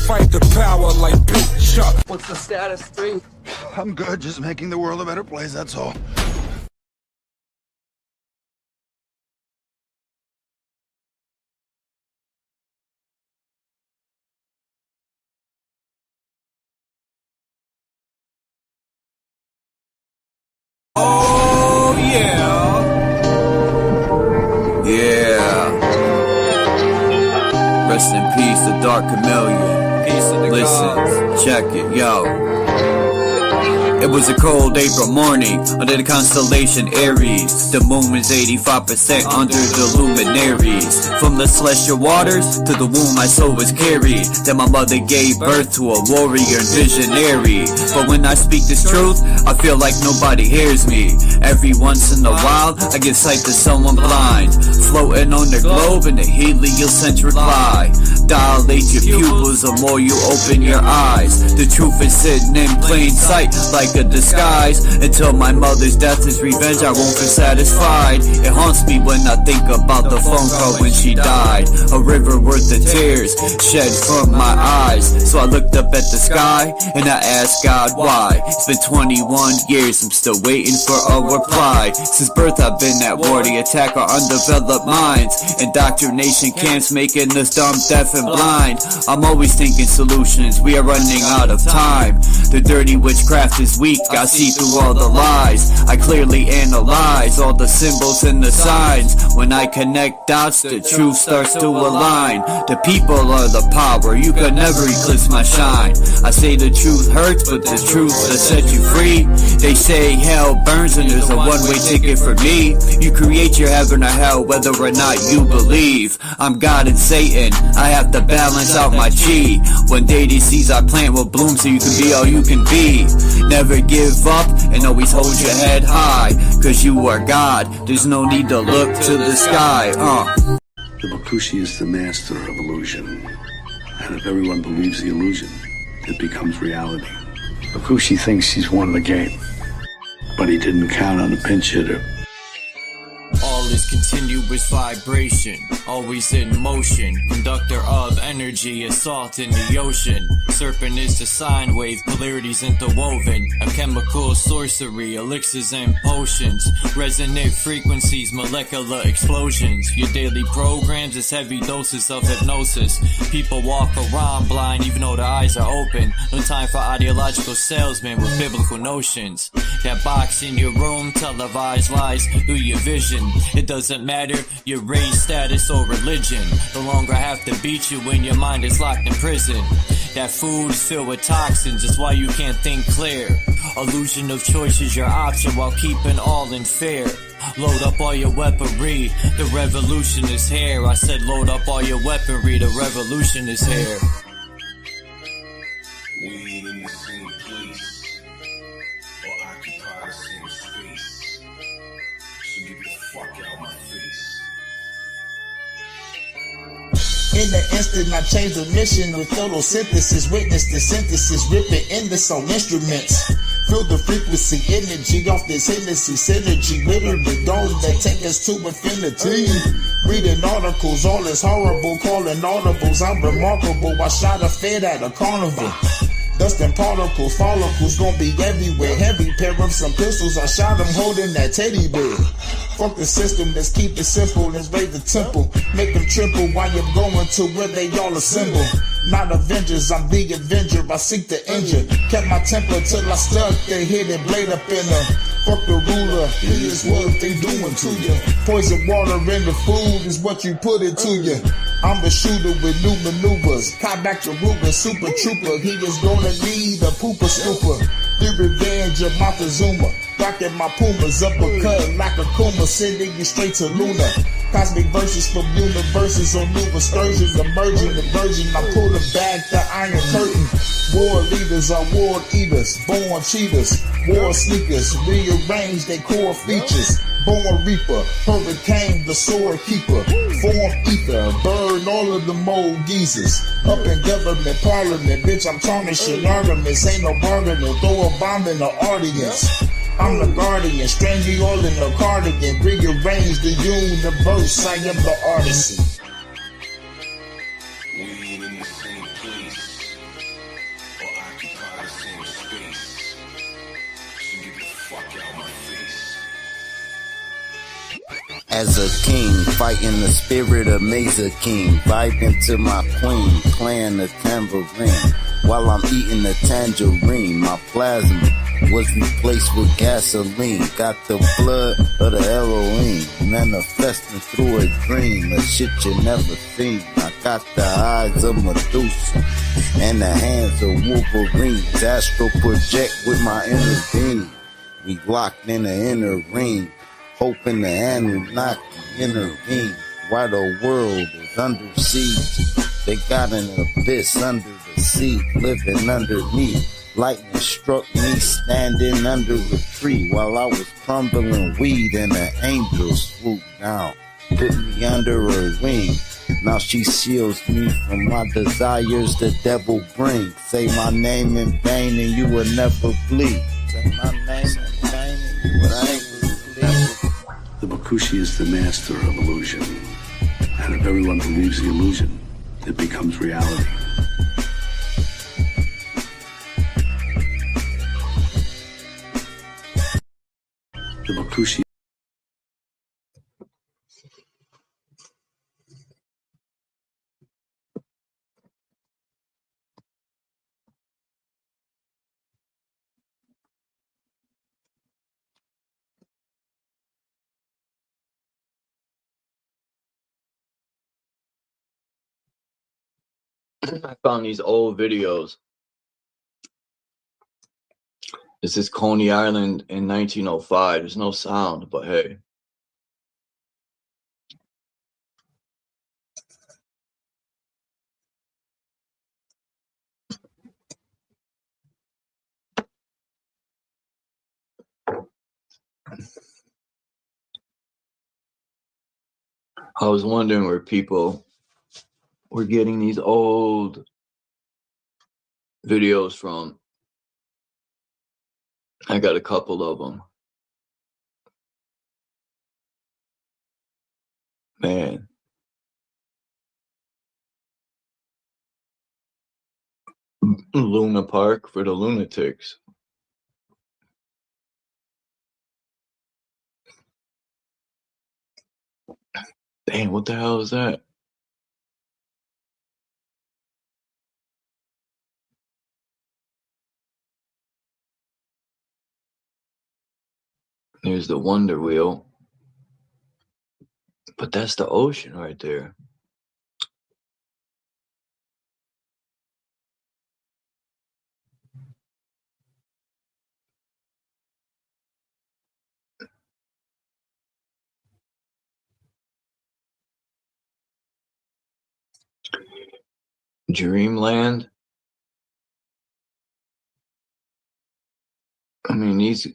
fight the power like Big Chuck. What's the status, 3? I'm good, just making the world a better place, that's all. Oh yeah. Yeah. Rest in peace, the Dark Chameleon. Peace of the Listen, gods. check it, yo. It was a cold April morning under the constellation Aries. The moon was 85% under the luminaries. From the celestial waters to the womb my soul was carried. Then my mother gave birth to a warrior and visionary. But when I speak this truth, I feel like nobody hears me. Every once in a while, I get sight to someone blind, floating on the globe in a heliocentric lie. Dilate your pupils the more you open your eyes. The truth is sitting in plain sight like a disguise. Until my mother's death is revenge, I won't feel satisfied. It haunts me when I think about the phone call when she died. A river worth of tears shed from my eyes. So I looked up at the sky and I asked God why. It's been 21 years, I'm still waiting for a reply. Since birth I've been at war to attack our undeveloped minds. Indoctrination camps making us dumb, deaf and blind. I'm always thinking solutions, we are running out of time. The dirty witchcraft is weak, I see through all the lies. I clearly analyze all the symbols and the signs. When I connect dots, the truth starts to align. The people are the power, you can never eclipse my shine. I say the truth hurts, but the truth will set you free. They say hell burns and there's a one-way ticket for me. You create your heaven or hell whether or not you believe. I'm God and Satan, I have to balance out my chi. One day these seeds I plant will bloom so you can be all you can be. Never give up and always hold your head high, cause you are God, there's no need to look to the sky. The Bakushi is the master of illusion, and if everyone believes the illusion, it becomes reality. Bakushi thinks he's won the game, but he didn't count on a pinch hitter. All is continuous vibration, always in motion. Conductor of energy, a salt in the ocean. Serpent is the sine wave, polarities interwoven. A chemical sorcery, elixirs and potions. Resonant frequencies, molecular explosions. Your daily programs is heavy doses of hypnosis. People walk around blind even though their eyes are open. No time for ideological salesmen with biblical notions. That box in your room, televised lies through your vision. It doesn't matter your race, status, or religion. No longer have to beat you when your mind is locked in prison. That food is filled with toxins, that's why you can't think clear. Illusion of choice is your option while keeping all in fear. Load up all your weaponry, the revolution is here. I said load up all your weaponry, the revolution is here. We ain't in the same place, or occupy the same space, so get the fuck out my face. In the instant I changed the mission with photosynthesis. Witness the synthesis, ripping endless on instruments. Feel the frequency, energy off this Hennessy synergy. Literally those that take us to infinity. Reading articles, all is horrible, calling audibles. I'm remarkable, I shot a fed at a carnival. Dust and particles, follicles gon' be everywhere. Heavy pair of some pistols, I shot them holding that teddy bear. Fuck the system, let's keep it simple, let's raise the temple. Make them triple while you're going to where they all assemble. Not Avengers, I'm the Avenger, I seek the injure. Kept my temper till I stuck the hidden blade up in her. Fuck the ruler, here's what they doing to you. Poison water in the food is what you put into you. I'm the shooter with new maneuvers. Caught back the Ruger, super trooper. He is gonna need a pooper scooper. The revenge of Montezuma. Rocking my Pumas, uppercut like a Kuma, sending you straight to Luna. Cosmic verses from universes on new excursions. Emerging the virgin, I pull them back the iron curtain. War leaders are war eaters, born cheaters. War sneakers, rearrange their core features. Born reaper, hurricane, the sword keeper. Form ether, burn all of the mold geezers. Up in government, parliament, bitch, I'm tarnishing arguments. Ain't no bargaining, throw a bomb in the audience. I'm the guardian, strange you all in the cardigan. Rearrange the universe, I am the artisan. We ain't in the same place, fuck out my face. As a king, fighting the spirit of Mesa King, vibing to my queen, playing the tambourine, while I'm eating the tangerine. My plasma was replaced with gasoline, got the blood of the Elohim, manifesting through a dream, a shit you never seen. I got the eyes of Medusa, and the hands of Wolverine, astral project with my inner being. We locked in the inner ring, hoping the Anunnaki intervene. While the world is under siege, they got an abyss under the sea, living underneath. Lightning struck me standing under a tree while I was crumbling weed, and an angel swooped down, put me under her wing. Now she shields me from my desires the devil brings. Say my name in vain and you will never bleed. Say my name in vain and you will never bleed. The Bakushi is the master of illusion. And if everyone believes the illusion, it becomes reality. The Bakushi. I found these old videos. This is Coney Island in 1905. There's no sound, but hey. I was wondering where people were getting these old videos from. I got a couple of them. Man. Luna Park for the lunatics. Dang, what the hell is that? There's the Wonder Wheel. But that's the ocean right there. Dreamland. I mean, these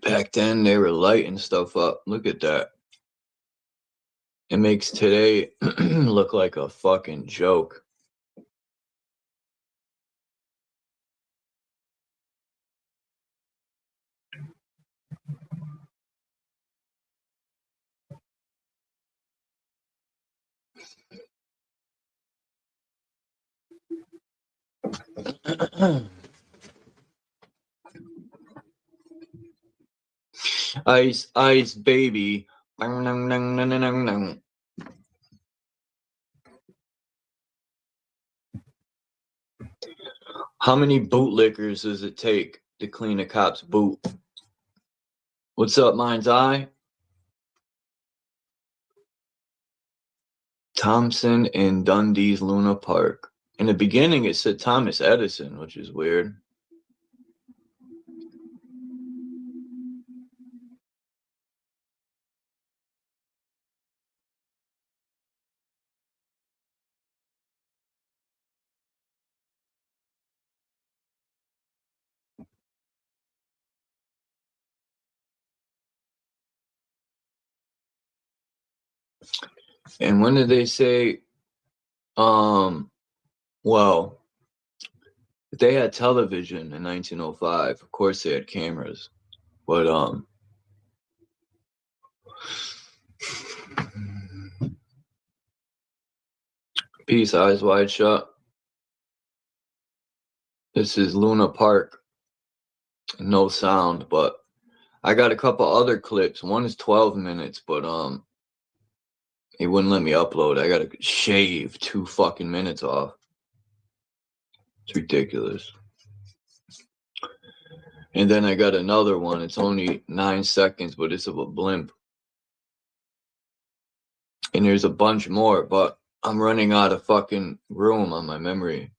back then they were lighting stuff up. Look at that. It makes today look like a fucking joke. Ice, ice, baby. How many bootlickers does it take to clean a cop's boot? What's up, Mind's Eye? Thompson and Dundee's Luna Park. In the beginning, it said Thomas Edison, which is weird. And when did they say, well, they had television in 1905. Of course they had cameras, but peace, eyes wide shut. This is Luna Park. No sound, but I got a couple other clips. One is 12 minutes, but it wouldn't let me upload. I gotta shave 2 fucking minutes off. It's ridiculous. And then I got another one. It's only 9 seconds, but it's of a blimp. And there's a bunch more, but I'm running out of fucking room on my memory.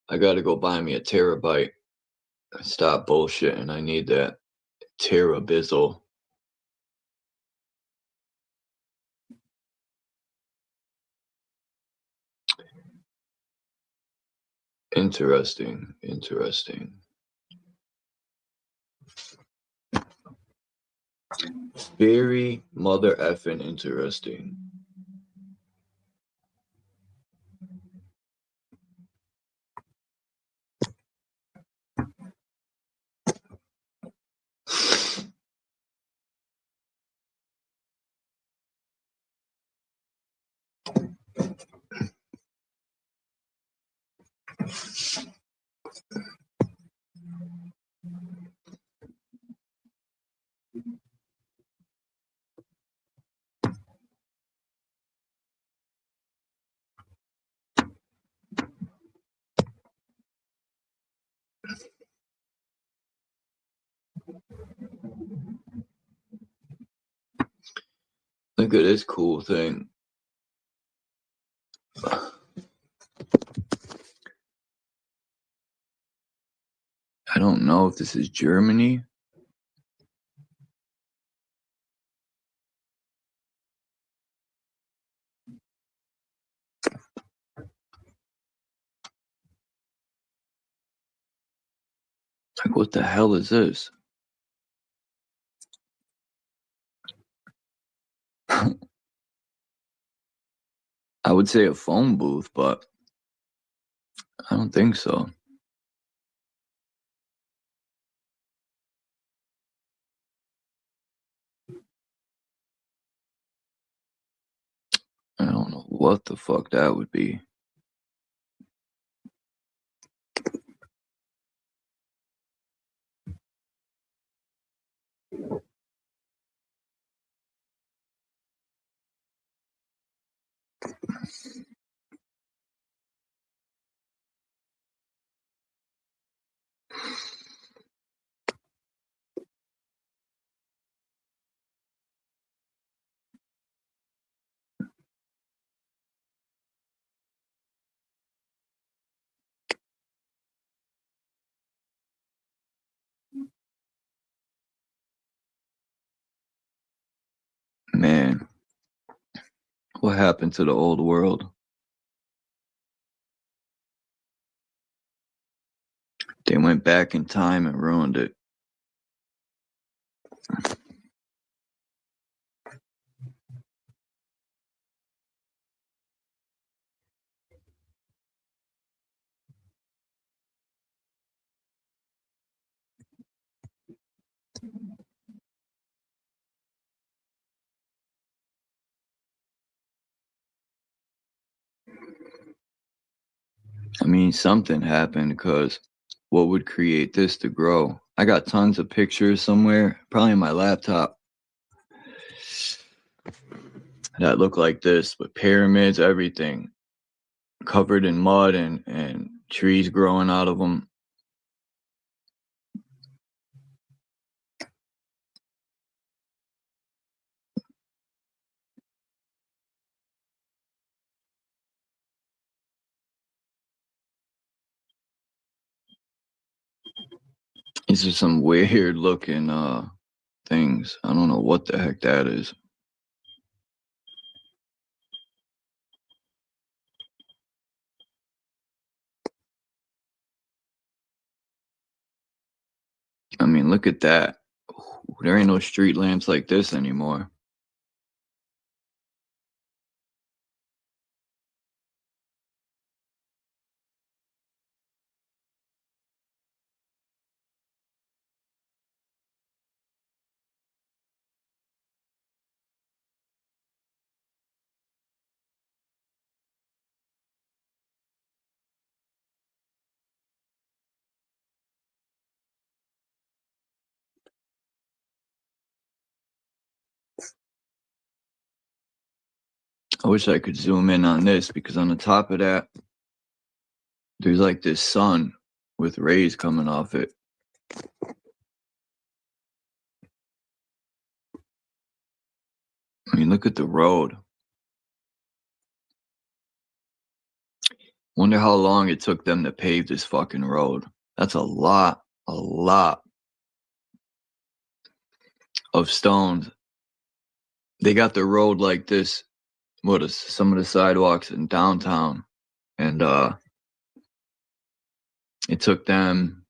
I gotta go buy me a terabyte. Stop bullshitting. I need that terabizzle. Interesting. Interesting. Very mother effing interesting. Look at this cool thing. I don't know if this is Germany. Like, what the hell is this? I would say a phone booth, but I don't think so. I don't know what the fuck that would be. Man, what happened to the old world? They went back in time and ruined it. I mean, something happened because what would create this to grow? I got tons of pictures somewhere, probably in my laptop, that look like this, with pyramids, everything covered in mud and trees growing out of them. These are some weird looking things. I don't know what the heck that is. I mean, look at that. There ain't no street lamps like this anymore. I wish I could zoom in on this, because on the top of that, there's like this sun with rays coming off it. I mean, look at the road. Wonder how long it took them to pave this fucking road. That's a lot of stones. They got the road like this. What is some of the sidewalks in downtown? And it took them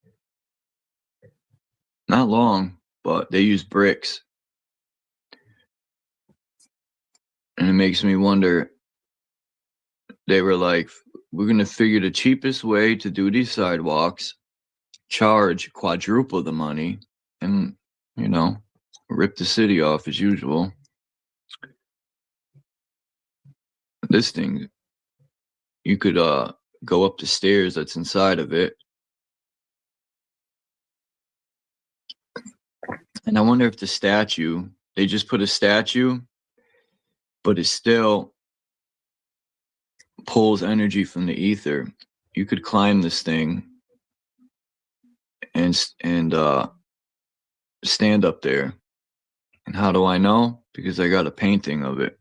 not long, but they used bricks. And it makes me wonder, they were like, we're going to figure the cheapest way to do these sidewalks, charge quadruple the money, and, you know, rip the city off as usual. This thing, you could go up the stairs that's inside of it. And I wonder if the statue, they just put a statue, but it still pulls energy from the ether. You could climb this thing and stand up there. And how do I know? Because I got a painting of it.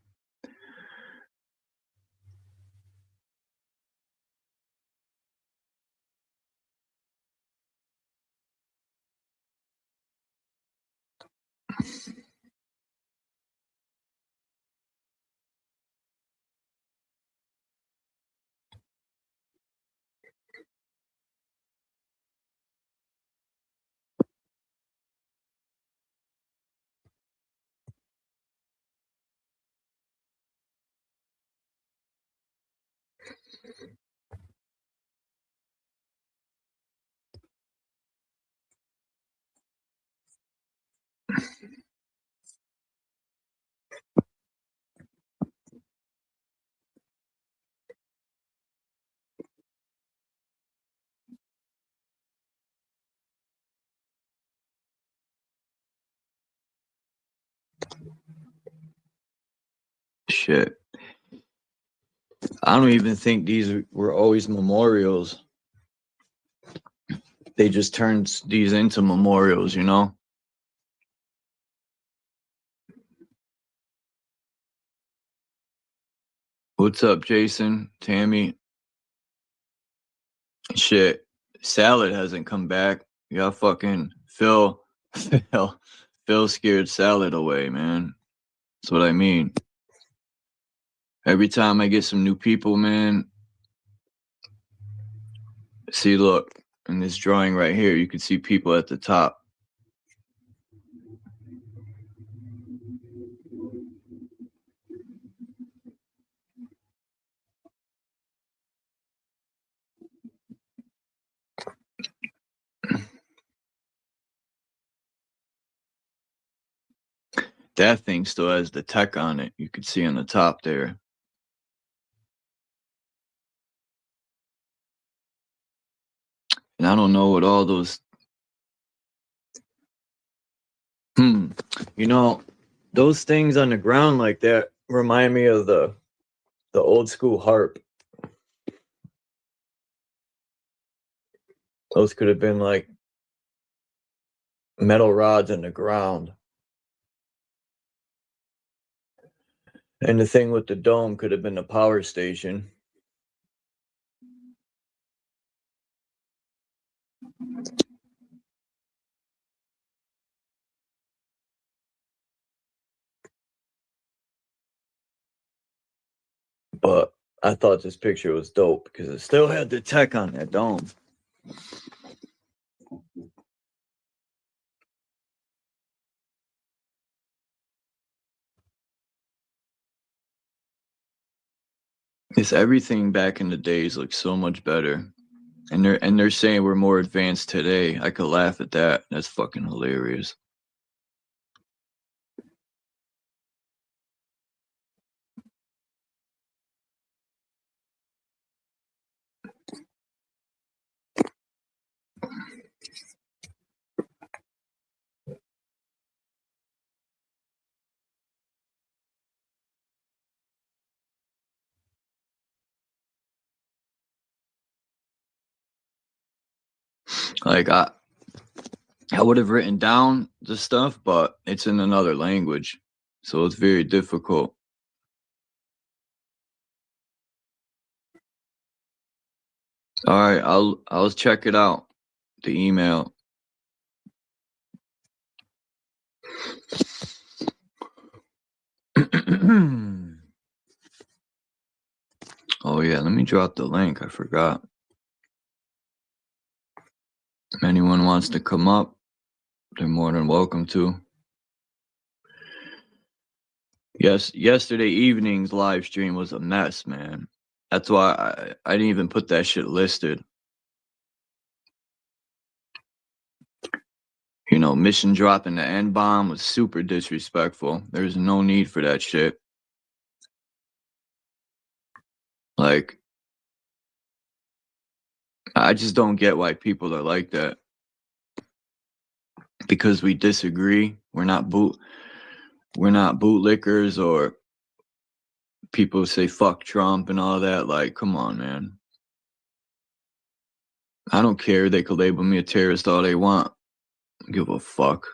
Shit. I don't even think these were always memorials. They just turned these into memorials, you know? What's up, Jason? Tammy? Shit. Salad hasn't come back. You got fucking Phil scared Salad away, man. That's what I mean. Every time I get some new people, man. See, look, in this drawing right here, you can see people at the top. That thing still has the tech on it. You can see on the top there. And I don't know what all those... You know, those things on the ground like that remind me of the old school harp. Those could have been like metal rods in the ground. And the thing with the dome could have been a power station. But I thought this picture was dope because it still had the tech on that dome. It's everything back in the days looks so much better. And they're saying we're more advanced today. I could laugh at that. That's fucking hilarious. Like I would have written down the stuff, but it's in another language, so it's very difficult. All right, I'll check it out. The email. Oh yeah, let me drop the link. I forgot. If anyone wants to come up, they're more than welcome to. Yes, yesterday evening's live stream was a mess, man. That's why I didn't even put that shit listed. You know, mission dropping the N-bomb was super disrespectful. There's no need for that shit. Like, I just don't get why people are like that. Because we disagree. We're not bootlickers or people who say fuck Trump and all that. Like, come on, man. I don't care. They could label me a terrorist all they want. Give a fuck.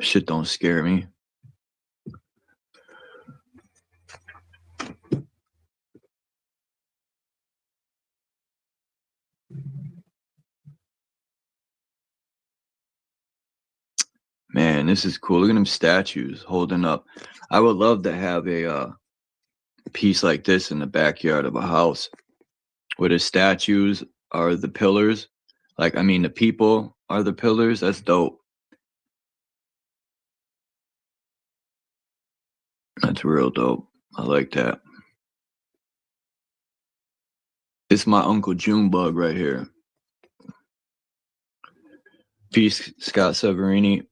Shit don't scare me. Man, this is cool. Look at them statues holding up. I would love to have a piece like this in the backyard of a house where the statues are the pillars. Like, I mean, the people are the pillars. That's dope. That's real dope. I like that. It's my Uncle Junebug right here. Peace, Scott Severini.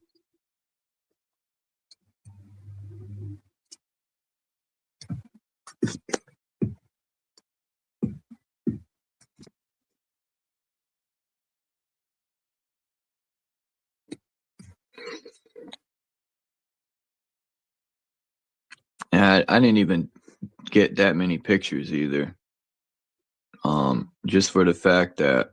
And I didn't even get that many pictures either. Just for the fact that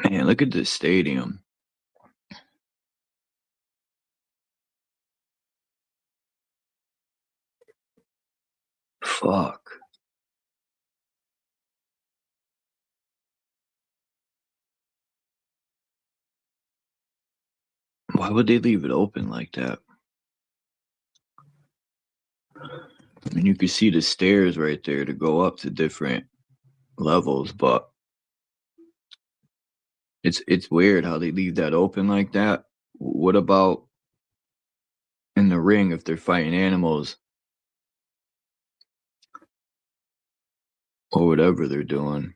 man, look at this stadium. Fuck. Why would they leave it open like that? I mean, you could see the stairs right there to go up to different levels, but it's weird how they leave that open like that. What about in the ring if they're fighting animals or whatever they're doing?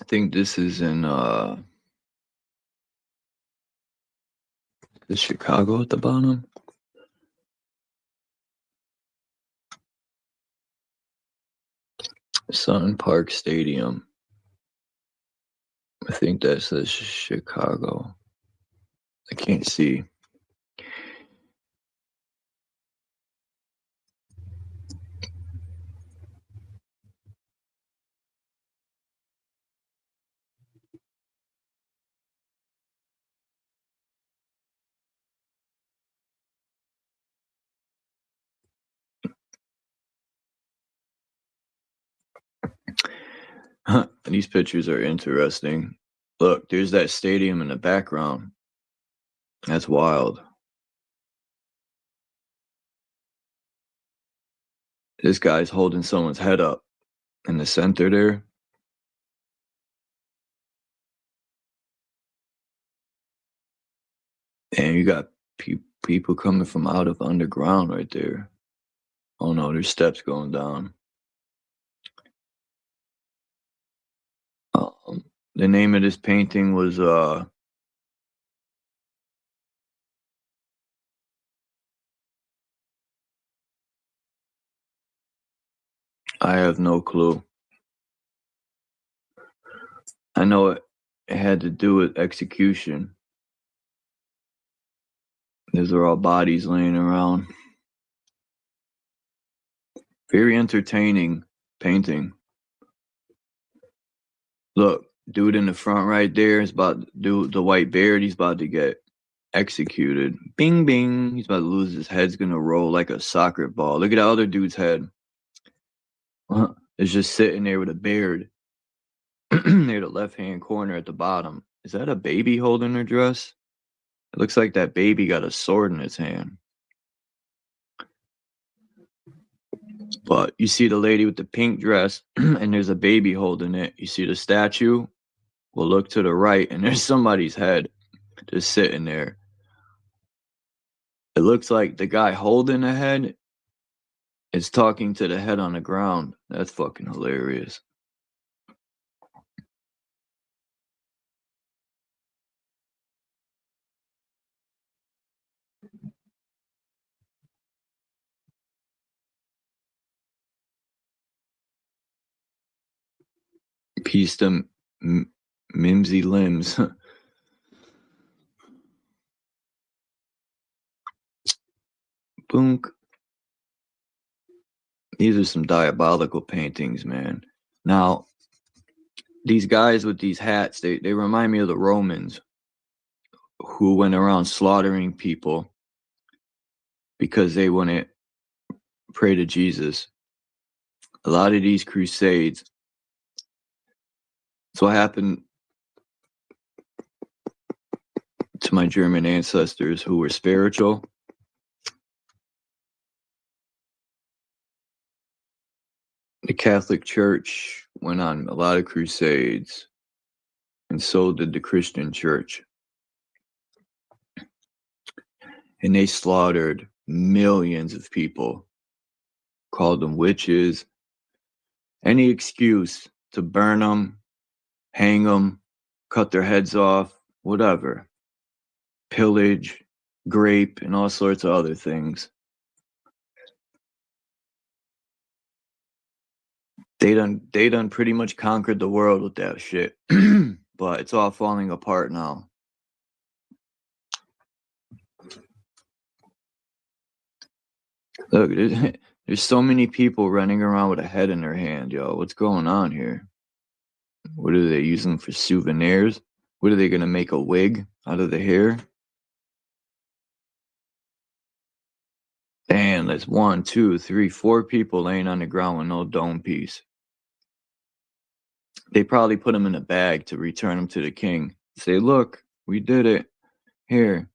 I think this is in is Chicago at the bottom. Sun Park Stadium. I think that says Chicago. I can't see. These pictures are interesting. Look, there's that stadium in the background. That's wild. This guy's holding someone's head up in the center there. And you got people coming from out of underground right there. Oh no, there's steps going down. The name of this painting was I have no clue. I know it had to do with execution. These are all bodies laying around. Very entertaining painting. Look, dude in the front right there is about to do the white beard. He's about to get executed. Bing, bing. He's about to lose his head's gonna roll like a soccer ball. Look at that other dude's head. It's just sitting there with a beard. Near the left-hand corner at the bottom. Is that a baby holding her dress? It looks like that baby got a sword in its hand. But you see the lady with the pink dress, and there's a baby holding it. You see the statue? Well, look to the right, and there's somebody's head just sitting there. It looks like the guy holding the head is talking to the head on the ground. That's fucking hilarious. Peace to Mimsy Limbs. Boonk. These are some diabolical paintings, man. Now, these guys with these hats, they remind me of the Romans who went around slaughtering people because they wouldn't pray to Jesus. A lot of these crusades. That's what happened to my German ancestors who were spiritual. The Catholic Church went on a lot of crusades, and so did the Christian Church. And they slaughtered millions of people, called them witches, any excuse to burn them, hang them, cut their heads off, whatever. Pillage, grape, and all sorts of other things. They done pretty much conquered the world with that shit. But it's all falling apart now. Look, there's so many people running around with a head in their hand, yo. What's going on here? What are they using for souvenirs? What are they gonna make a wig out of the hair? Damn, that's 1, 2, 3, 4 people laying on the ground with no dome piece. They probably put them in a bag to return them to the king. Say, look, we did it. Here.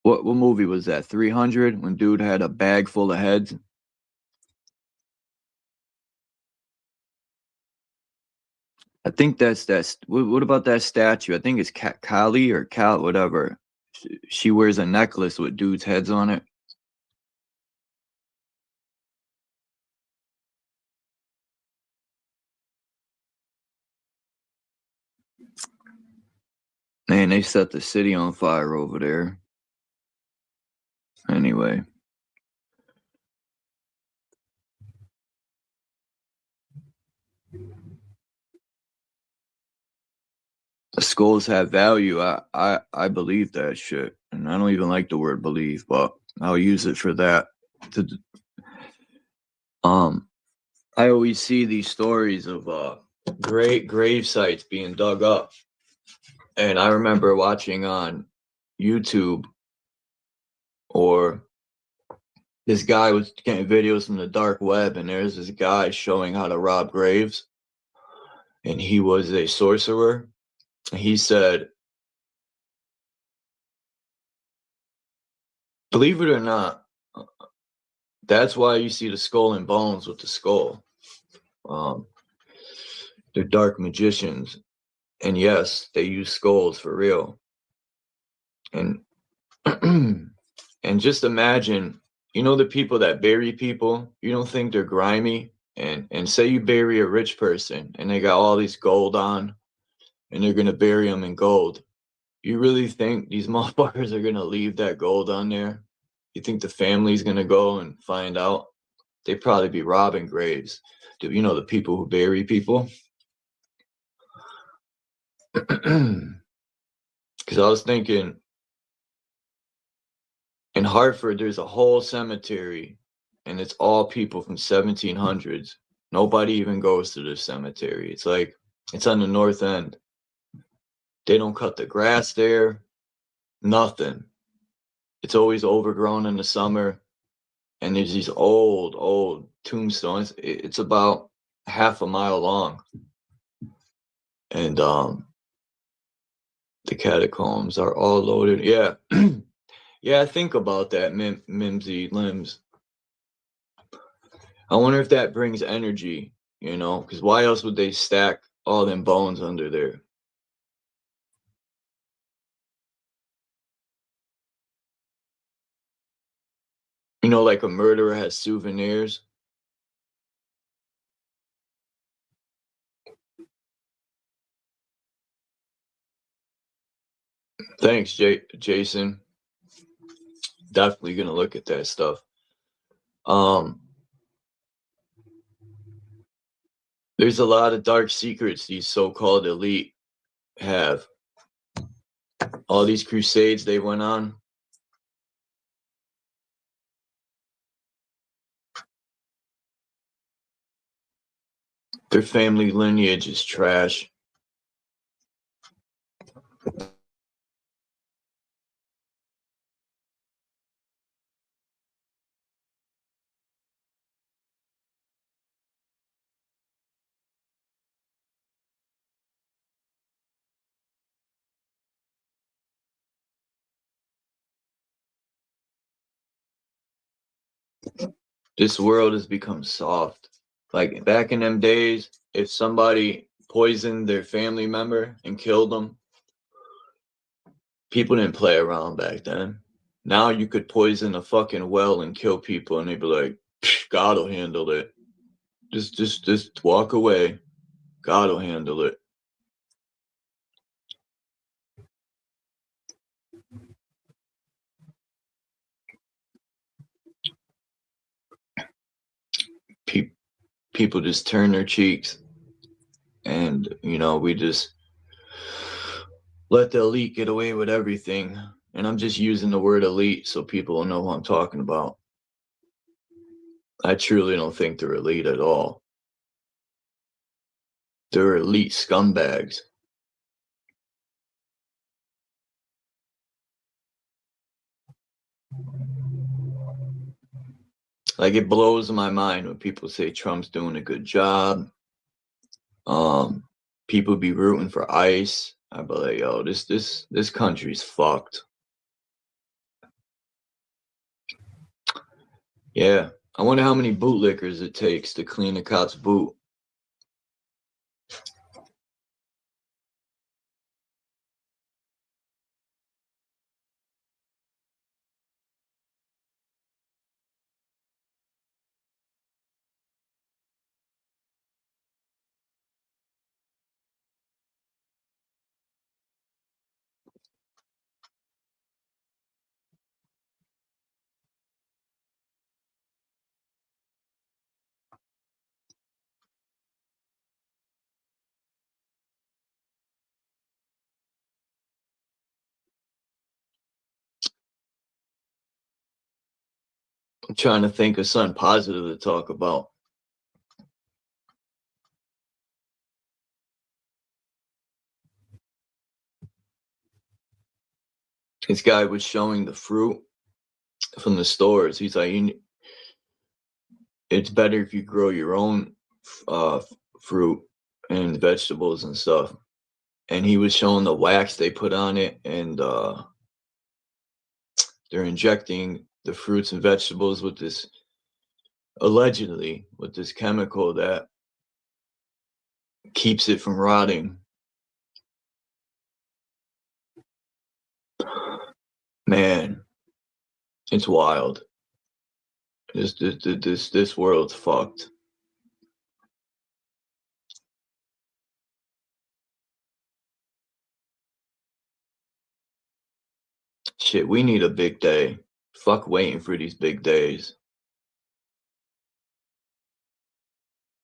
What movie was that? 300? When dude had a bag full of heads? I think that's what about that statue? I think it's Kali or Cal, whatever. She wears a necklace with dudes' heads on it. Man, they set the city on fire over there. Anyway. The skulls have value. I believe that shit. And I don't even like the word believe, but I'll use it for that. I always see these stories of great grave sites being dug up. And I remember watching on YouTube, or this guy was getting videos from the dark web, and there's this guy showing how to rob graves. And he was a sorcerer. He said, believe it or not, that's why you see the skull and bones with the skull. They're dark magicians. And yes, they use skulls for real. And and just imagine, you know, the people that bury people, you don't think they're grimy, and say you bury a rich person and they got all this gold on and they're gonna bury them in gold. You really think these motherfuckers are gonna leave that gold on there? You think the family's gonna go and find out? They'd probably be robbing graves. You know, the people who bury people. Because I was thinking, in Hartford, there's a whole cemetery, and it's all people from 1700s. Nobody even goes to this cemetery. It's like, it's on the north end. They don't cut the grass there. Nothing. It's always overgrown in the summer. And there's these old tombstones. It's about half a mile long. And the catacombs are all loaded. Yeah. Yeah, think about that, Mimsy Limbs. I wonder if that brings energy, you know, because why else would they stack all them bones under there? You know, like a murderer has souvenirs. Thanks, Jason. Definitely gonna look at that stuff. There's a lot of dark secrets these so-called elite have. All these crusades they went on. Their family lineage is trash. This world has become soft. Like back in them days, if somebody poisoned their family member and killed them, people didn't play around back then. Now you could poison a fucking well and kill people, and they'd be like, "God will handle it. Just walk away. God will handle it." People just turn their cheeks, and you know, we just let the elite get away with everything. And I'm just using the word elite so people will know who I'm talking about. I truly don't think they're elite at all. They're elite scumbags. Like, it blows my mind when people say Trump's doing a good job. People be rooting for ICE. I be like, yo, this country's fucked. Yeah, I wonder how many bootlickers it takes to clean a cop's boot. I'm trying to think of something positive to talk about. This guy was showing the fruit from the stores. He's like, it's better if you grow your own fruit and vegetables and stuff. And he was showing the wax they put on it, and they're injecting the fruits and vegetables with this, allegedly, with this chemical that keeps it from rotting. Man, it's wild. This world's fucked. Shit, we need a big day. Fuck waiting for these big days.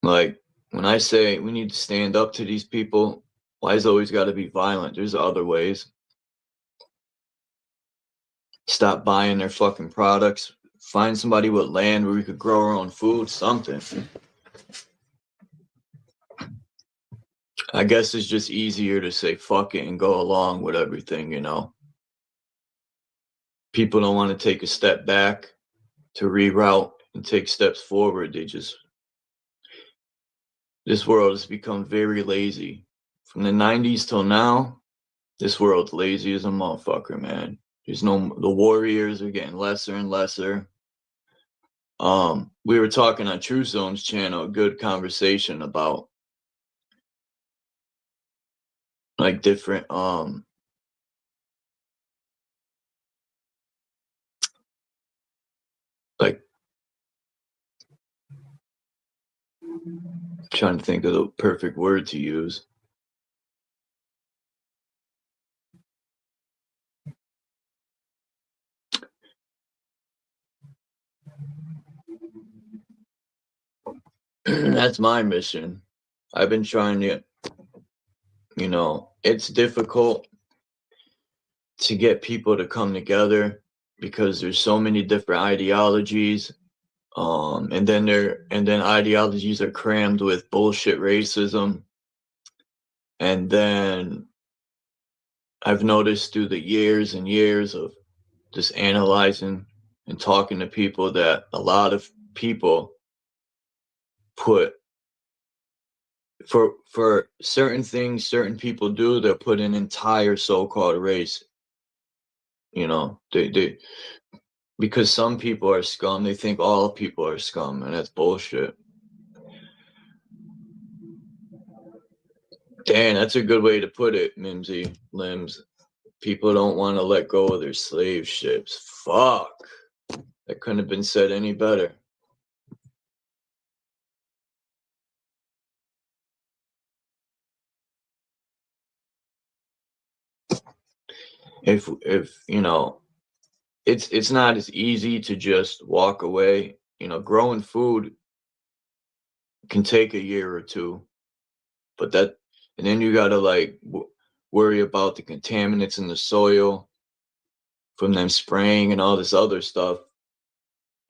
Like, when I say we need to stand up to these people, why is it always got to be violent? There's other ways. Stop buying their fucking products. Find somebody with land where we could grow our own food, something. I guess it's just easier to say fuck it and go along with everything, you know? People don't want to take a step back to reroute and take steps forward. This world has become very lazy. From the 90s till now, this world's lazy as a motherfucker, man. The warriors are getting lesser and lesser. We were talking on True Zone's channel, a good conversation about like different like trying to think of the perfect word to use. That's my mission. I've been trying to, you know, it's difficult to get people to come together because there's so many different ideologies. And then ideologies are crammed with bullshit racism. And then I've noticed through the years and years of just analyzing and talking to people that a lot of people put for certain things certain people do, they'll put an entire so-called race. You know, they because some people are scum, they think all people are scum, and that's bullshit. Damn, that's a good way to put it, Mimsy Limbs. People don't want to let go of their slave ships. Fuck. That couldn't have been said any better. If you know, it's not as easy to just walk away. You know, growing food can take a year or two, but and then you gotta like worry about the contaminants in the soil from them spraying and all this other stuff.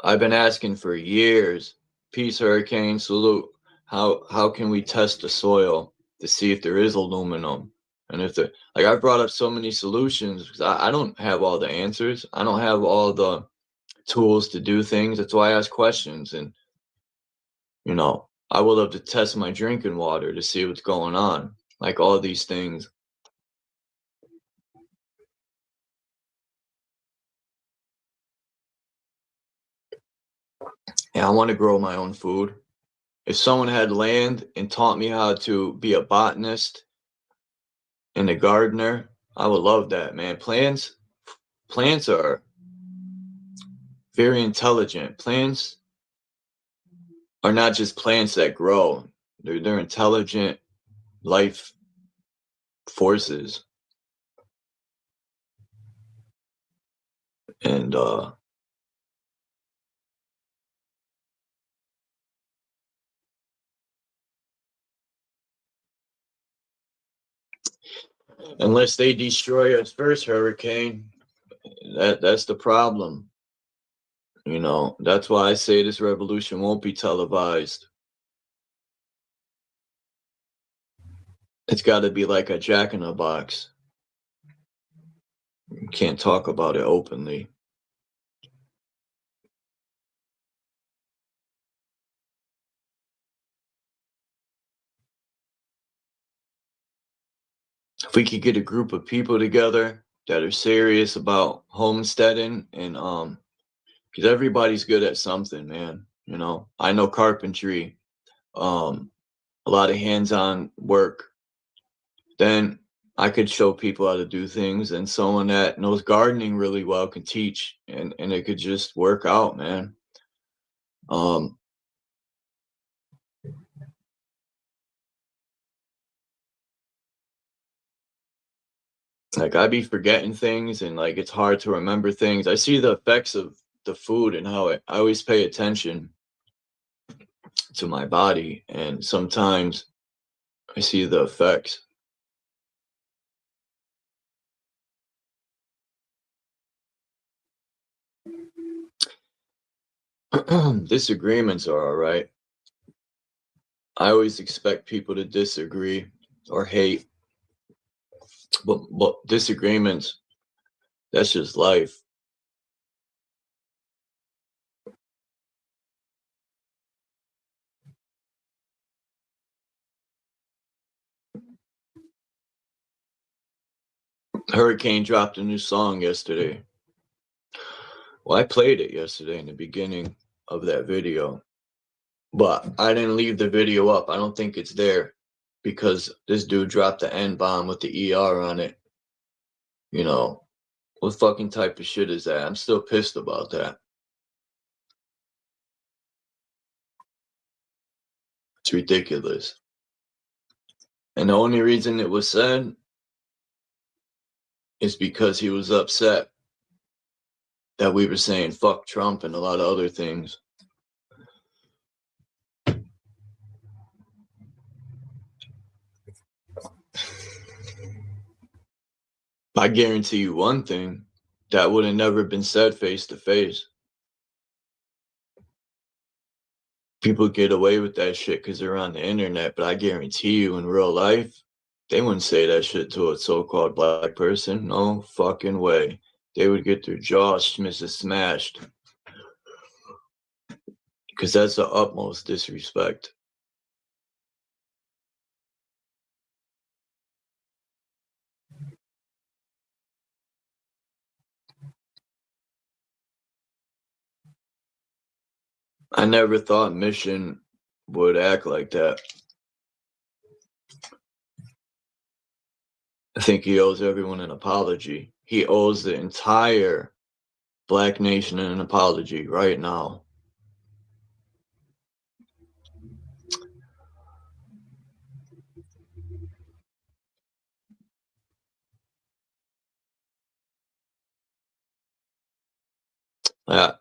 I've been asking for years. Peace, Hurricane, salute. How can we test the soil to see if there is aluminum? And if there, like, I've brought up so many solutions because I don't have all the answers. I don't have all the tools to do things. That's why I ask questions. And, you know, I would love to test my drinking water to see what's going on. Like all these things. Yeah, I want to grow my own food. If someone had land and taught me how to be a botanist and a gardener, I would love that, man. Plants are very intelligent. Plants are not just plants that grow. They're intelligent life forces. And unless they destroy us first, Hurricane, that's the problem. You know, that's why I say this revolution won't be televised. It's got to be like a Jack in the Box. You can't talk about it openly. If we could get a group of people together that are serious about homesteading and because everybody's good at something, man. You know, I know carpentry, a lot of hands-on work. Then I could show people how to do things, and someone that knows gardening really well can teach, and it could just work out, man. Like, I be forgetting things, and like it's hard to remember things. I see the effects of the food and how I always pay attention to my body, and sometimes I see the effects. Disagreements are all right. I always expect people to disagree or hate, but disagreements, that's just life. Hurricane dropped a new song yesterday. Well, I played it yesterday in the beginning of that video, but I didn't leave the video up. I don't think it's there because this dude dropped the N-bomb with the ER on it. You know, what fucking type of shit is that? I'm still pissed about that. It's ridiculous. And the only reason it was said is because he was upset that we were saying fuck Trump and a lot of other things. I guarantee you one thing, that would have never been said face to face. People get away with that shit because they're on the internet, but I guarantee you in real life, they wouldn't say that shit to a so-called black person. No fucking way. They would get their jaws smashed. Because that's the utmost disrespect. I never thought Mission would act like that. I think he owes everyone an apology. He owes the entire black nation an apology right now.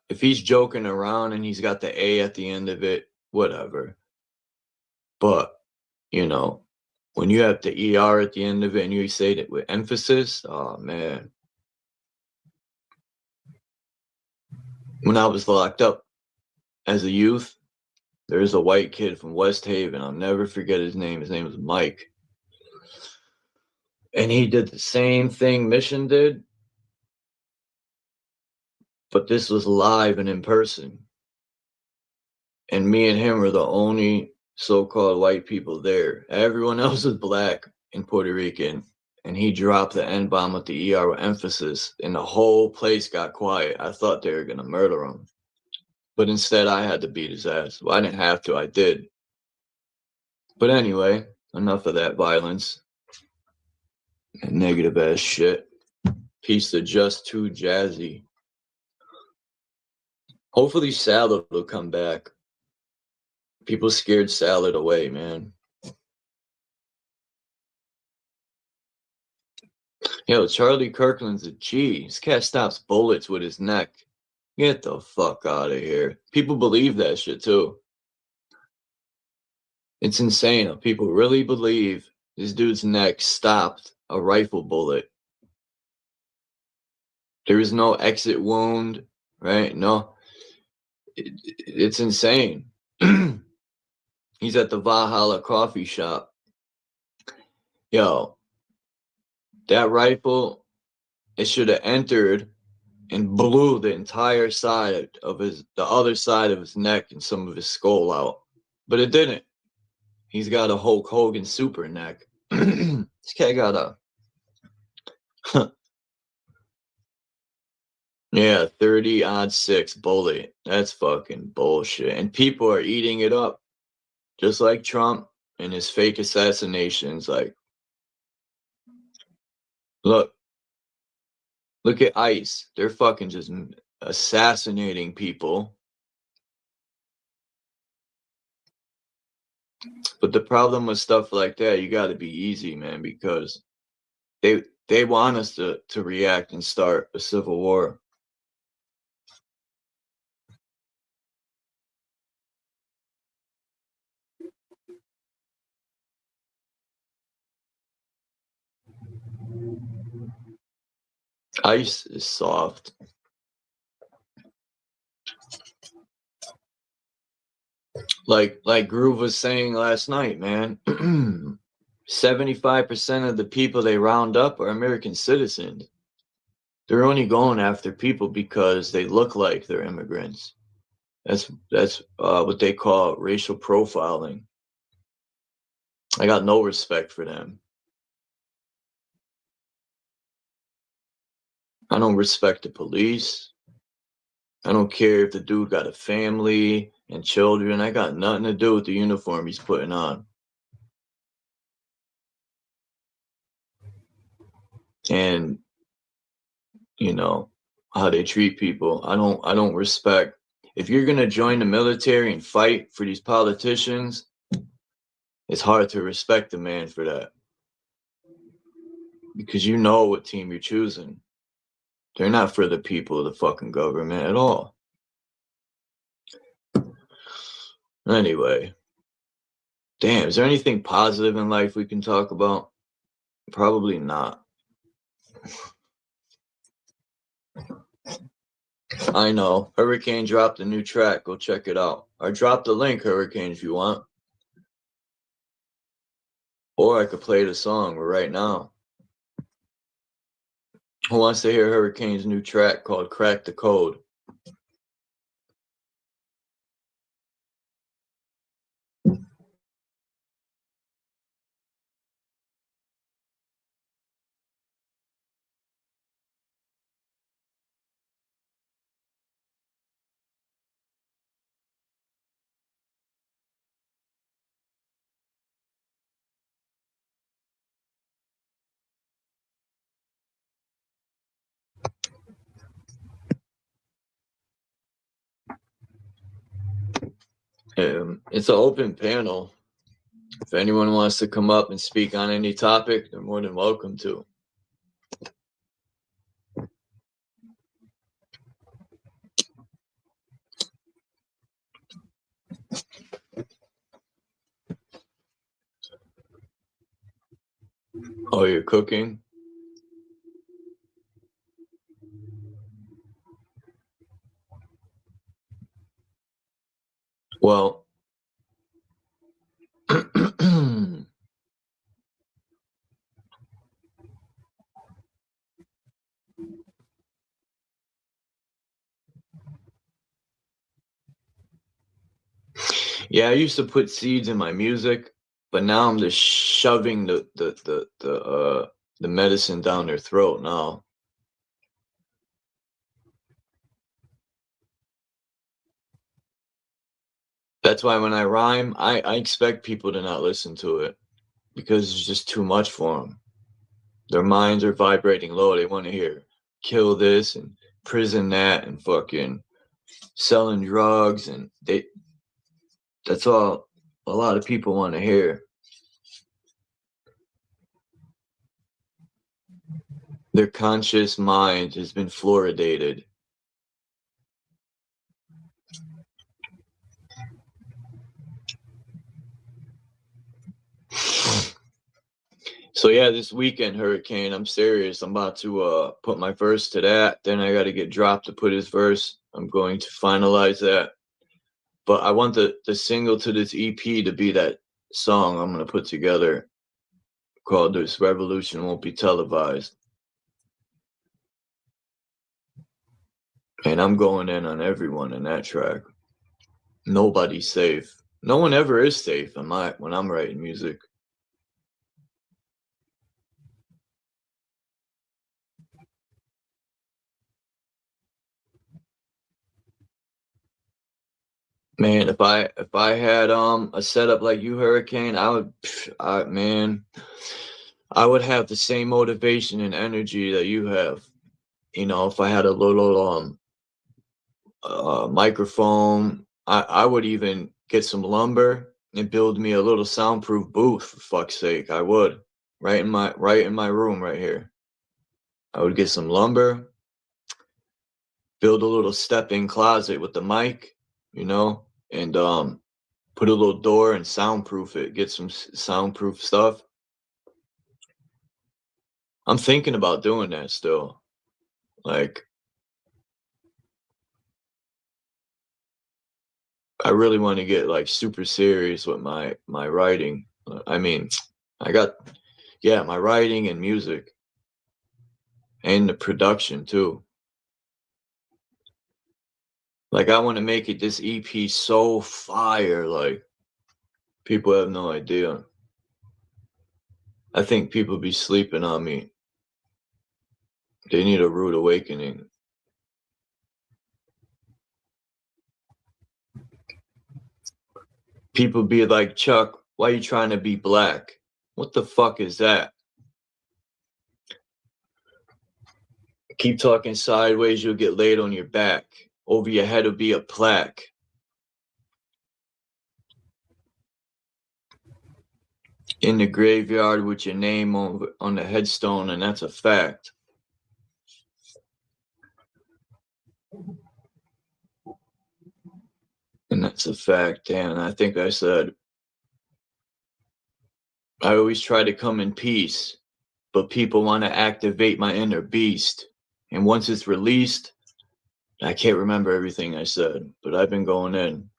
If he's joking around and he's got the A at the end of it, whatever. But, you know, when you have the ER at the end of it and you say that with emphasis, oh man. When I was locked up as a youth, there was a white kid from West Haven. I'll never forget his name. His name was Mike. And he did the same thing Mission did, but this was live and in person. And me and him were the only so-called white people there. Everyone else was black and Puerto Rican. And he dropped the N-bomb with the ER with emphasis, and the whole place got quiet. I thought they were going to murder him. But instead, I had to beat his ass. Well, I didn't have to. I did. But anyway, enough of that violence and negative ass shit. Piece of Just Too Jazzy. Hopefully Salad will come back. People scared Salad away, man. Yo, Charlie Kirkland's a G. This cat stops bullets with his neck. Get the fuck out of here. People believe that shit too. It's insane. People really believe this dude's neck stopped a rifle bullet. There is no exit wound, right? No. It's insane. He's at the Valhalla coffee shop. Yo, that rifle, it should have entered and blew the entire side of the other side of his neck and some of his skull out. But it didn't. He's got a Hulk Hogan super neck. This cat got a... Yeah, 30-06 bullet. That's fucking bullshit. And people are eating it up. Just like Trump and his fake assassinations. Like, Look at ICE. They're fucking just assassinating people. But the problem with stuff like that, you got to be easy, man, because they want us to react and start a civil war. ICE is soft. Like Groove was saying last night, man. 75% of the people they round up are American citizens. They're only going after people because they look like they're immigrants. That's what they call racial profiling. I got no respect for them. I don't respect the police. I don't care if the dude got a family and children. I got nothing to do with the uniform he's putting on. And you know how they treat people. I don't respect. If you're gonna join the military and fight for these politicians, it's hard to respect the man for that. Because you know what team you're choosing. They're not for the people of the fucking government at all. Anyway. Damn, is there anything positive in life we can talk about? Probably not. I know. Hurricane dropped a new track. Go check it out. I dropped the link, Hurricane, if you want. Or I could play the song right now. Who wants to hear Hurricane's new track called Crack the Code? It's an open panel. If anyone wants to come up and speak on any topic, they're more than welcome to. Oh, you're cooking? Well, yeah, I used to put seeds in my music, but now I'm just shoving the medicine down their throat now. That's why when I rhyme, I expect people to not listen to it because it's just too much for them. Their minds are vibrating low. They want to hear kill this and prison that and fucking selling drugs, and that's all a lot of people want to hear. Their conscious mind has been fluoridated. So yeah, this weekend, Hurricane, I'm serious. I'm about to put my verse to that. Then I got to get dropped to put his verse. I'm going to finalize that. But I want the single to this EP to be that song I'm going to put together called This Revolution Won't Be Televised. And I'm going in on everyone in that track. Nobody's safe. No one ever is safe when I'm writing music. Man, if I had a setup like you, Hurricane, man, I would have the same motivation and energy that you have. You know, if I had a little microphone, I would even get some lumber and build me a little soundproof booth, for fuck's sake. I would. Right in my room right here. I would get some lumber, build a little step-in closet with the mic, you know, and put a little door and soundproof it. Get some soundproof stuff. I'm thinking about doing that still. Like, I really want to get like super serious with my writing. I mean, I got my writing and music and the production too. Like, I want to make it this EP so fire, like people have no idea. I think people be sleeping on me. They need a rude awakening. People be like, Chuck, why you trying to be black? What the fuck is that? Keep talking sideways, you'll get laid on your back. Over your head will be a plaque. In the graveyard with your name on the headstone, and that's a fact. And that's a fact, damn. I think I said, I always try to come in peace, but people want to activate my inner beast. And once it's released, I can't remember everything I said, but I've been going in.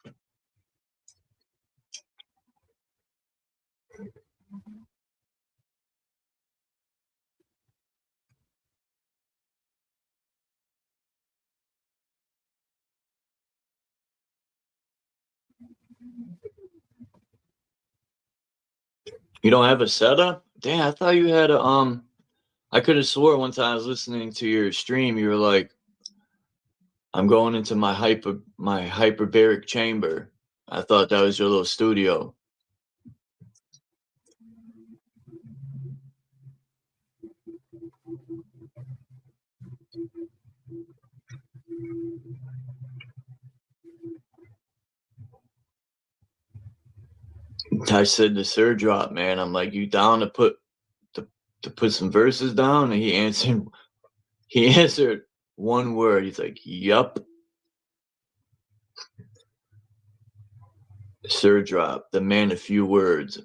You don't have a setup? Damn, I thought you had a I could have swore one time I was listening to your stream, you were like, I'm going into my hyperbaric chamber. I thought that was your little studio. I said the SIRDROP, man. I'm like, you down to put some verses down? And he answered one word. He's like, yup. SIRDROP, the man of few words.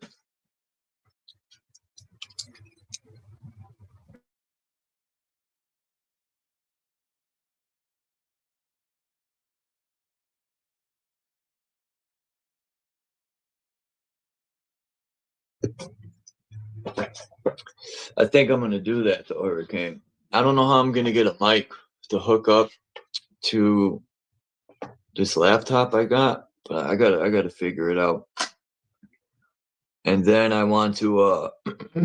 I think I'm gonna do that to Hurricane. I don't know how I'm gonna get a mic to hook up to this laptop I got, but I gotta figure it out. And then I want to I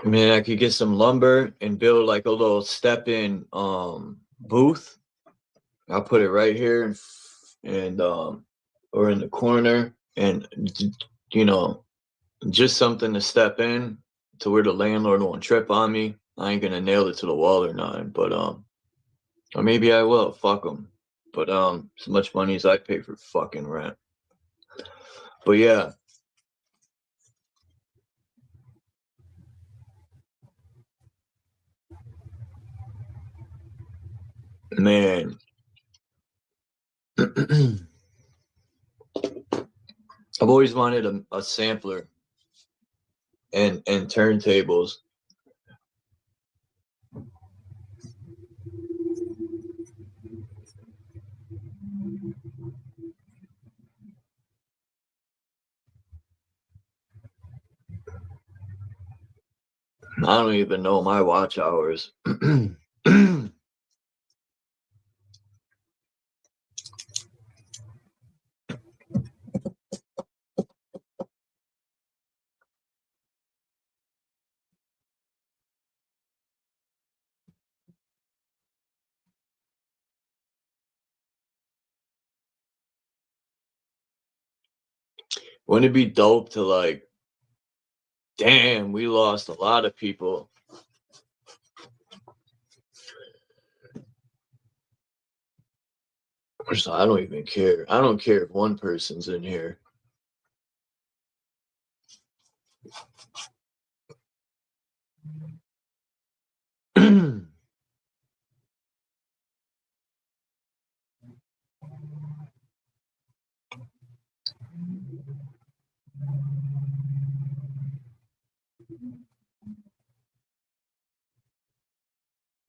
mean, I could get some lumber and build like a little step-in booth. I'll put it right here and or in the corner, and you know, just something to step in to where the landlord won't trip on me. I ain't gonna nail it to the wall or nothing, but or maybe I will. Fuck them. But as much money as I pay for fucking rent. But yeah. Man. I've always wanted a sampler and turntables. I don't even know my watch hours. Wouldn't it be dope to like, damn, we lost a lot of people. So I don't even care. I don't care if one person's in here.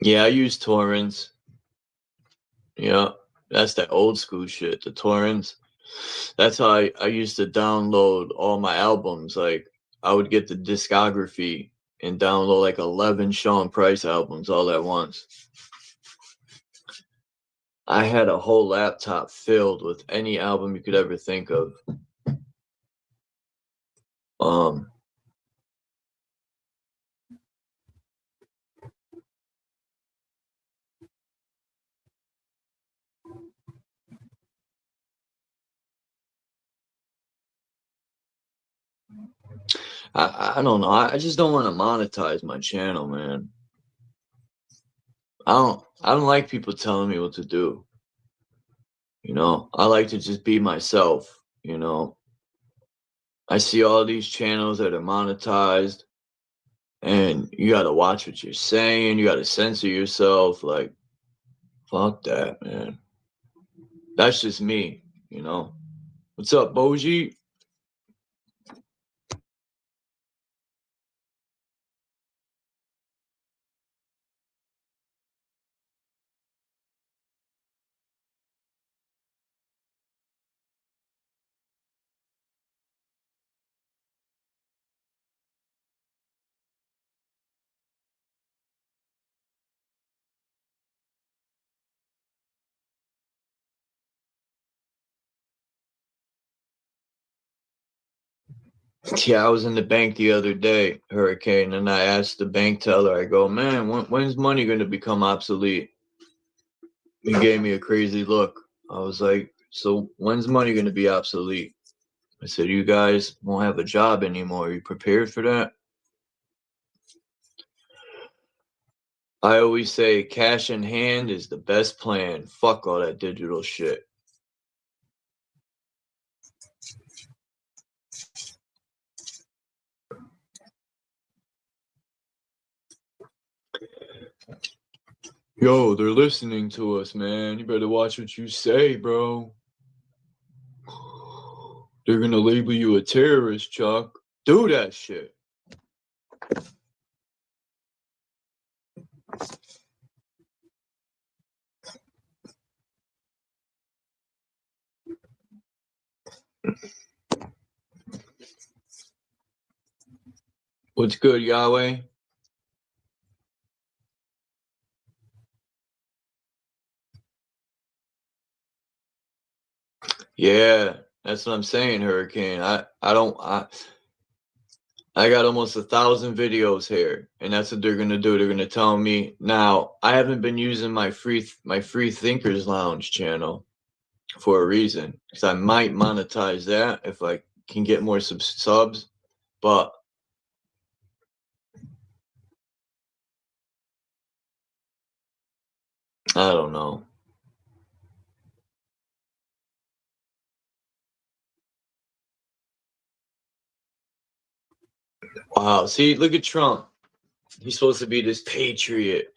Yeah, I use torrents. Yeah, that's that old school shit, the torrents. That's how I used to download all my albums. Like, I would get the discography and download like 11 Sean Price albums all at once. I had a whole laptop filled with any album you could ever think of. I don't know. I just don't want to monetize my channel, man. I don't like people telling me what to do. You know, I like to just be myself, you know. I see all these channels that are monetized, and you got to watch what you're saying. You got to censor yourself. Like, fuck that, man. That's just me, you know. What's up, Boji? Yeah, I was in the bank the other day, Hurricane, and I asked the bank teller, I go, man, when's money going to become obsolete? He gave me a crazy look. I was like, so when's money going to be obsolete? I said, you guys won't have a job anymore. Are you prepared for that? I always say cash in hand is the best plan. Fuck all that digital shit. Yo, they're listening to us, man. You better watch what you say, bro. They're gonna label you a terrorist, Chuck. Do that shit. What's good, Yahweh? Yeah, that's what I'm saying, Hurricane. I got almost 1,000 videos here, and that's what they're gonna do. They're gonna tell me now. I haven't been using my Freethinkerslounge channel for a reason, because I might monetize that if I can get more subs, but I don't know. Wow, see, look at Trump. He's supposed to be this patriot.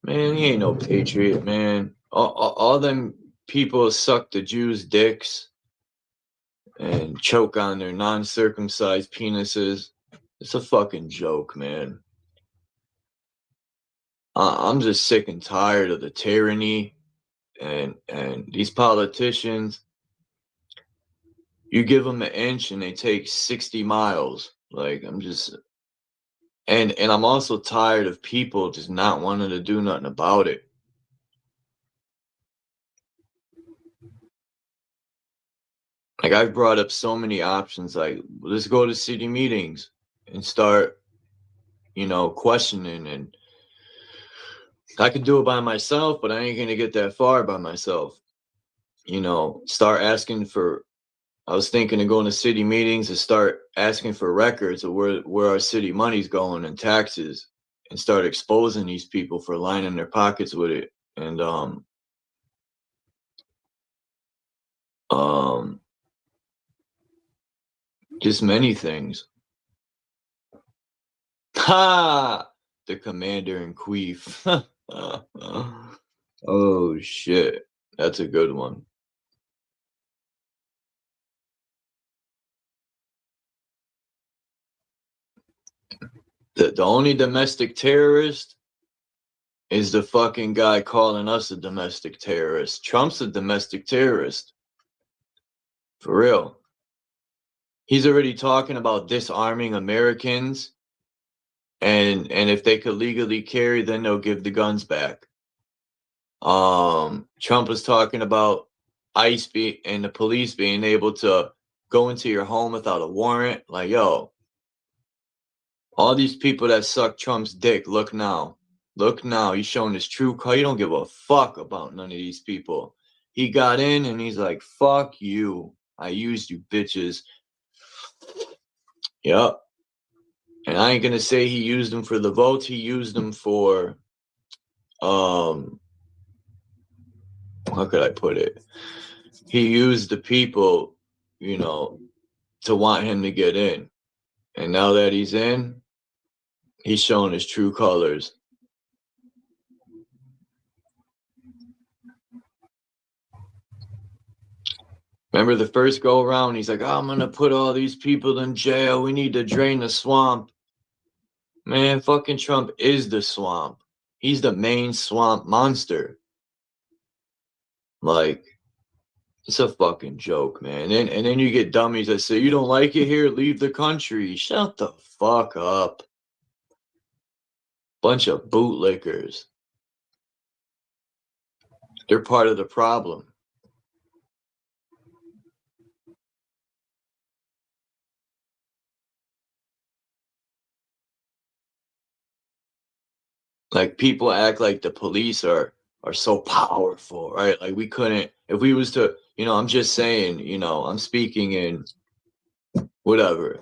Man, he ain't no patriot, man. All them people suck the Jews' dicks and choke on their non-circumcised penises. It's a fucking joke, man. I'm just sick and tired of the tyranny and these politicians. You give them an inch and they take 60 miles. Like, I'm just... And I'm also tired of people just not wanting to do nothing about it. Like, I've brought up so many options, like, let's go to city meetings and start, you know, questioning. And I could do it by myself, but I ain't going to get that far by myself. You know, start asking for I was thinking of going to city meetings and start asking for records of where our city money's going and taxes, and start exposing these people for lining their pockets with it. And just many things. Ha! The commander in queef. Oh shit. That's a good one. The only domestic terrorist is the fucking guy calling us a domestic terrorist. Trump's a domestic terrorist. For real. He's already talking about disarming Americans, and if they could legally carry, then they'll give the guns back. Trump was talking about ICE and the police being able to go into your home without a warrant. Like, yo, all these people that suck Trump's dick, look now. Look now. He's showing his true color. He don't give a fuck about none of these people. He got in and he's like, fuck you. I used you bitches. Yep. And I ain't gonna say he used them for the votes. He used them for, how could I put it? He used the people, you know, to want him to get in. And now that he's in, he's showing his true colors. Remember the first go around, he's like, oh, I'm going to put all these people in jail. We need to drain the swamp. Man, fucking Trump is the swamp. He's the main swamp monster. Like, it's a fucking joke, man. And then you get dummies that say, you don't like it here? Leave the country. Shut the fuck up. Bunch of bootlickers. They're part of the problem. Like, people act like the police are so powerful, right? Like, we couldn't, if we was to, you know, I'm just saying, you know, I'm speaking in whatever.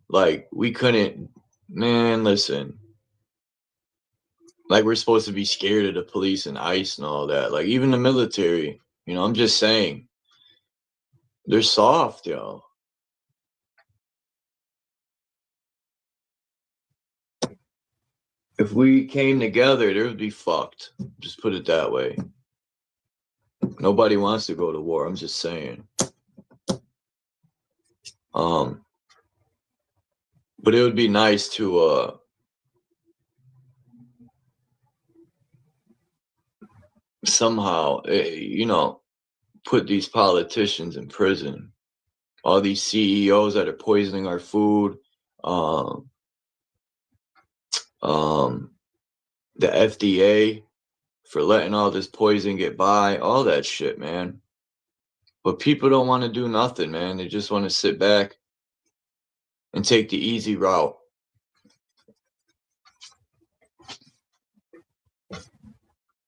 Like, we couldn't, man, listen. Like, we're supposed to be scared of the police and ICE and all that. Like, even the military, you know, I'm just saying. They're soft, yo. If we came together, there would be fucked. Just put it that way. Nobody wants to go to war. I'm just saying. But it would be nice to somehow, you know, put these politicians in prison. All these CEOs that are poisoning our food. The FDA for letting all this poison get by, all that shit, man. But people don't want to do nothing, man. They just want to sit back and take the easy route.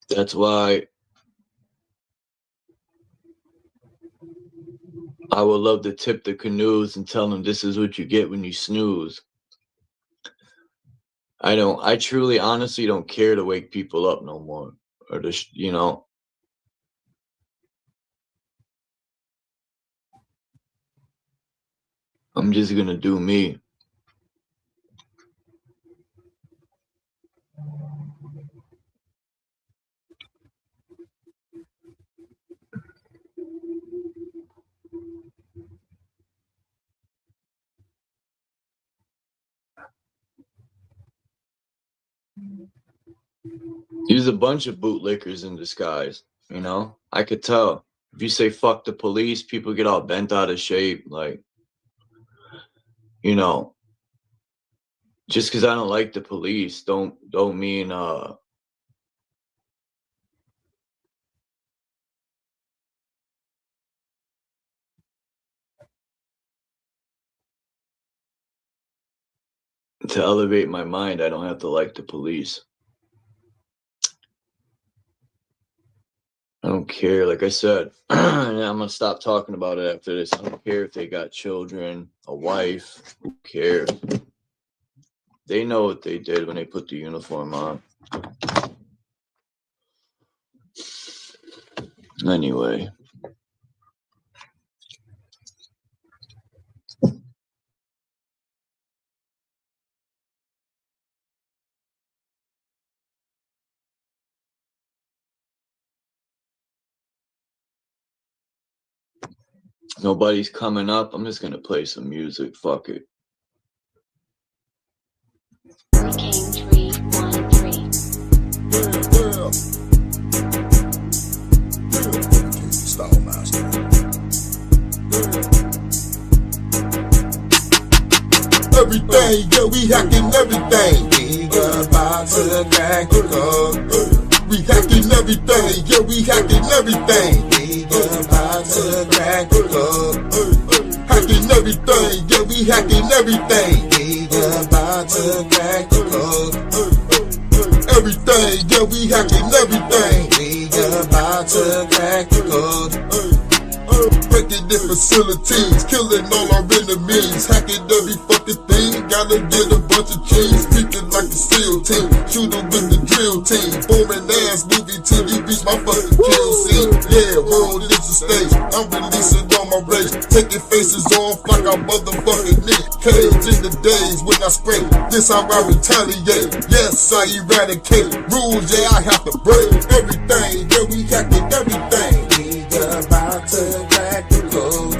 That's why I would love to tip the canoes and tell them this is what you get when you snooze. I truly, honestly don't care to wake people up no more. Or to, you know. I'm just gonna do me. There's a bunch of bootlickers in disguise, you know? I could tell. If you say fuck the police, people get all bent out of shape. Like, you know, just because I don't like the police don't mean to elevate my mind, I don't have to like the police. I don't don't care. Like I said, I'm gonna stop talking about it after this. I don't care if they got children, a wife. Who cares? They know what they did when they put the uniform on. Anyway. Nobody's coming up. I'm just gonna play some music. Fuck it. Hurricane 313. Style master. Everything, yeah, we hacking everything. We about to crack the code. We hacking everything, yeah, we hacking everything. We about to crack the code. Hacking everything, yeah, we hacking everything. We about to crack the code. Everything, yeah, we hacking everything. We about to crack the code. Breaking in facilities, killing all our enemies, hacking every fucking thing. Gotta get a bunch of cheese, creeping like a SEAL team, shooting with the drill team. Boring ass movie till you reach my fucking kill scene. Yeah, world is a stage, I'm releasing all my rage, taking faces off like a motherfucking Nick Cage. In the days when I spray, this how I retaliate. Yes, I eradicate rules, yeah, I have to break everything. Yeah, we hacking everything. We about to crack the code.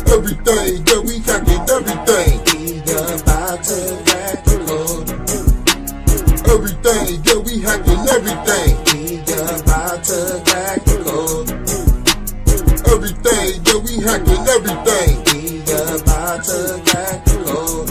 Everything, yeah, we hacking everything. We about to crack the code. Everything, yeah, we hacking everything. We about to crack the code. Everything, yeah, we hacking everything. We about to crack the code.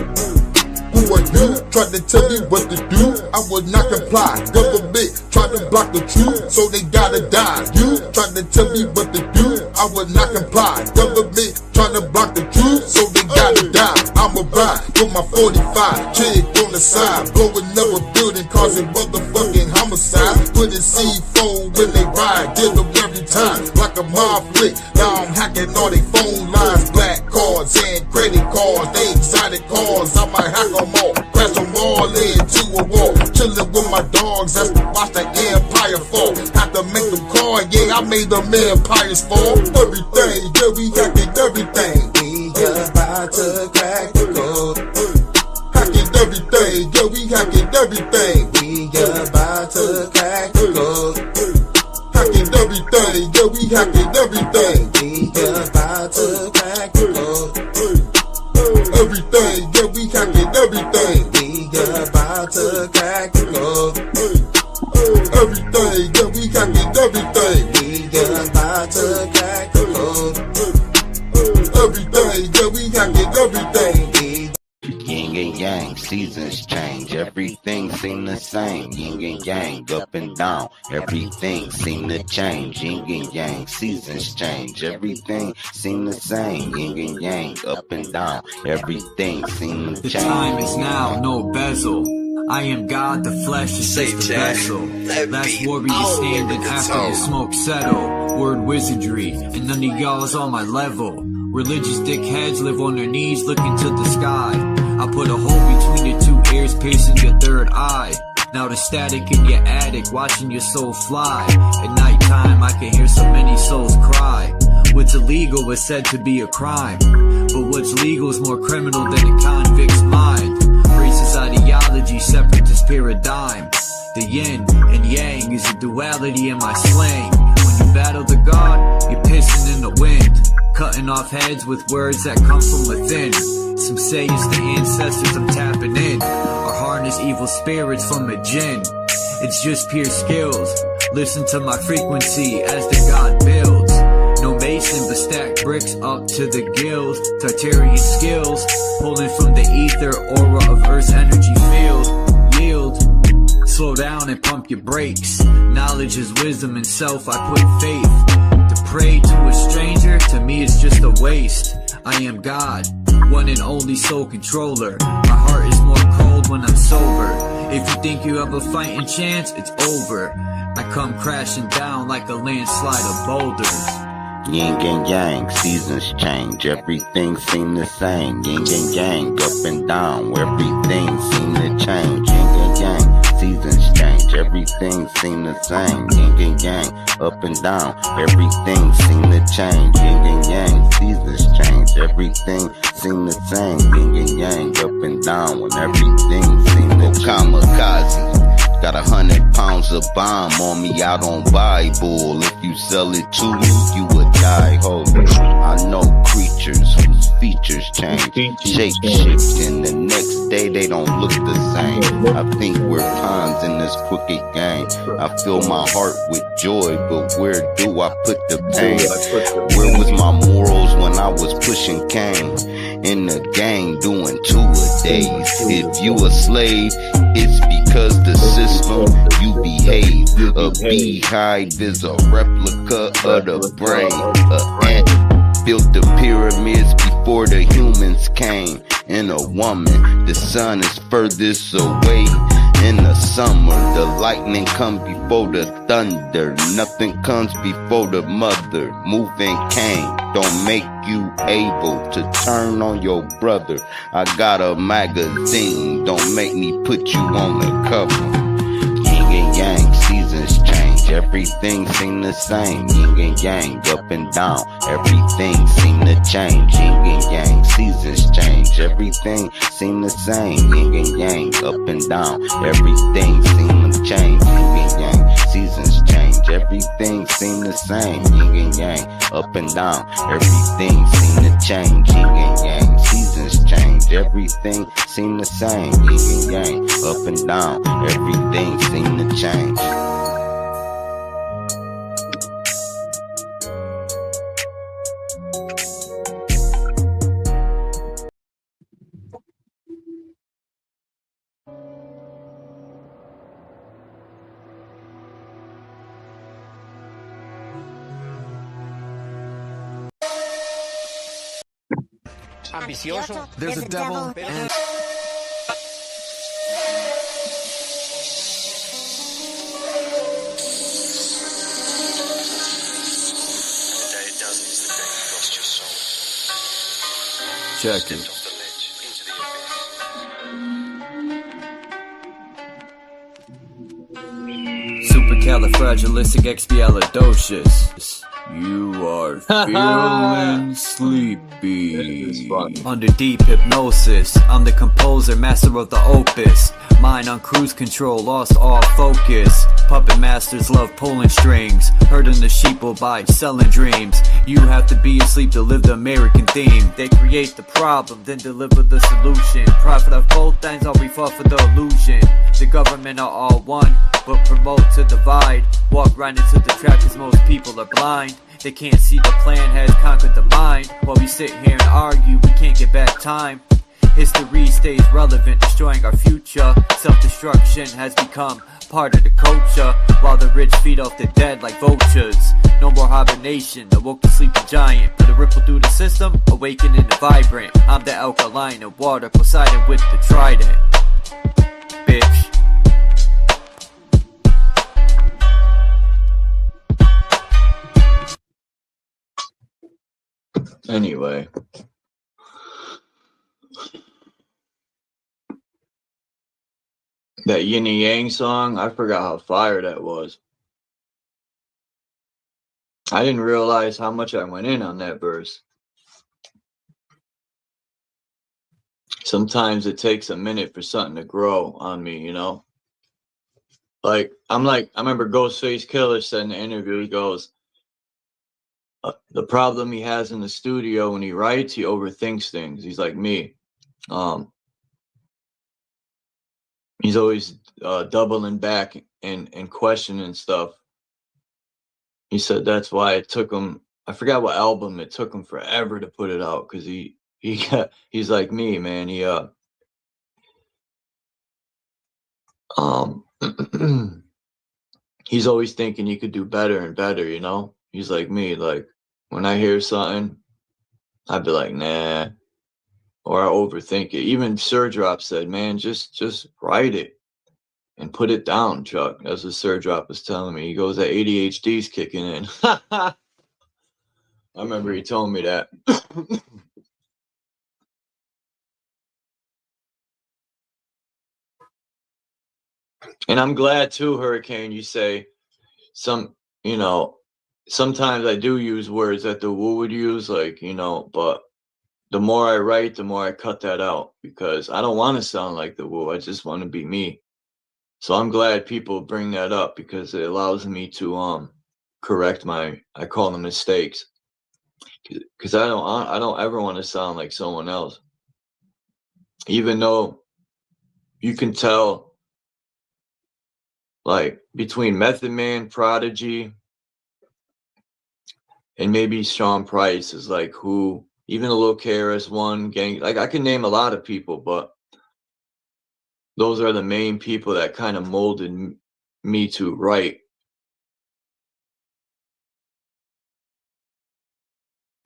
Who are you? Trying to tell me what to do? I would not comply. Government trying to block the truth, so they gotta die. You trying to tell me what to do? I would not comply. Government trying to block the truth, so they gotta die. I'ma ride with my 45, chick on the side, blowing up a building, causing motherfucking homicide. Putting C4 when they ride, get them every time, like a mob flick. Now I'm hacking all they phone lines, black cards and credit cards, they exotic cars. I might hack them all, crash them all into a wall. Chilling with my dogs, that's to watch the empire fall. Have to make them call, yeah, I made them empires fall. Everything, yeah, we hacking everything. We about to crack the code. Hacking everything, yeah, we hacking everything. We about to crack the code. Hacking everything, yeah, we hacking everything. We about to crack the code. Everything, yeah, we hacking everything. We about to crack the code. Everything, yeah, we hacking everything. We about to crack the code. Everything, yeah, we hacking everything. Yin and yang, seasons change, everything seem the same. Yin and yang, up and down, everything seem to change. Yin and yang, seasons change, everything seem the same. Yin and yang, up and down, everything seem to change. The time is now, no bezel. I am God, the flesh is just a vessel. Last warrior standing after the smoke settle. Word wizardry, and none of y'all's on my level. Religious dickheads live on their knees looking to the sky. I put a hole between your two ears, piercing your third eye. Now the static in your attic, watching your soul fly. At nighttime I can hear so many souls cry. What's illegal is said to be a crime, but what's legal is more criminal than a convict's mind. Racist ideology, separatist paradigm. The yin and yang is a duality in my slang. When you battle the god, you're pissing in the wind, cutting off heads with words that come from within. Some say it's the ancestors I'm tapping in, or harness evil spirits from a jinn. It's just pure skills. Listen to my frequency as the god builds. No mason, but stack bricks up to the gills. Tartarian skills, pulling from the ether aura of Earth's energy field. Yield, slow down and pump your brakes. Knowledge is wisdom and self, I put faith. To pray to a stranger, to me it's just a waste. I am God, one and only soul controller. My heart is more cold when I'm sober. If you think you have a fighting chance, it's over. I come crashing down like a landslide of boulders. Yin and yang, seasons change, everything seem the same. Yin and yang, up and down, everything seem to change. Yin and yang, seasons change, everything seem the same. Yin and yang, up and down, everything seem to change. Yin and yang, seasons change, everything seem the same. Yin and yang, up and down, when everything seem to change. Kamikaze. Got 100 pounds of bomb on me out on Bible. If you sell it to me, you would die holy. I know creatures whose features change, shape shifting. The next day they don't look the same. I think we're pawns in this crooked game. I fill my heart with joy, but where do I put the pain? Where was my morals when I was pushing cane? In the gang doing 2 a days. If you a slave, it's because the system you behave. A beehive is a replica of the brain. An ant built the pyramids before the humans came. In a woman, the sun is furthest away. In the summer, the lightning comes before the thunder. Nothing comes before the mother. Moving cane don't make you able to turn on your brother. I got a magazine, don't make me put you on the cover. Yin and yang, seasons change, everything seem the same. Yin and yang, up and down, everything seem to change. Yin and yang, seasons change, everything seem the same. Yin and yang, up and down, everything seem to change. Yin and yang, seasons change, everything seem the same. Yin and yang, up and down, everything seem to change. Yin and yang, seasons change, everything seem the same. Yin and yang, up and down, everything seem to change. Ambicioso. There's a devil and Check it. Supercalifragilisticexpialidocious. You are feeling sleepy. Under deep hypnosis, I'm the composer, master of the opus. Mind on cruise control, lost all focus. Puppet masters love pulling strings, herding the sheeple by selling dreams. You have to be asleep to live the American theme. They create the problem, then deliver the solution. Profit of both ends, all we fought for the illusion. The government are all one, but promote to divide. Walk right into the trap cause most people are blind. They can't see the plan has conquered the mind. While we sit here and argue, we can't get back time. History stays relevant, destroying our future. Self-destruction has become part of the culture, while the rich feed off the dead like vultures. No more hibernation, awoke the sleeping giant. Put a ripple through the system, awakening and vibrant. I'm the alkaline of water, Poseidon with the trident. Bitch. Anyway. That Yin and Yang song, I forgot how fire that was. I didn't realize how much I went in on that verse. Sometimes it takes a minute for something to grow on me, you know? I remember Ghostface Killer said in the interview, he goes, the problem he has in the studio when he writes, he overthinks things. He's like me. He's always doubling back and questioning stuff. He said that's why it took him, I forgot what album, it took him forever to put it out, because he's like me, man. He's always thinking he could do better and better, you know? He's like me. Like, when I hear something, I'd be like, nah. Or I overthink it. Even SIRDROP said, man, just write it. and put it down, Chuck. That's what SIRDROP was telling me. He goes, that ADHD's kicking in. I remember he told me that. And I'm glad too, Hurricane, you say you know, sometimes I do use words that the Wu would use, like, you know, but the more I write, the more I cut that out because I don't want to sound like the Wu. I just want to be me. So I'm glad people bring that up because it allows me to correct I call them mistakes. Because I don't ever want to sound like someone else. Even though you can tell, like, between Method Man, Prodigy, and maybe Sean Price is like who, even a Lil KRS-One, Gang, like I can name a lot of people, but those are the main people that kind of molded me to write.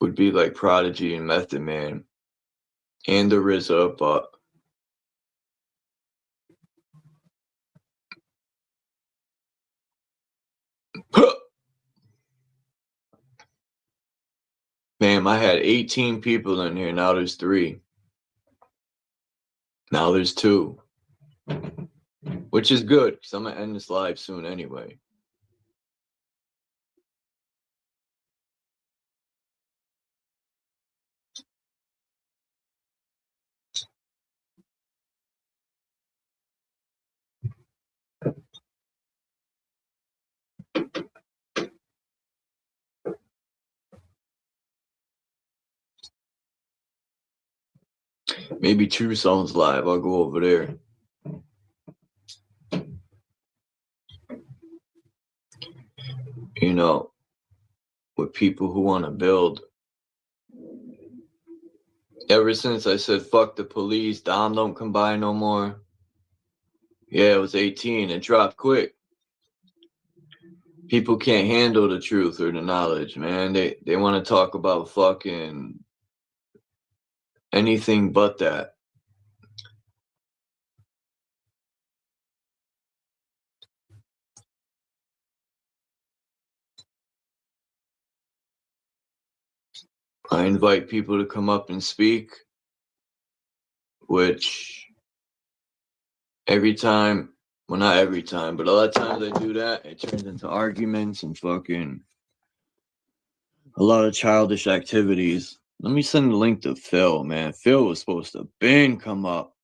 Would be like Prodigy and Method Man and the RZA, but man, I had 18 people in here. Now there's 3. Now there's 2. Which is good, because I'm going to end this live soon anyway. Maybe True Songs live. I'll go over there. You know, with people who want to build. Ever since I said, fuck the police, Dom don't come by no more. Yeah, it was 18. It dropped quick. People can't handle the truth or the knowledge, man. They want to talk about fucking anything but that. I invite people to come up and speak, which every time, well, not every time, but a lot of times I do that, it turns into arguments and fucking a lot of childish activities. Let me send the link to Phil, man. Phil was supposed to come up.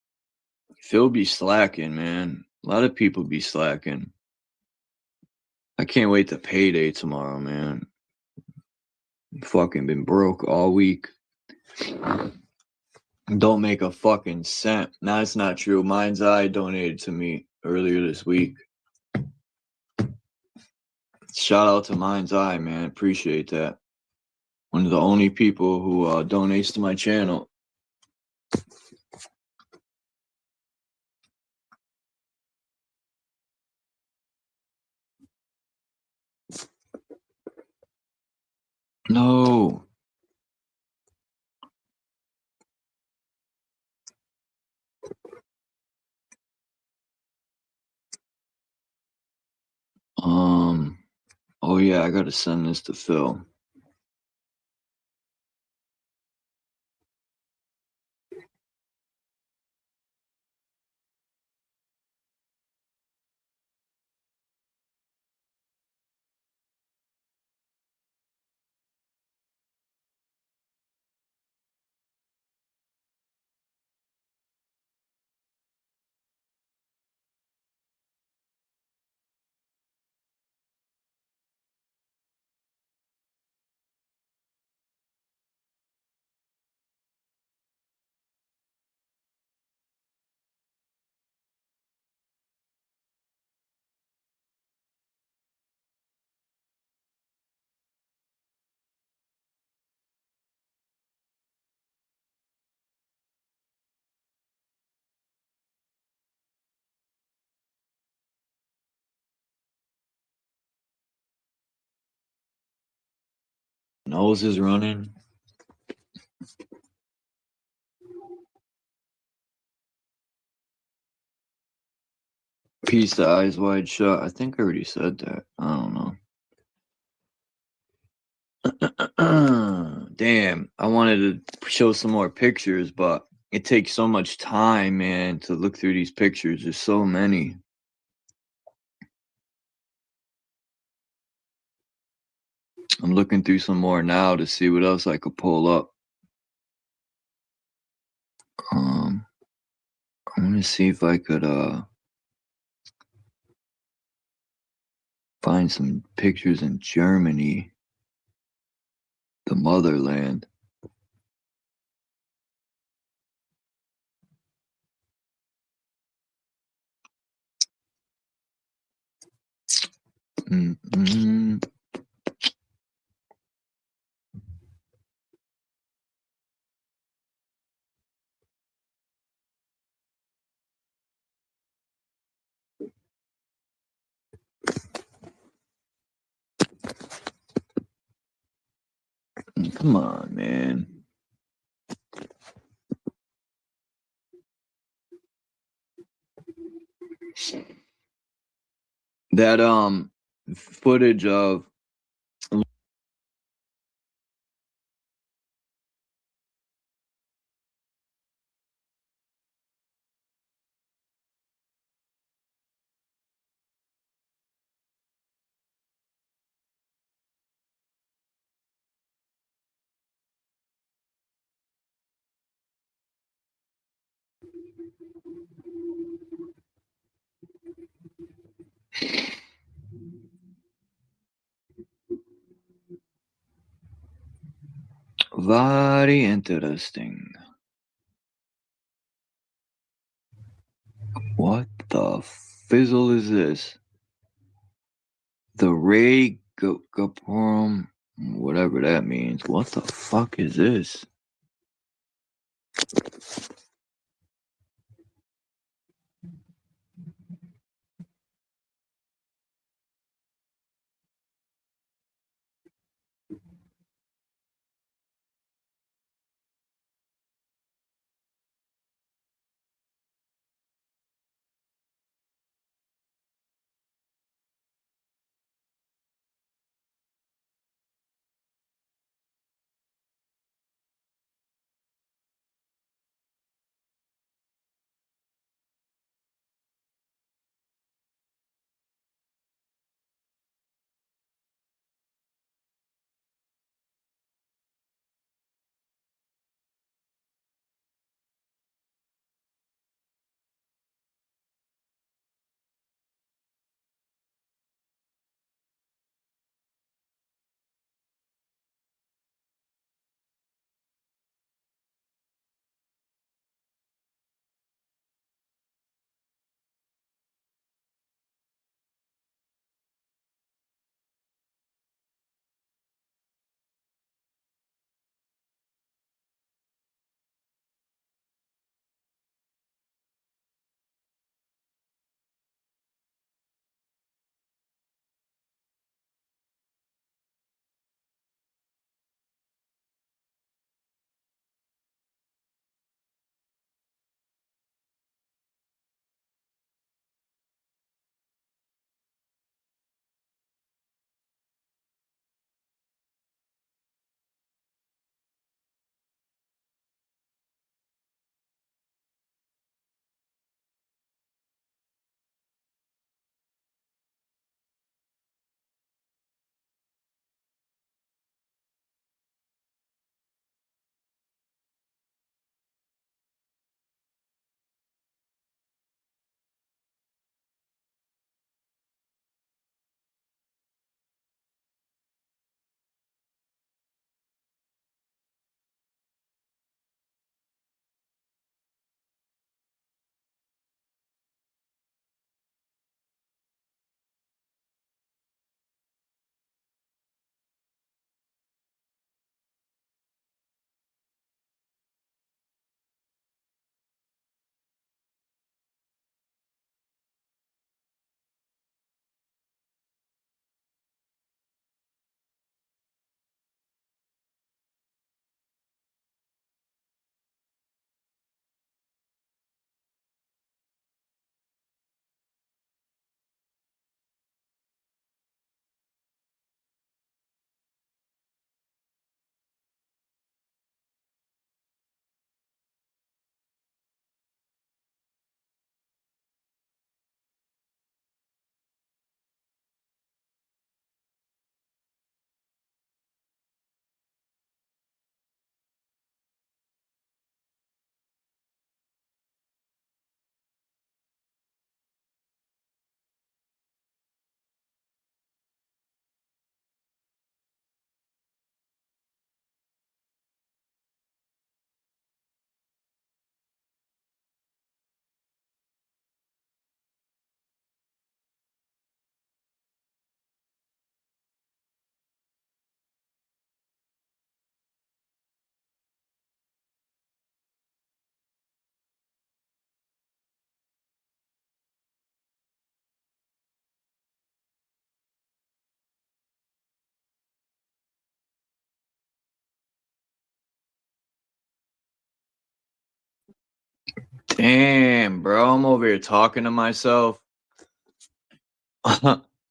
Phil be slacking, man. A lot of people be slacking. I can't wait to payday tomorrow, man. Fucking been broke all week. Don't make a fucking cent. Nah, it's not true. Mind's Eye donated to me earlier this week. Shout out to Mind's Eye, man. Appreciate that. One of the only people who donates to my channel. No. Oh yeah, I gotta send this to Phil. Nose is running. Peace to Eyes Wide Shut. I think I already said that. I don't know. Damn, I wanted to show some more pictures, but it takes so much time, man, to look through these pictures. There's so many. I'm looking through some more now to see what else I could pull up. I want to see if I could find some pictures in Germany, the motherland. Mm-hmm. Come on, man. That footage of very interesting. What the fizzle is this? The Ray Gaporum, whatever that means. What the fuck is this? Damn, bro, I'm over here talking to myself.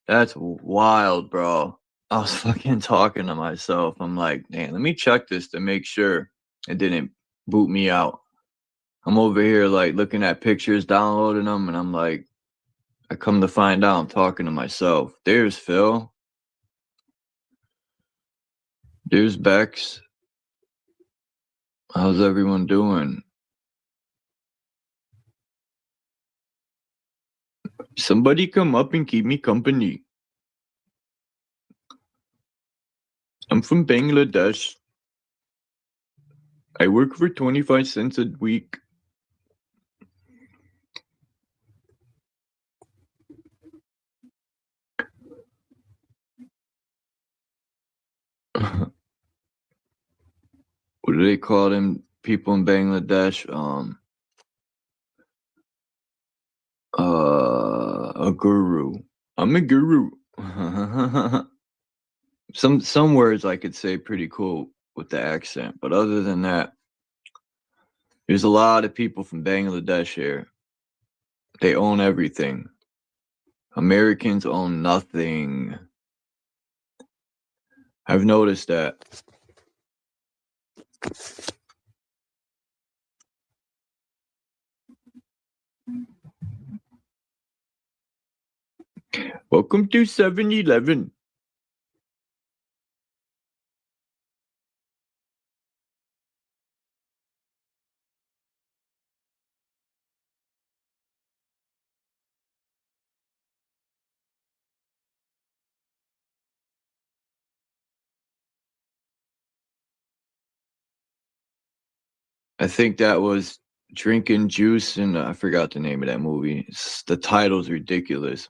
That's wild, bro. I was fucking talking to myself. I'm like, damn, let me check this to make sure it didn't boot me out. I'm over here like looking at pictures, downloading them, and I'm like, I come to find out I'm talking to myself. There's Phil. There's Bex. How's everyone doing? Somebody come up and keep me company. I'm from Bangladesh. I work for 25 cents a week. What do they call them people in Bangladesh? A guru. I'm a guru. Some words I could say pretty cool with the accent, but other than that, there's a lot of people from Bangladesh here. They own everything. Americans own nothing. I've noticed that. Welcome to 7-Eleven. I think that was Drinking Juice, and I forgot the name of that movie. The title's ridiculous.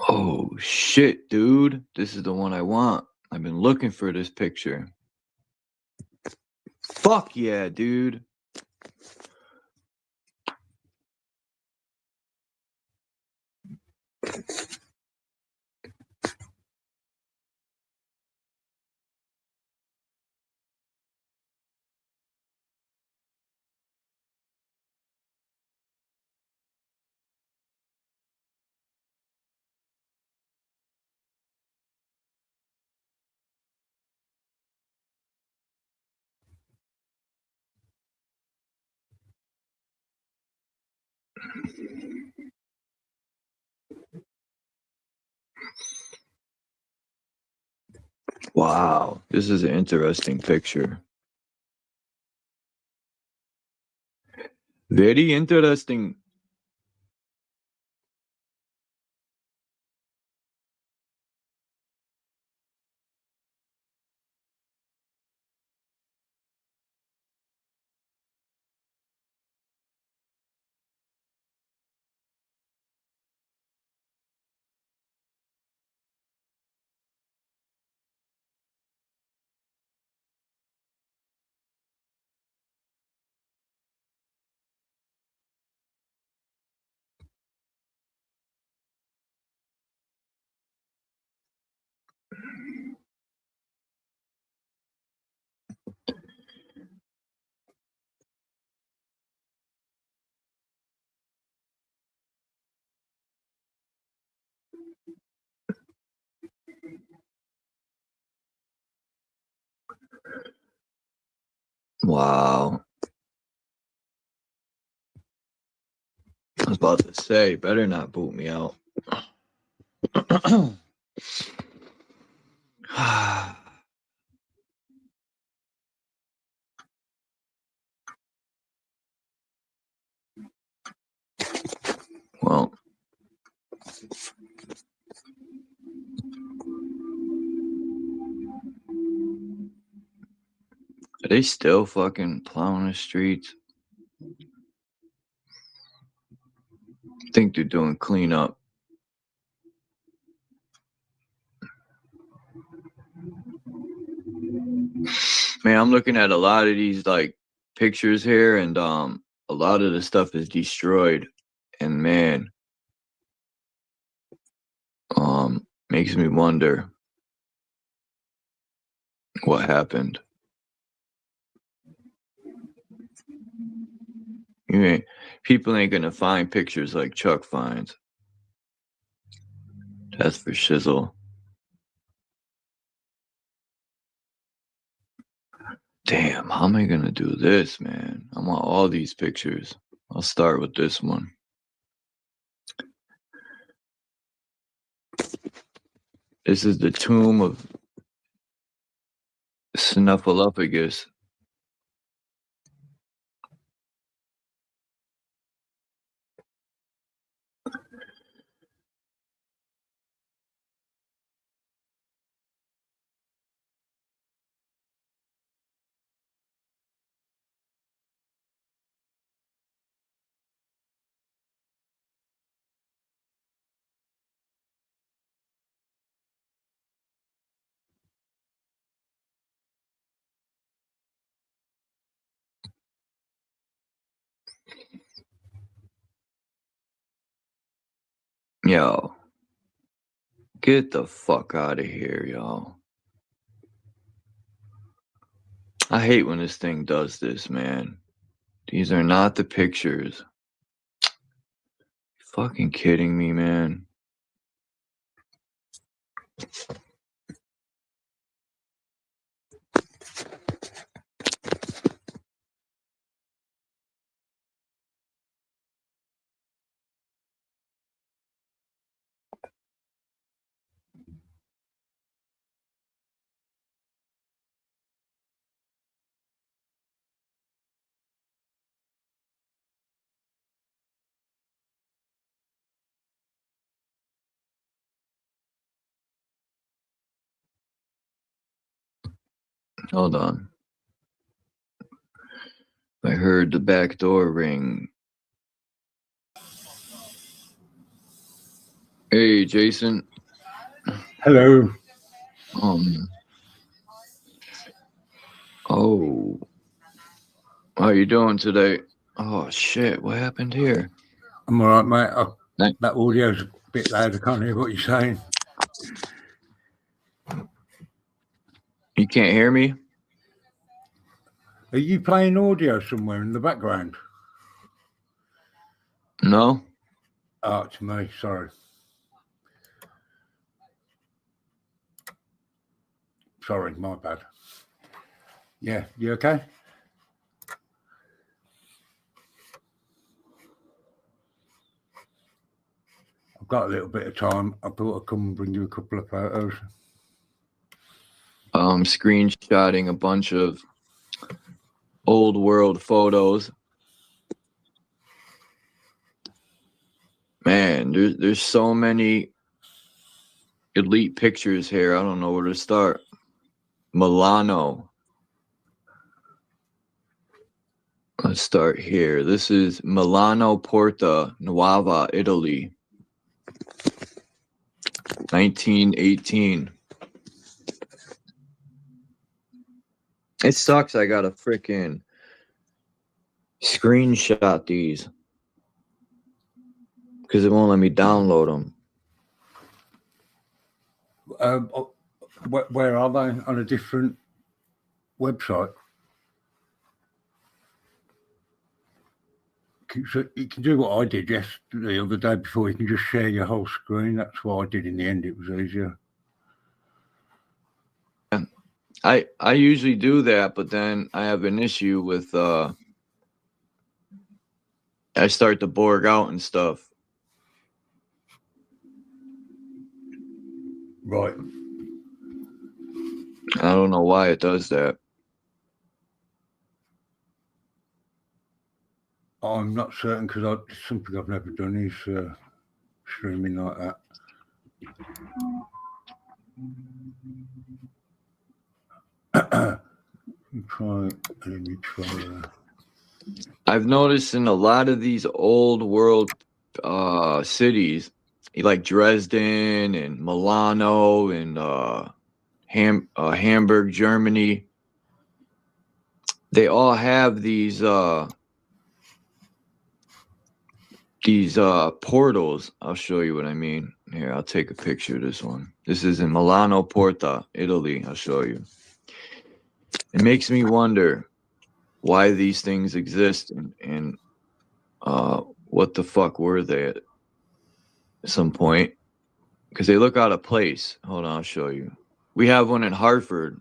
Oh shit, dude. This is the one I want. I've been looking for this picture. Fuck yeah, dude. Wow, this is an interesting picture. Very interesting. Wow. I was about to say, better not boot me out. Well, are they still fucking plowing the streets? I think they're doing cleanup. Man, I'm looking at a lot of these like pictures here, and a lot of the stuff is destroyed. And man, Makes me wonder what happened. People ain't gonna find pictures like Chuck finds. That's for shizzle. Damn, how am I gonna do this, man? I want all these pictures. I'll start with this one. This is the tomb of Snuffleupagus. Yo, get the fuck out of here, yo. I hate when this thing does this, man. These are not the pictures. You fucking kidding me, man? Hold on. I heard the back door ring. Hey, Jason. Hello. Oh. How you doing today? Oh, shit. What happened here? I'm all right, mate. That audio's a bit loud. I can't hear what you're saying. You can't hear me? Are you playing audio somewhere in the background? No. Oh, to me. Sorry. Sorry, my bad. Yeah, you okay? I've got a little bit of time. I thought I'd come and bring you a couple of photos. Screenshotting a bunch of old world photos. Man, there's so many elite pictures here. I don't know where to start. Milano. Let's start here. This is Milano Porta Nuova, Italy. 1918. It sucks I gotta frickin' screenshot these because it won't let me download them. Where are they? On a different website? So you can do what I did the other day before. You can just share your whole screen. That's what I did in the end. It was easier. I usually do that, but then I have an issue with I start to borg out and stuff. Right. I don't know why it does that. I'm not certain because it's something I've never done is streaming like that. Let me try. I've noticed in a lot of these old world cities, like Dresden and Milano and Hamburg, Germany, they all have these portals. I'll show you what I mean. Here, I'll take a picture of this one. This is in Milano Porta, Italy. I'll show you. It makes me wonder why these things exist and what the fuck were they at some point? Because they look out of place. Hold on, I'll show you. We have one in Hartford.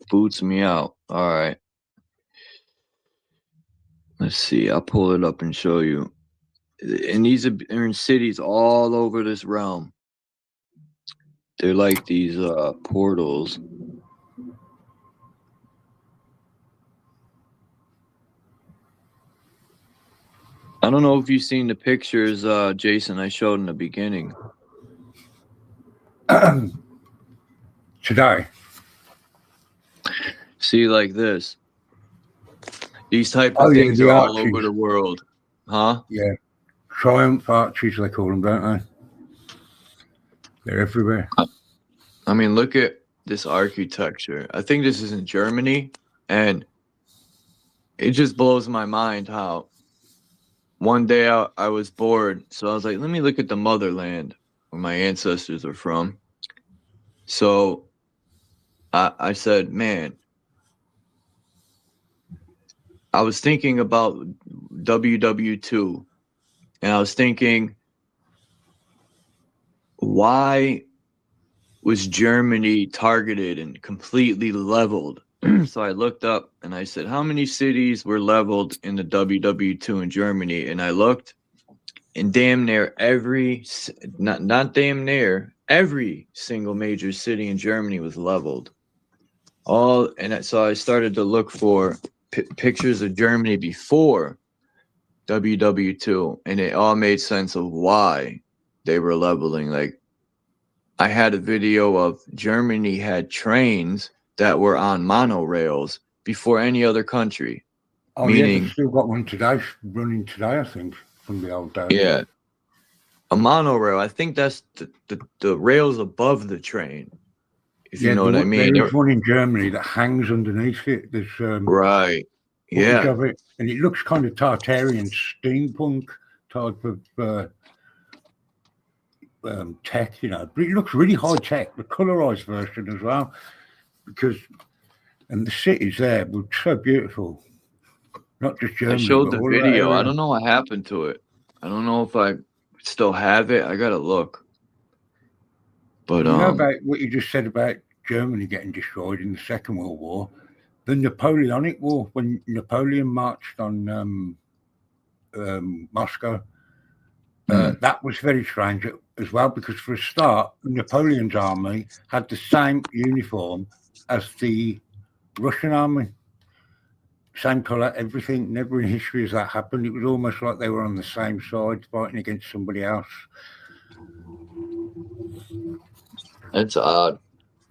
Boots me out. All right. Let's see. I'll pull it up and show you. And these are in cities all over this realm. They're like these portals. I don't know if you've seen the pictures, Jason, I showed in the beginning. Today. See, like this. These type of things are all over the world. Huh? Yeah. Triumph arches, they call them, don't they? They're everywhere. I mean, look at this architecture. I think this is in Germany, and it just blows my mind how one day I was bored, so I was like, let me look at the motherland where my ancestors are from. So I said, man, I was thinking about WW2, and I was thinking, why was Germany targeted and completely leveled? So I looked up and I said, how many cities were leveled in the WW2 in Germany? And I looked, and damn near every, not damn near, every single major city in Germany was leveled. So I started to look for pictures of Germany before WW2, and it all made sense of why they were leveling. Like, I had a video of Germany had trains that were on monorails before any other country. Oh, meaning, yeah, they've still got one today, running today, I think, from the old days. Yeah. A monorail, I think that's the rails above the train, if you know what I mean. There's one in Germany that hangs underneath it. There's right. Yeah. Of it, and it looks kind of Tartarian steampunk type of tech, you know, but it looks really high tech, the colorized version as well, and the cities there were so beautiful. Not just Germany. I showed the video. I don't know what happened to it. I don't know if I still have it. I gotta look. But you know about what you just said about Germany getting destroyed in the Second World War, the Napoleonic War, when Napoleon marched on Moscow. That was very strange as well, because for a start, Napoleon's army had the same uniform as the Russian army. Same colour, everything. Never in history has that happened. It was almost like they were on the same side fighting against somebody else. That's odd.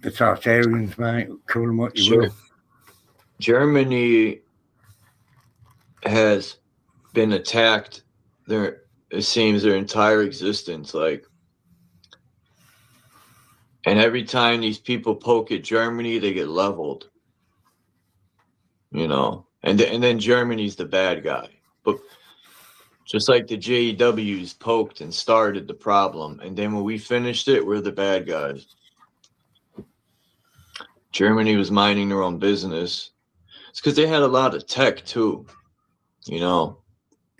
The Tartarians, mate. Call them what you will. Germany has been attacked it seems their entire existence, like, and every time these people poke at Germany, they get leveled, you know, and then Germany's the bad guy. But Just like the JEWs poked and started the problem, and then when we finished it, we're the bad guys. Germany was minding their own business. It's because they had a lot of tech too, you know.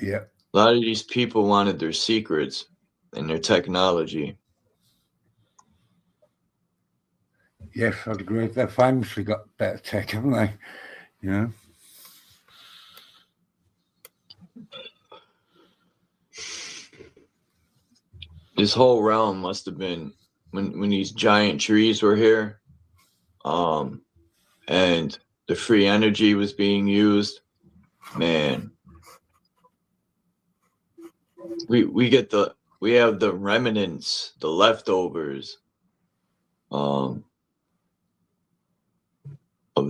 Yeah. A lot of these people wanted their secrets and their technology. Yes, I'd agree. They've famously got better tech, haven't they? You know. This whole realm must have been when these giant trees were here, and the free energy was being used. Man, we have the remnants, the leftovers, of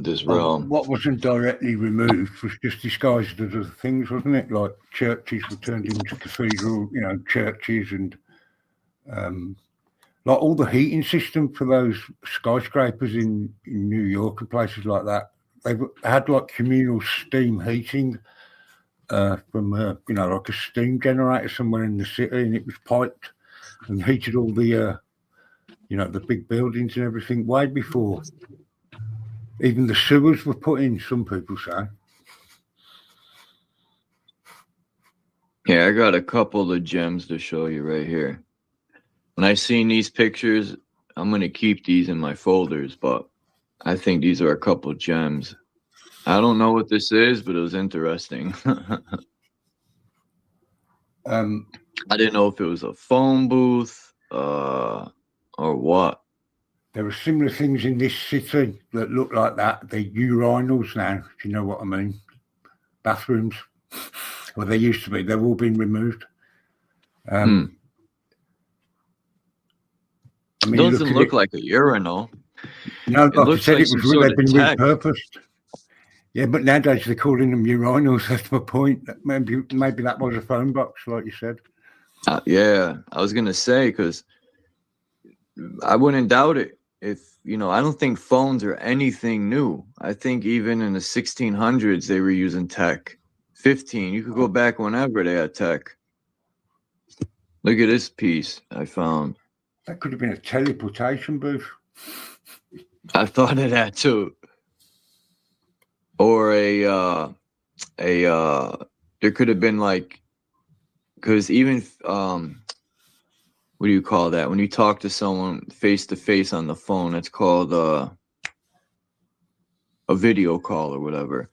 this realm. What wasn't directly removed was just disguised as other things, wasn't it? Like churches were turned into cathedral, you know, churches, and like all the heating system for those skyscrapers in New York and places like that. They had like communal steam heating from you know, like a steam generator somewhere in the city, and it was piped and heated all the you know, the big buildings and everything way before even the sewers were put in, some people say. Yeah, I got a couple of gems to show you right here. When I seen these pictures, I'm going to keep these in my folders, but I think these are a couple gems. I don't know what this is, but it was interesting. I didn't know if it was a phone booth or what. There are similar things in this city that look like that. They're urinals now, if you know what I mean. Bathrooms. Well, they used to be. They've all been removed. I mean, it doesn't look like a urinal. No, like I said, like it was they've been repurposed. Yeah, but nowadays they're calling them urinals. That's my point. Maybe that was a phone box, like you said. Yeah, I was gonna say, because I wouldn't doubt it. If you know, I don't think phones are anything new. I think even in the 1600s they were using tech. 15, you could go back whenever they had tech. Look at this piece I found. That could have been a teleportation booth. I thought of that too. Or there could have been like, because even what do you call that when you talk to someone face to face on the phone? It's called a video call or whatever.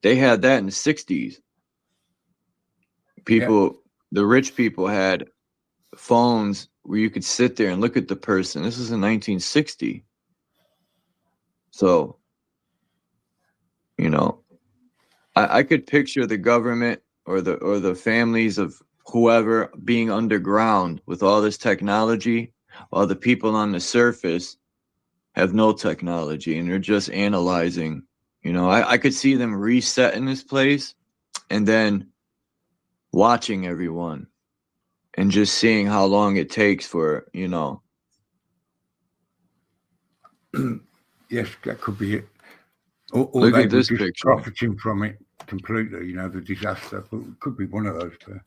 They had that in the 60s. People, the rich people had phones where you could sit there and look at the person. This is in 1960. So, you know, I could picture the government or the families of whoever being underground with all this technology, while the people on the surface have no technology and they're just analyzing. You know, I could see them resetting this place and then watching everyone and just seeing how long it takes for, you know. Yes, that could be it. Or Look they at this were just picture. profiting from it completely, you know, the disaster. But it could be one of those two.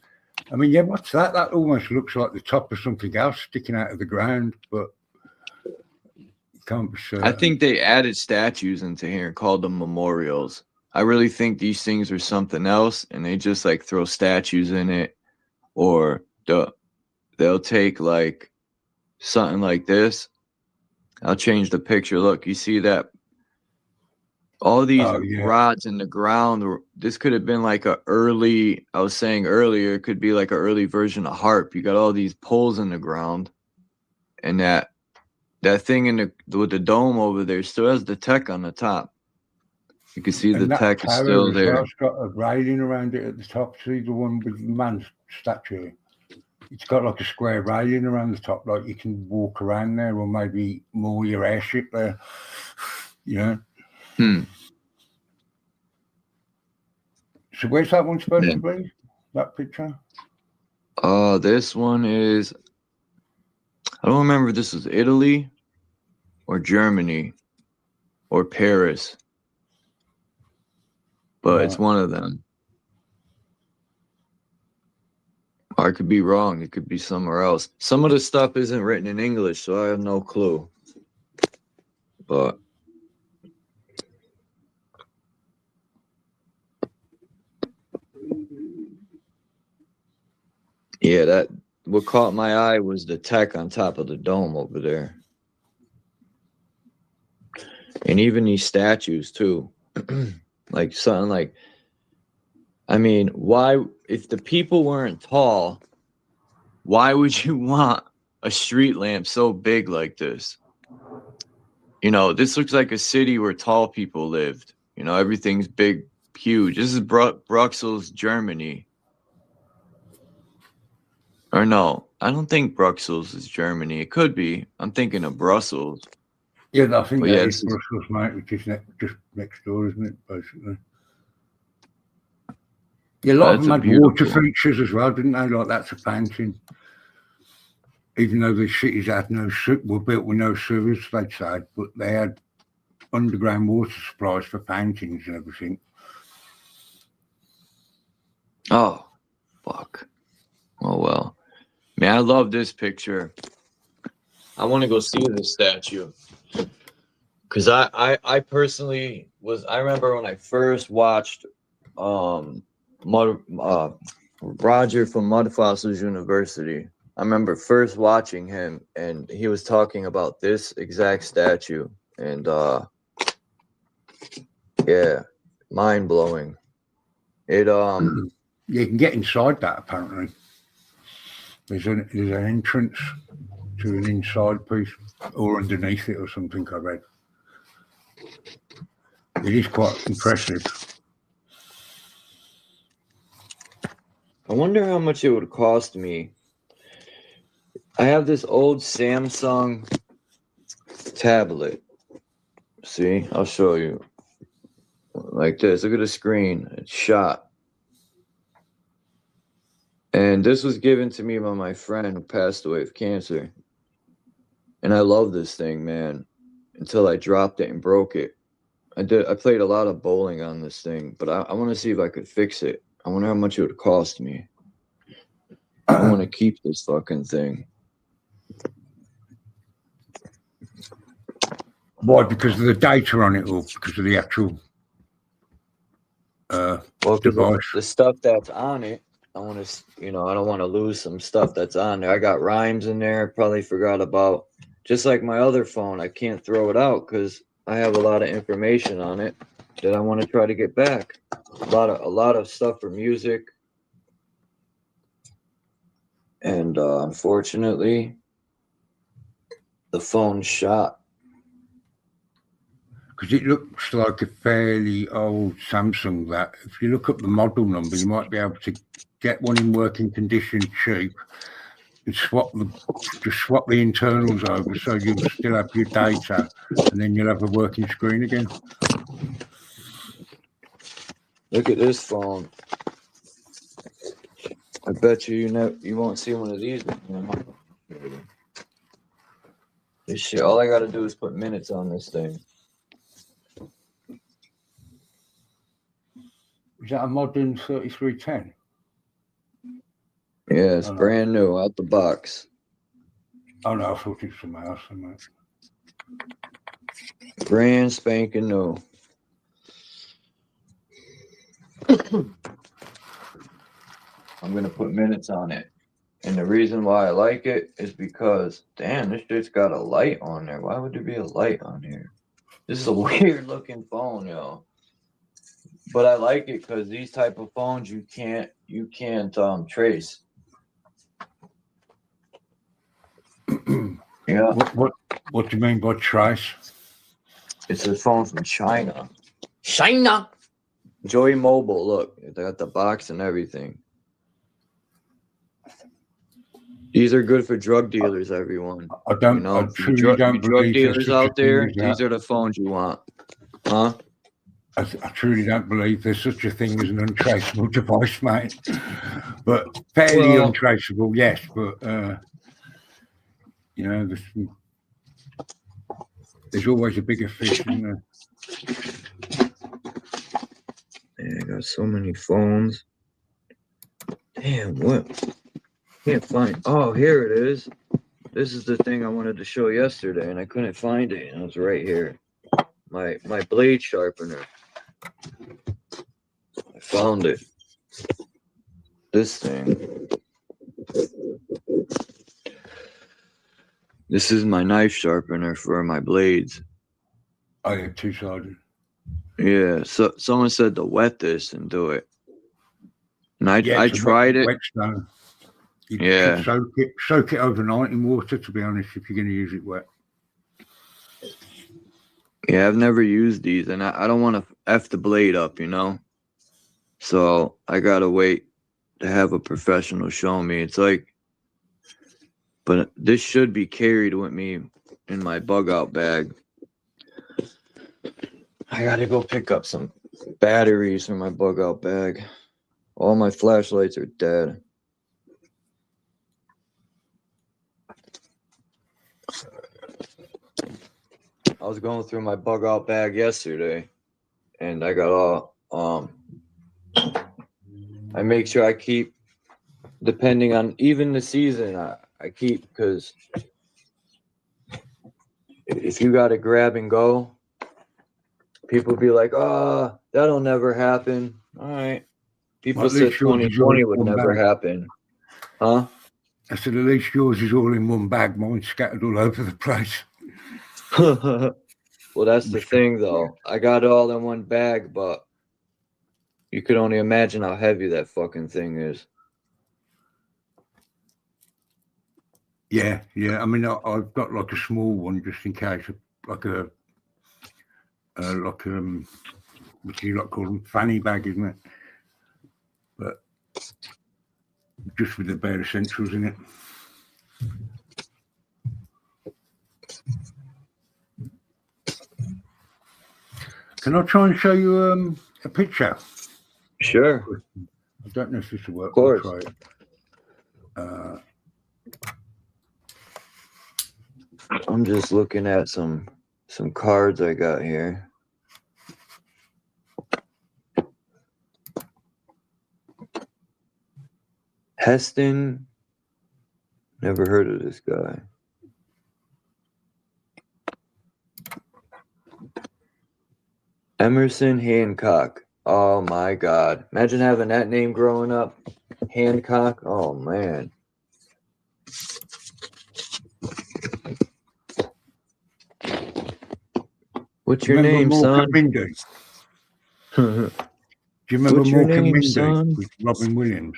I mean, yeah, what's that? That almost looks like the top of something else sticking out of the ground, but you can't be certain. I think they added statues into here and called them memorials. I really think these things are something else, and they just like throw statues in it, or they'll take like something like this. I'll change the picture. Look, you see that? All these rods in the ground. This could have been like a early, I was saying earlier, it could be like an early version of harp. You got all these poles in the ground, and that thing with the dome over there still has the tech on the top. You can see the tech is still there. It's got a railing around it at the top. See the one with the man's statue? It's got like a square railing around the top, like you can walk around there, or maybe moor your airship there. You know? So where's that one supposed to be? That picture? This one is, I don't remember if this is Italy or Germany or Paris, but it's one of them. I could be wrong. It could be somewhere else. Some of the stuff isn't written in English, so I have no clue. But yeah, that what caught my eye was the tech on top of the dome over there. And even these statues too. Like something like, I mean, why, if the people weren't tall, why would you want a street lamp so big like this? You know, this looks like a city where tall people lived. You know, everything's big, huge. This is Brussels, Germany. Or no, I don't think Brussels is Germany. It could be. I'm thinking of Brussels. Yeah, I think But that yeah, is Brussels, mate, which is just next door, isn't it, basically? Yeah, a lot of them had water features as well, didn't they? Like, that's a painting. Even though the cities had were built with no sewers, they'd say, but they had underground water supplies for paintings and everything. Oh, fuck. Oh, well. Man, I love this picture. I want to go see this statue. Because I personally I remember when I first watched Roger from Mud Fossils University. I remember first watching him, and he was talking about this exact statue. And yeah, mind blowing. It You can get inside that, apparently. There's an entrance to an inside piece, or underneath it, or something, I read. It is quite impressive. I wonder how much it would cost me. I have this old Samsung tablet. See, I'll show you. Like this. Look at the screen. It's shot. And this was given to me by my friend who passed away of cancer. And I love this thing, man. Until I dropped it and broke it. I played a lot of bowling on this thing, but I want to see if I could fix it. I wonder how much it would cost me. I want to keep this fucking thing. Why? Because of the data on it, or because of the actual device? The stuff that's on it, I want to, you know, I don't want to lose some stuff that's on there. I got rhymes in there. Probably forgot about. Just like my other phone, I can't throw it out because I have a lot of information on it that I want to try to get back. A lot of stuff for music. And unfortunately, the phone's shot. Because it looks like a fairly old Samsung, that. If you look up the model number, you might be able to get one in working condition cheap and swap the internals over, so you'll still have your data, and then you'll have a working screen again. Look at this phone. I bet you won't see one of these. This shit, all I gotta do is put minutes on this thing. Is that a modern 3310? Yeah, it's brand new, out the box. Oh no, I thought it was something else. Brand spanking new. I'm gonna put minutes on it. And the reason why I like it is because, damn, this shit's got a light on there. Why would there be a light on here? This is a weird looking phone, yo. But I like it because these type of phones you can't trace. Yeah. What do you mean by trace? It's a phone from China. China. Joy Mobile. Look, they got the box and everything. These are good for drug dealers, everyone. I don't. You know, I truly don't drug dealers out there. These are the phones you want, huh? I truly don't believe there's such a thing as an untraceable device, mate. But fairly untraceable, yes. But you know, there's always a bigger fish, isn't there? Man, I got so many phones. Damn, what? Can't find. Oh, here it is. This is the thing I wanted to show yesterday, and I couldn't find it. And it was right here. My blade sharpener. I found it. This thing. This is my knife sharpener for my blades. Oh, yeah, two-sided. Yeah. So someone said to wet this and do it, and I tried it. Whetstone. You Yeah. should soak it overnight in water, to be honest, if you're going to use it wet. Yeah, I've never used these, and I don't want to F the blade up, you know? So I got to wait to have a professional show me. It's like, but this should be carried with me in my bug out bag. I got to go pick up some batteries for my bug out bag. All my flashlights are dead. I was going through my bug out bag yesterday, and I got all I make sure I keep, depending on even the season, I keep, because if you got to grab and go, people be like, oh, that'll never happen. All right. People said 2020 would never happen. Huh? I said, at least yours is all in one bag. Mine's scattered all over the place. Well, that's the thing, though. I got it all in one bag, but you could only imagine how heavy that fucking thing is. Yeah. I mean, I've got like a small one just in case, like a what do you like call them? Fanny bag, isn't it? But just with the bare essentials in it. Can I try and show you a picture? Sure. I don't know if this will work. Of course. I'll try it. I'm just looking at some cards I got here. Heston. Never heard of this guy. Emerson Hancock. Oh my God. Imagine having that name growing up. Hancock. Oh man. What's your name, son? Do you remember What's your Mork and name, Mindy son? with Robin Williams?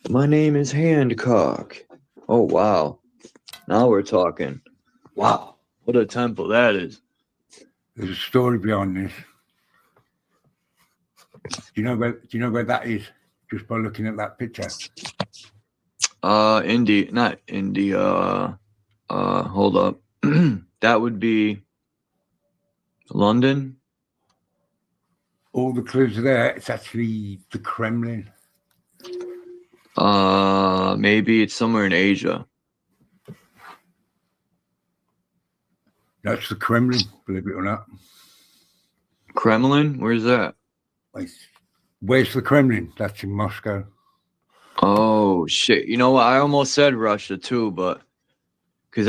My name is Hancock. Oh wow. Now we're talking. Wow. What a temple that is. There's a story behind this. Do you know where that is? Just by looking at that picture. Indy, not Indy. Hold up. That would be London. All the clues are there. It's actually the Kremlin. Maybe it's somewhere in Asia. That's the Kremlin, believe it or not. Kremlin? Where's that? Where's the Kremlin? That's in Moscow. Oh shit! You know what? I almost said Russia too, but because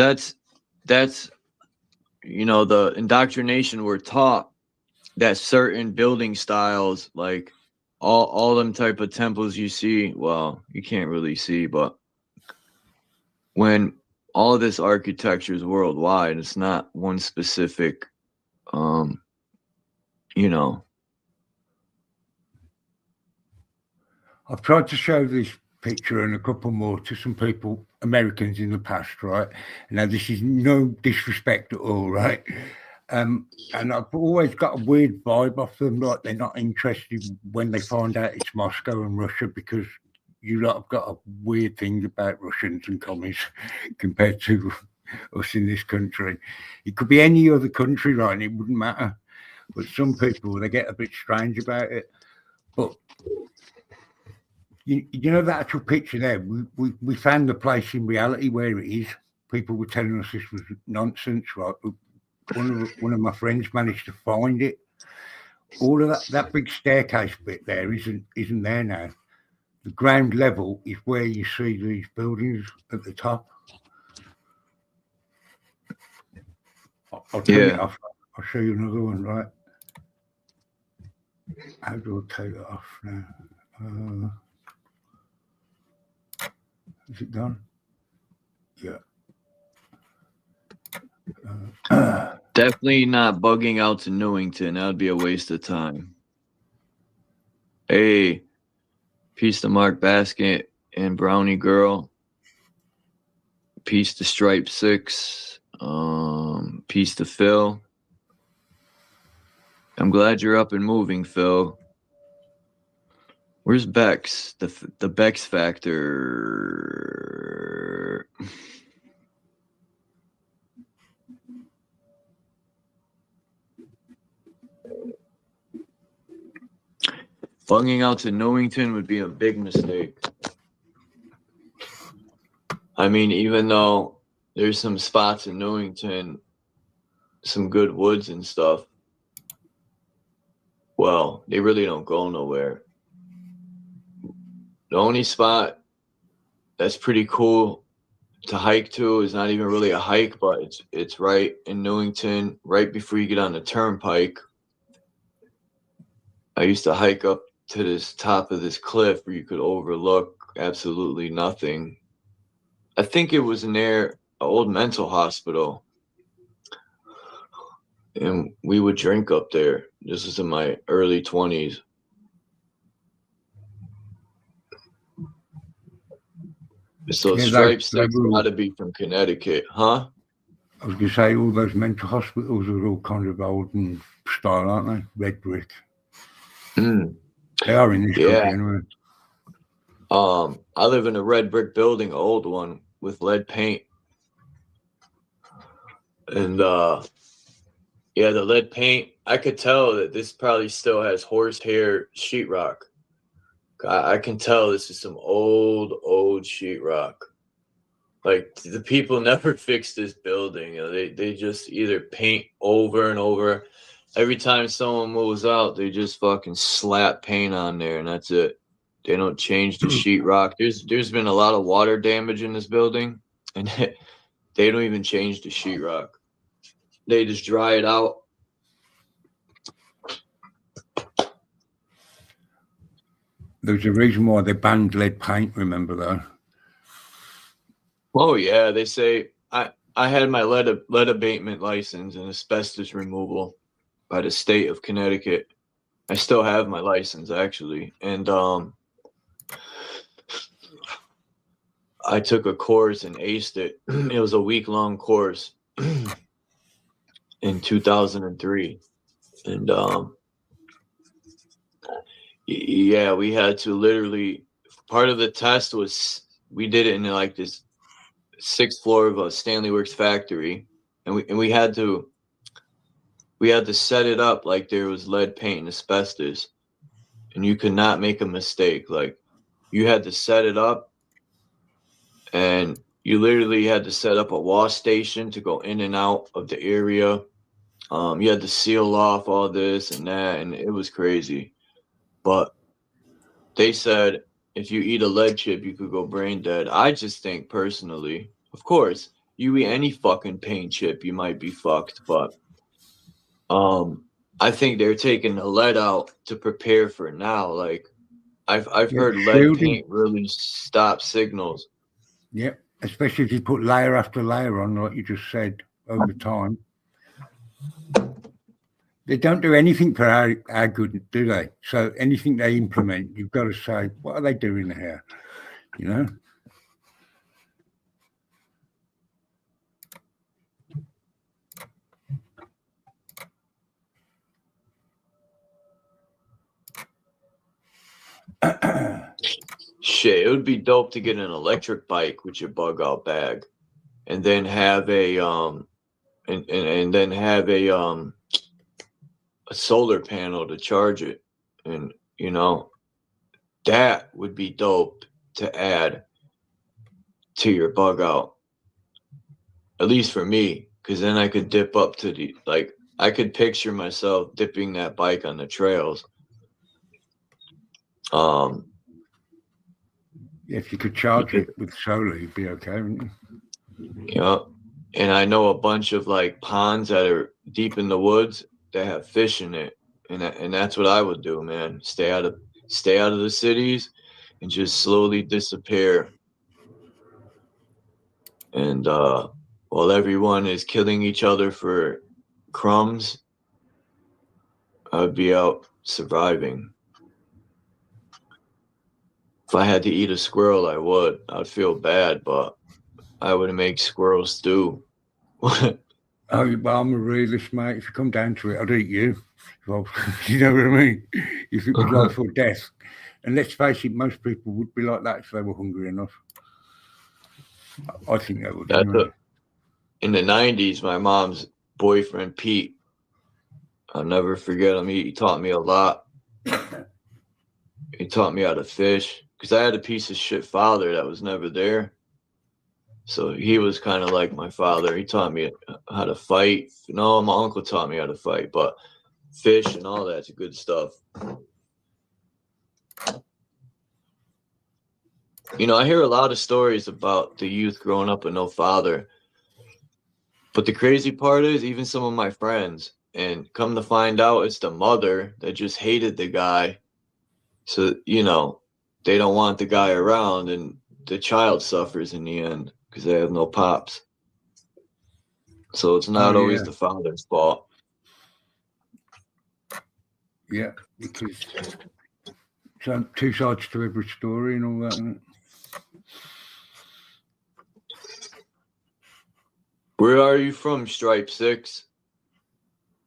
that's you know, the indoctrination we're taught that certain building styles, like all them type of temples you see, well, you can't really see, but when all of this architecture is worldwide, it's not one specific, you know. I've tried to show this picture and a couple more to some people, Americans in the past, right? Now, this is no disrespect at all, right? And I've always got a weird vibe off them, like they're not interested when they find out it's Moscow and Russia, because you lot have got a weird thing about Russians and commies compared to us in this country. It could be any other country, right? And it wouldn't matter. But some people, they get a bit strange about it. But you know that actual picture there? We found the place in reality where it is. People were telling us this was nonsense, right? One of my friends managed to find it. All of that big staircase bit there isn't there now. the ground level is where you see these buildings at the top. I'll turn it off. I'll show you another one, right? How do I take it off now? Is it done? Yeah. Definitely not bugging out to Newington. That would be a waste of time. Hey, peace to Mark Basket and Brownie Girl. Peace to Stripe 6. Peace to Phil. I'm glad you're up and moving, Phil. Where's Bex? The Bex factor. Bugging out to Newington would be a big mistake. I mean, even though there's some spots in Newington, some good woods and stuff, well, they really don't go nowhere. The only spot that's pretty cool to hike to is not even really a hike, but it's right in Newington, right before you get on the turnpike. I used to hike up to this top of this cliff where you could overlook absolutely nothing. I think it was near an old mental hospital. And we would drink up there. This was in my early 20s. So Yeah, Stripe 6 got to be from Connecticut, huh? I was going to say, all those mental hospitals are all kind of old and style, aren't they? Red brick. They are in this country anyway. I live in a red brick building, old one with lead paint. And yeah, the lead paint, I could tell that this probably still has horsehair sheetrock. I can tell this is some old sheetrock. Like, the people never fixed this building. You know, they just either paint over and over. Every time someone moves out, they just fucking slap paint on there, and that's it. They don't change the sheetrock. There's been a lot of water damage in this building, and they don't even change the sheetrock. They just dry it out. There's a reason why they banned lead paint, remember that? Oh, yeah. They say I had my lead abatement license and asbestos removal by the state of Connecticut. I still have my license, actually. And I took a course and aced it. It was a week-long course in 2003. And yeah, we had to literally, part of the test was, we did it in like this 6th floor of a Stanley Works factory, and we had to set it up like there was lead paint and asbestos, and you could not make a mistake. Like, you had to set it up, and you literally had to set up a wash station to go in and out of the area. You had to seal off all this and that, and it was crazy. But they said if you eat a lead chip, you could go brain dead. I just think personally, of course, you eat any fucking paint chip, you might be fucked. But I think they're taking the lead out to prepare for now. Like, I've heard lead paint really stop signals. Yeah, especially if you put layer after layer on, like you just said, over time. They don't do anything for our good, do they? So anything they implement, you've got to say, what are they doing here? You know? Shit, it would be dope to get an electric bike with your bug out bag, and then have a and then have a solar panel to charge it. And you know, that would be dope to add to your bug out, at least for me, because then I could dip up to the, like, I could picture myself dipping that bike on the trails. If you could charge it with solar, you'd be okay, wouldn't you? Yeah. And I know a bunch of like ponds that are deep in the woods that have fish in it. And that's what I would do, man. Stay out of the cities and just slowly disappear. And while everyone is killing each other for crumbs, I would be out surviving. If I had to eat a squirrel, I would. I'd feel bad, but I would make squirrel stew. Oh, well, I'm a realist, mate. If you come down to it, I'd eat you. Well, you know what I mean? If it was life or death. And let's face it, most people would be like that if they were hungry enough. I think they would. Anyway. In the 90s, my mom's boyfriend, Pete, I'll never forget him. He taught me a lot. He taught me how to fish because I had a piece of shit father that was never there. So he was kind of like my father. He taught me how to fight. No, my uncle taught me how to fight, but fish and all that's good stuff. You know, I hear a lot of stories about the youth growing up with no father. But the crazy part is, even some of my friends, and come to find out, it's the mother that just hated the guy. So, you know, they don't want the guy around, and the child suffers in the end because they have no pops. So it's not always the father's fault. Yeah, because so two sides to every story and all that, isn't it? Where are you from, Stripe 6?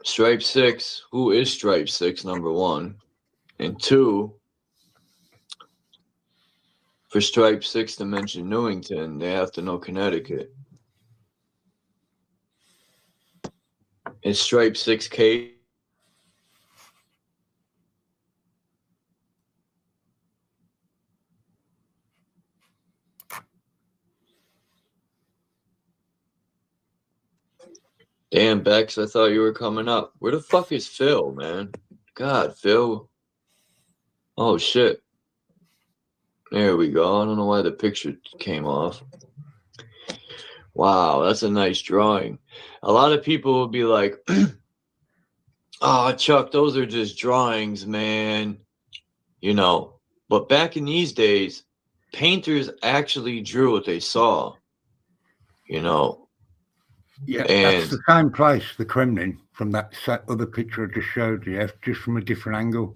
Stripe 6, who is Stripe 6, number one? And two, for Stripe 6 to mention Newington, they have to know Connecticut. Is Stripe 6K? Damn, Bex, I thought you were coming up. Where the fuck is Phil, man? God, Phil. Oh, shit. There we go. I don't know why the picture came off. Wow, that's a nice drawing. A lot of people will be like, oh, Chuck, those are just drawings, man. You know, but back in these days, painters actually drew what they saw. You know. Yeah, and that's the same place, the Kremlin, from that other picture I just showed you, just from a different angle.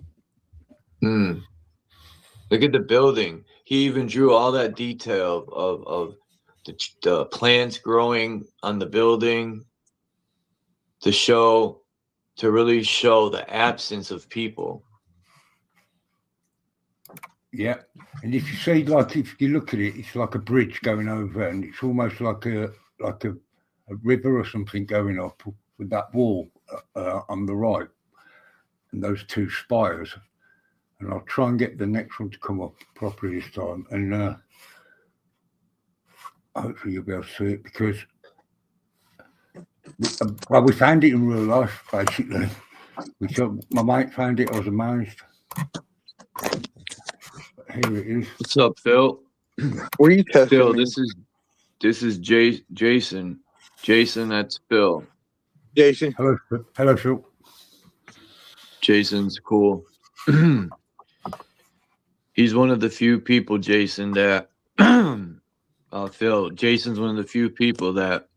Look at the building. He even drew all that detail of the plants growing on the building to really show the absence of people. Yeah, and if you see, like, if you look at it, it's like a bridge going over, and it's almost like a river or something going up with that wall on the right, and those two spires. And I'll try and get the next one to come up properly this time, and hopefully you'll be able to see it, because we found it in real life, basically. My mate found it. I was amazed. Here it is. What's up, Phil? Where are you testing? Phil, this is Jason. Jason, that's Phil. Jason. Hello, Phil. Jason's cool. He's one of the few people, Jason, that Phil. Jason's one of the few people that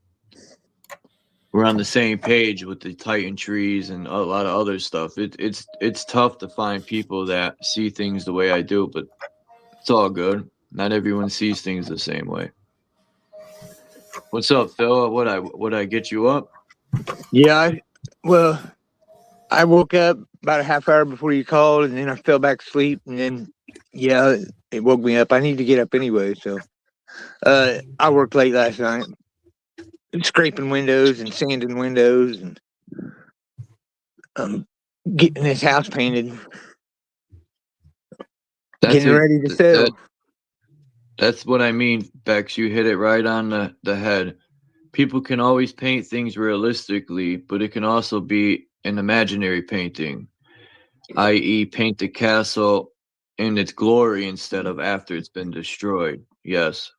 we're on the same page with the Titan trees and a lot of other stuff. It's tough to find people that see things the way I do, but it's all good. Not everyone sees things the same way. What's up, Phil? Would I get you up? Yeah, I woke up about a half hour before you called, and then I fell back asleep, and then it woke me up. I need to get up anyway, so I worked late last night, scraping windows and sanding windows and getting this house painted, getting ready to sell. That's what I mean, Bex. You hit it right on the head. People can always paint things realistically, but it can also be an imaginary painting, i.e. paint the castle in its glory instead of after it's been destroyed. Yes.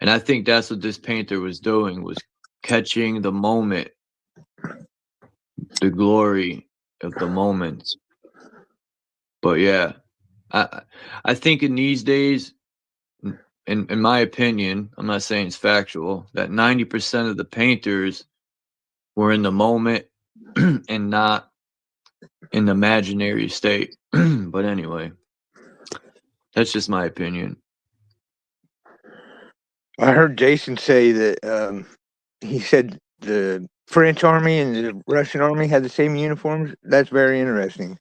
And I think that's what this painter was doing, was catching the moment, the glory of the moment. But yeah, I think in these days, in my opinion, I'm not saying it's factual, that 90% of the painters were in the moment and not in the imaginary state. But anyway, that's just my opinion. I heard Jason say that he said the French army and the Russian army had the same uniforms. That's very interesting.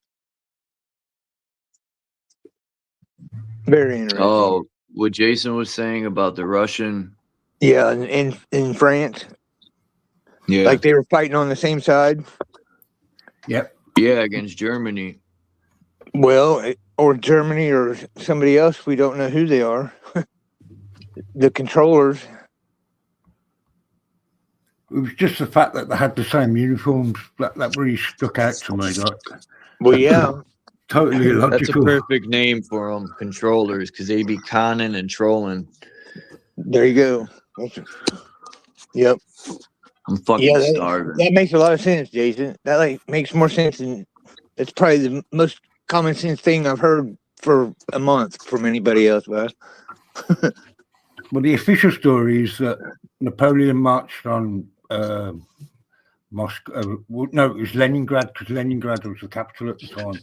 Very interesting. Oh, what Jason was saying about the Russian. Yeah, in France. Yeah. Like they were fighting on the same side. Yep. Yeah, against Germany. Well, or Germany or somebody else. We don't know who they are. The controllers. It was just the fact that they had the same uniforms that really stuck out to me. Like, well, yeah. Totally illogical. That's a perfect name for them, controllers, because they be conning and trolling. There you go. Yep. I'm fucking starving. That makes a lot of sense, Jason. That like makes more sense than it's probably the most common sense thing I've heard for a month from anybody else, but well, the official story is that Napoleon marched on Moscow. No, it was Leningrad, because Leningrad was the capital at the time.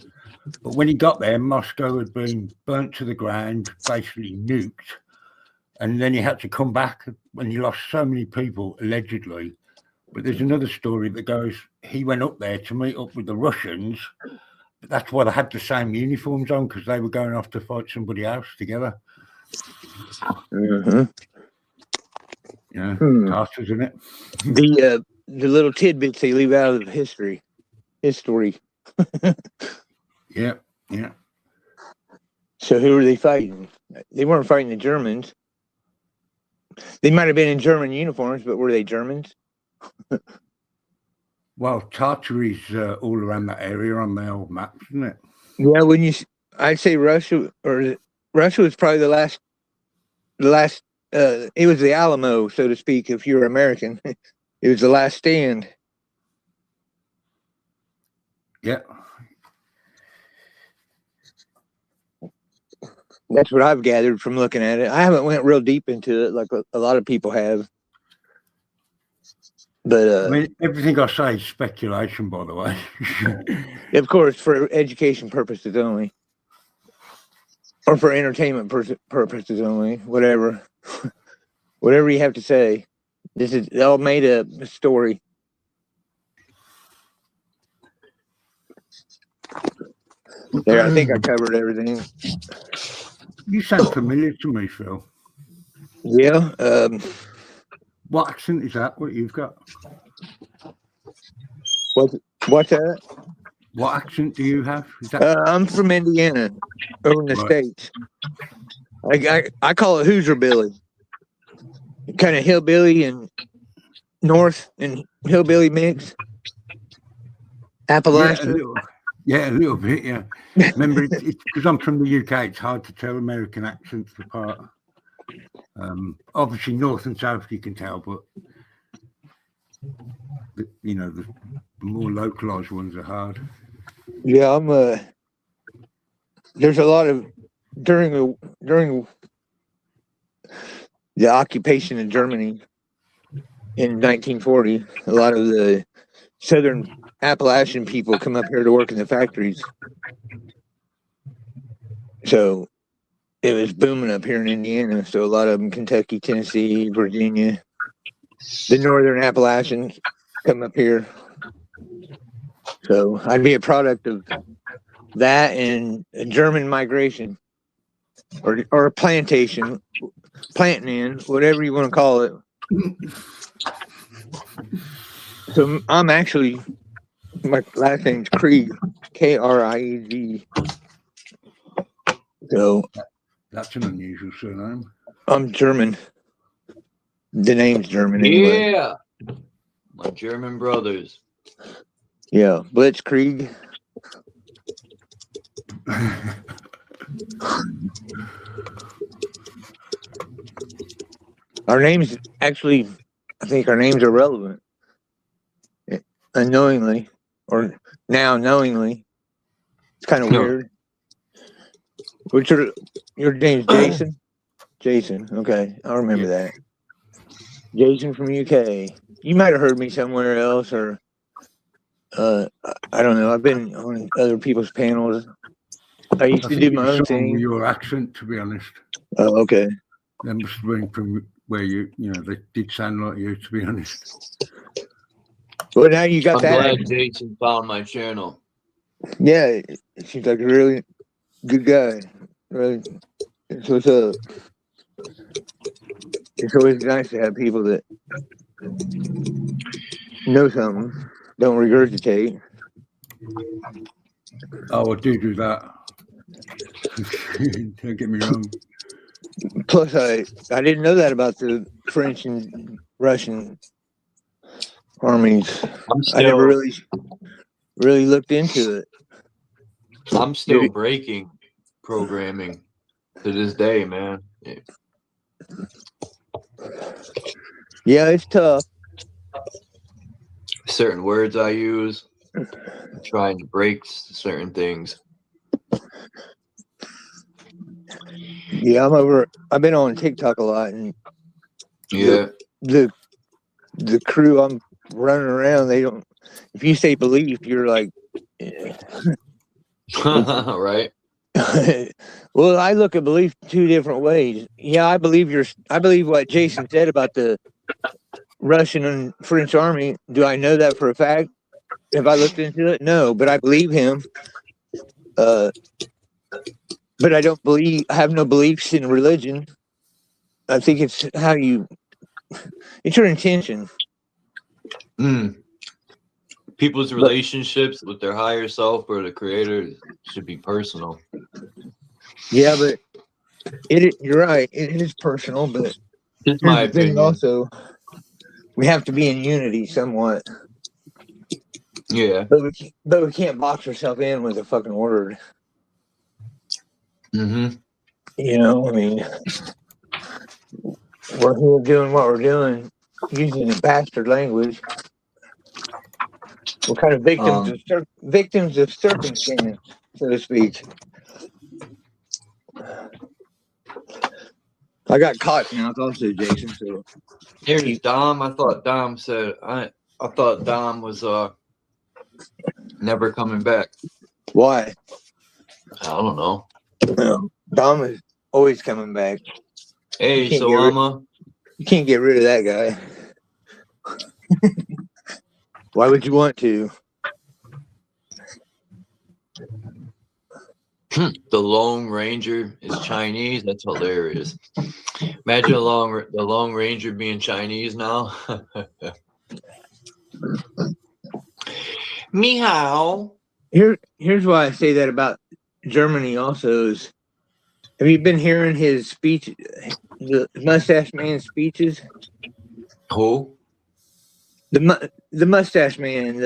But when he got there, Moscow had been burnt to the ground, basically nuked. And then he had to come back when he lost so many people, allegedly. But there's another story that goes, he went up there to meet up with the Russians. But that's why they had the same uniforms on, because they were going off to fight somebody else together. Mm-hmm. Yeah, Tartars, isn't it? The little tidbits they leave out of history. Yeah, yeah. So who were they fighting? They weren't fighting the Germans. They might have been in German uniforms, but were they Germans? Well, Tartary's all around that area on the old maps, isn't it? Yeah, I'd say Russia was probably the last. It was the Alamo, so to speak. If you're American, it was the last stand. Yeah. That's what I've gathered from looking at it. I haven't went real deep into it like a lot of people have. But I mean, everything I say is speculation, by the way. Of course, for education purposes only, or for entertainment purposes only. Whatever you have to say. This is all made up a story. There, I think I covered everything. You sound familiar to me, Phil. Yeah. What accent is that? What you've got? What's that? What accent do you have? Is that... I'm from Indiana, over in the States. I call it Hoosier Billy. Kind of hillbilly and north and hillbilly mix. Appalachian. Yeah, a little bit, yeah. Remember, it's because I'm from the UK, it's hard to tell American accents apart. Obviously, north and south you can tell, but the more localized ones are hard. Yeah, there's a lot of during the occupation in Germany in 1940. A lot of the Southern Appalachian people come up here to work in the factories. So it was booming up here in Indiana. So a lot of them, Kentucky, Tennessee, Virginia, the Northern Appalachians come up here. So I'd be a product of that and a German migration or a plantation, planting in, whatever you want to call it. So I'm actually, my last name's Krieg, Krieg. So that's an unusual surname. I'm German. The name's German anyway. Yeah. My German brothers. Yeah, Blitzkrieg. Our names actually, I think our names are relevant. Unknowingly, or now knowingly. It's kind of weird. What's your name's Jason? Jason, okay. I'll remember that. Jason from UK. You might have heard me somewhere else, or I don't know. I've been on other people's panels. I used to do my own thing. With your accent, to be honest. Oh, okay. That must have been from where you know, they did sound like you, to be honest. Well, now you got that. I'm glad Jason found my channel. Yeah, it seems like a really good guy. Really, it's what's up. It's always nice to have people that know something, don't regurgitate. Oh, I do that. Don't get me wrong. Plus, I didn't know that about the French and Russian armies. I never really looked into it. I'm still breaking programming to this day, man. Yeah, it's tough. Certain words I use, trying to break certain things. Yeah, I've been on TikTok a lot, and yeah, the crew I'm running around, they don't. If you say belief, you're like, right. Well, I look at belief two different ways. Yeah, I believe what Jason said about the Russian and French army. Do I know that for a fact? Have I looked into it? No, but I believe him. But I don't believe. I have no beliefs in religion. I think it's it's your intention. People's relationships with their higher self or the creator should be personal. Yeah, but you're right. It is personal, but it's my opinion. Also, we have to be in unity somewhat. Yeah. But we can't box ourselves in with a fucking word. Mm-hmm. You know, I mean, we're here doing what we're doing, using a bastard language. We're kind of victims of circumstance, so to speak. I got caught now, also, Jason. So here's Dom. I thought Dom said I thought Dom was never coming back. Why? I don't know. Dom is always coming back. Hey, Salama. You can't get rid of that guy. Why would you want to? The Lone Ranger is Chinese. That's hilarious. Imagine the Lone Ranger being Chinese now. Meow. Here's why I say that about Germany. Also, is have you been hearing his speech, the Mustache Man's speeches? Who? The Mustache Man.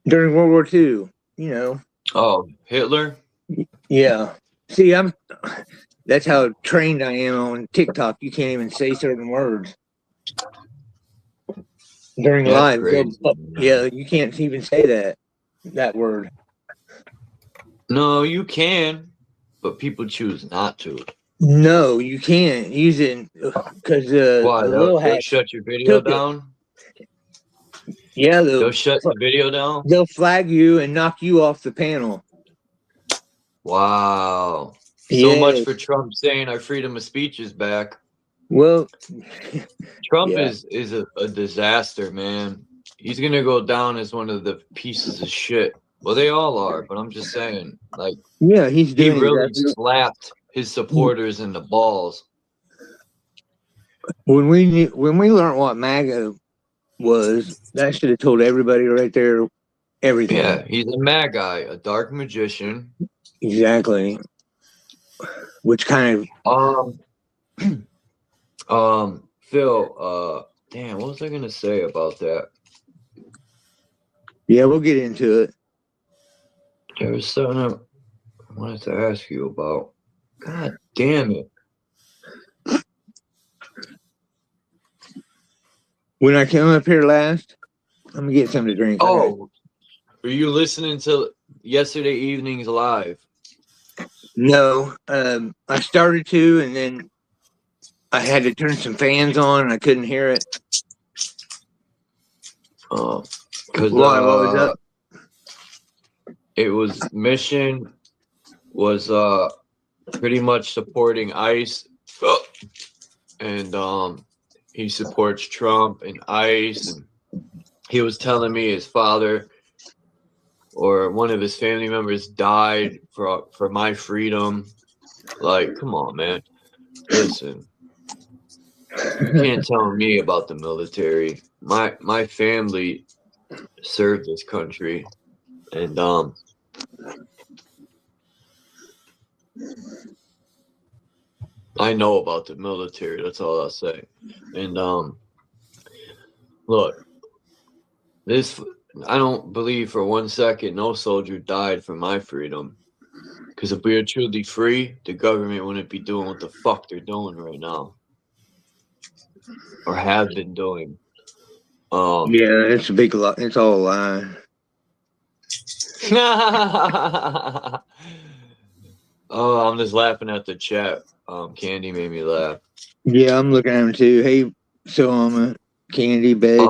During World War II. You know. Oh, Hitler? Yeah. See, that's how trained I am on TikTok. You can't even say certain words. During live. Yeah, you can't even say that word. No, you can, but people choose not to. No, you can't use it because why? They'll shut your video down? Yeah, they'll shut the video down. They'll flag you and knock you off the panel. Wow. So much for Trump saying our freedom of speech is back. Well, Trump is a disaster, man. He's gonna go down as one of the pieces of shit. Well, they all are, but I'm just saying, like, yeah, he really slapped his supporters in the balls. When we learned what MAGA was, that should have told everybody right there everything. Yeah, he's a mad guy, a dark magician. Exactly. Which kind of Phil, damn, what was I gonna say about that? Yeah, we'll get into it. There was something wanted to ask you about. God damn it. When I came up here last, I'm gonna get something to drink. Oh, were you listening to yesterday evening's live? No, I started to, and then I had to turn some fans on, and I couldn't hear it. Because while I was up. it was Mission was pretty much supporting ICE, and he supports Trump and ICE, and he was telling me his father or one of his family members died for my freedom. Like, come on, man. Listen, you can't tell me about the military. My family served this country, and I know about the military. That's all I'll say. And look, this I don't believe for 1 second no soldier died for my freedom. Because if we were truly free, the government wouldn't be doing what the fuck they're doing right now, or have been doing. Yeah, it's a big lie. It's all a lie. Oh, I'm just laughing at the chat. Candy made me laugh. Yeah, I'm looking at him too. Hey, Selma, Candy, Begs,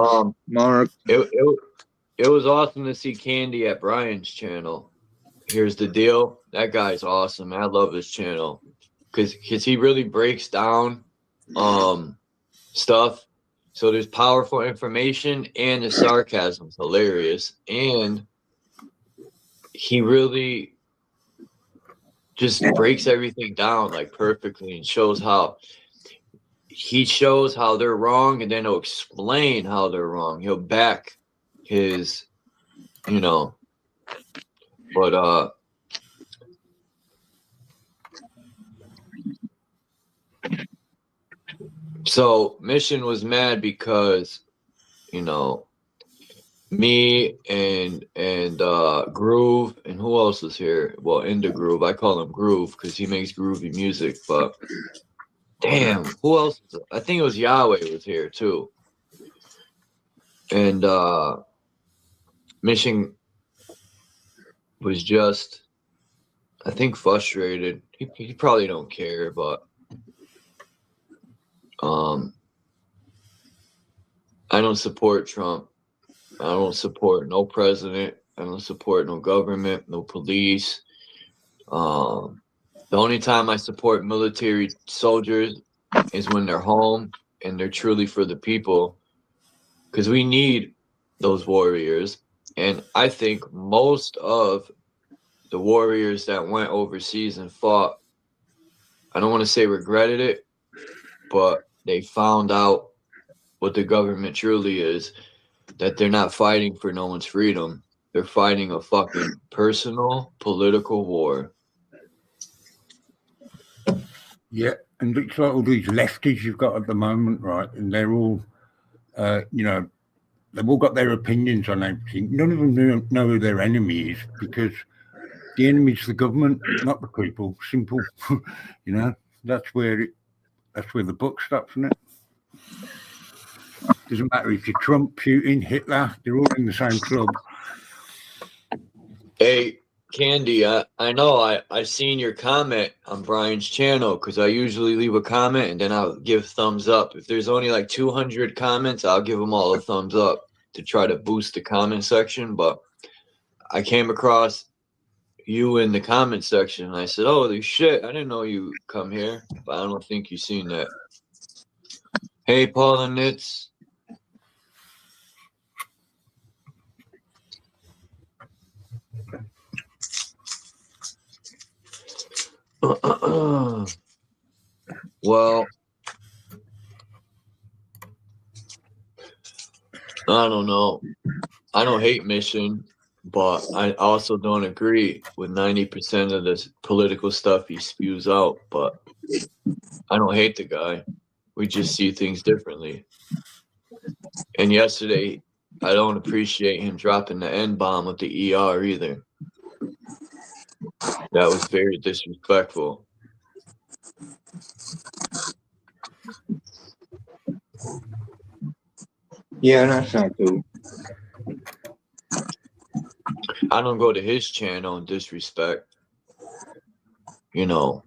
Mark. It was awesome to see Candy at Brian's channel. Here's the deal. That guy's awesome. I love his channel because he really breaks down stuff. So there's powerful information, and the sarcasm's hilarious, and he really just breaks everything down like perfectly and shows how they're wrong, and then he'll explain how they're wrong. He'll back his, but so Mission was mad because, me and Groove, and who else was here? Well, Into Groove. I call him Groove because he makes groovy music, but damn, who else? I think it was Yahweh was here too. And Mission was just, I think, frustrated. He probably don't care, but I don't support Trump. I don't support no president. I don't support no government, no police. The only time I support military soldiers is when they're home and they're truly for the people, because we need those warriors. And I think most of the warriors that went overseas and fought, I don't want to say regretted it, but they found out what the government truly is, that they're not fighting for no one's freedom. They're fighting a fucking personal political war. Yeah, and it's like all these lefties you've got at the moment, right? And they're all, they've all got their opinions on everything. None of them know who their enemy is, because the enemy's the government, not the people. Simple. That's where the buck stops, isn't it? Doesn't matter if you're Trump, Putin, Hitler, they're all in the same club. Hey, Candy, I know I seen your comment on Brian's channel, because I usually leave a comment and then I'll give thumbs up. If there's only like 200 comments, I'll give them all a thumbs up to try to boost the comment section. But I came across you in the comment section and I said, holy shit, I didn't know you come here, but I don't think you've seen that. Hey, Paul and Nitz. Well, I don't know. I don't hate Mission, but I also don't agree with 90% of this political stuff he spews out. But I don't hate the guy. We just see things differently. And yesterday, I don't appreciate him dropping the N-bomb with the ER either. That was very disrespectful. Yeah, that's not cool. I don't go to his channel and disrespect, you know,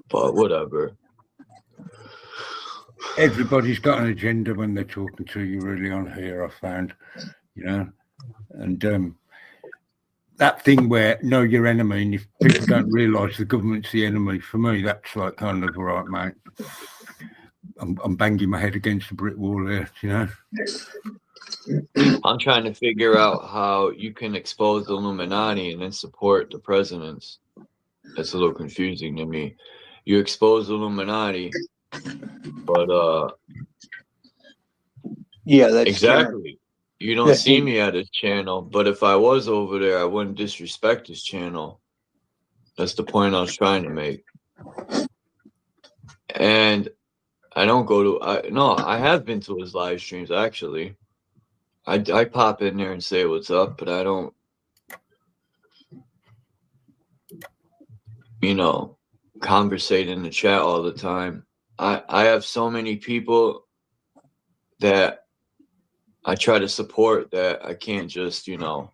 but whatever. Everybody's got an agenda when they're talking to you, really, on here, I found, you know, and that thing where know your enemy, and if people don't realise the government's the enemy, for me, that's like kind of right, mate. I'm banging my head against a brick wall here, you know. I'm trying to figure out how you can expose the Illuminati and then support the presidents. That's a little confusing to me. You expose the Illuminati, but yeah, that's exactly. You don't see me at his channel, but if I was over there, I wouldn't disrespect his channel. That's the point I was trying to make. And I don't go to, no, I have been to his live streams, actually. I pop in there and say what's up, but I don't, you know, conversate in the chat all the time. I have so many people that I try to support that I can't just, you know,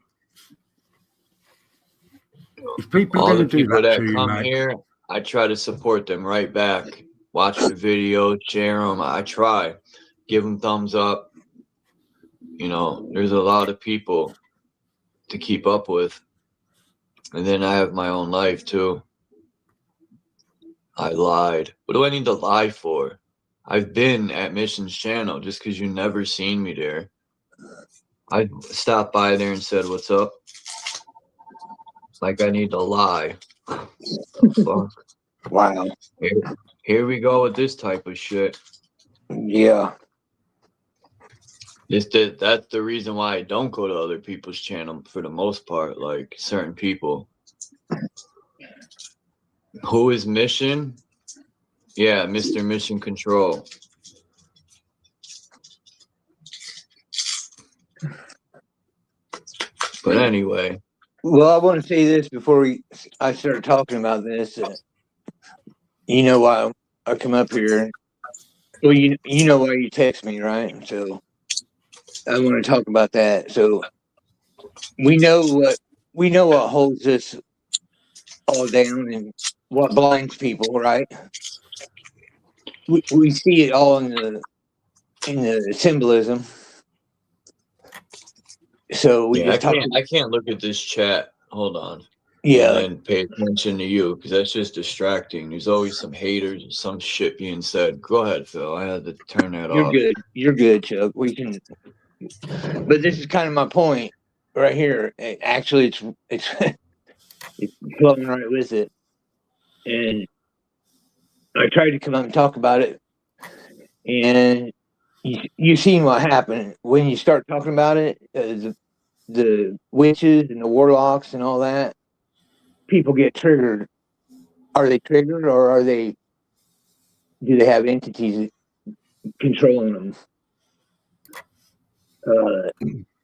if people all are the going to do people that that to you, come mate, here, I try to support them right back. Watch the video, share them. I try, give them thumbs up. You know, there's a lot of people to keep up with. And then I have my own life too. I lied. What do I need to lie for? I've been at Mission's channel just because you never seen me there. I stopped by there and said, what's up? It's like I need to lie. The fuck? Wow. Here we go with this type of shit. Yeah. That's the reason why I don't go to other people's channel for the most part, like certain people. Who is Mission? Yeah, Mr. Mission Control. But anyway. Well, I want to say this before I start talking about this. You know why I come up here. Well, you know why you text me, right? So I want to talk about that. So we know what holds us all down and what blinds people, right? We see it all in the symbolism. So we I can't look at this chat. Hold on. Yeah. And then pay attention to you, because that's just distracting. There's always some haters or some shit being said. Go ahead, Phil. I had to turn that off. You're good, Chuck. We can. But this is kind of my point right here. Actually, it's flowing right with it. And I tried to come up and talk about it, and you seen what happened when you start talking about it. The witches and the warlocks and all that. People get triggered. Are they triggered, or do they have entities controlling them?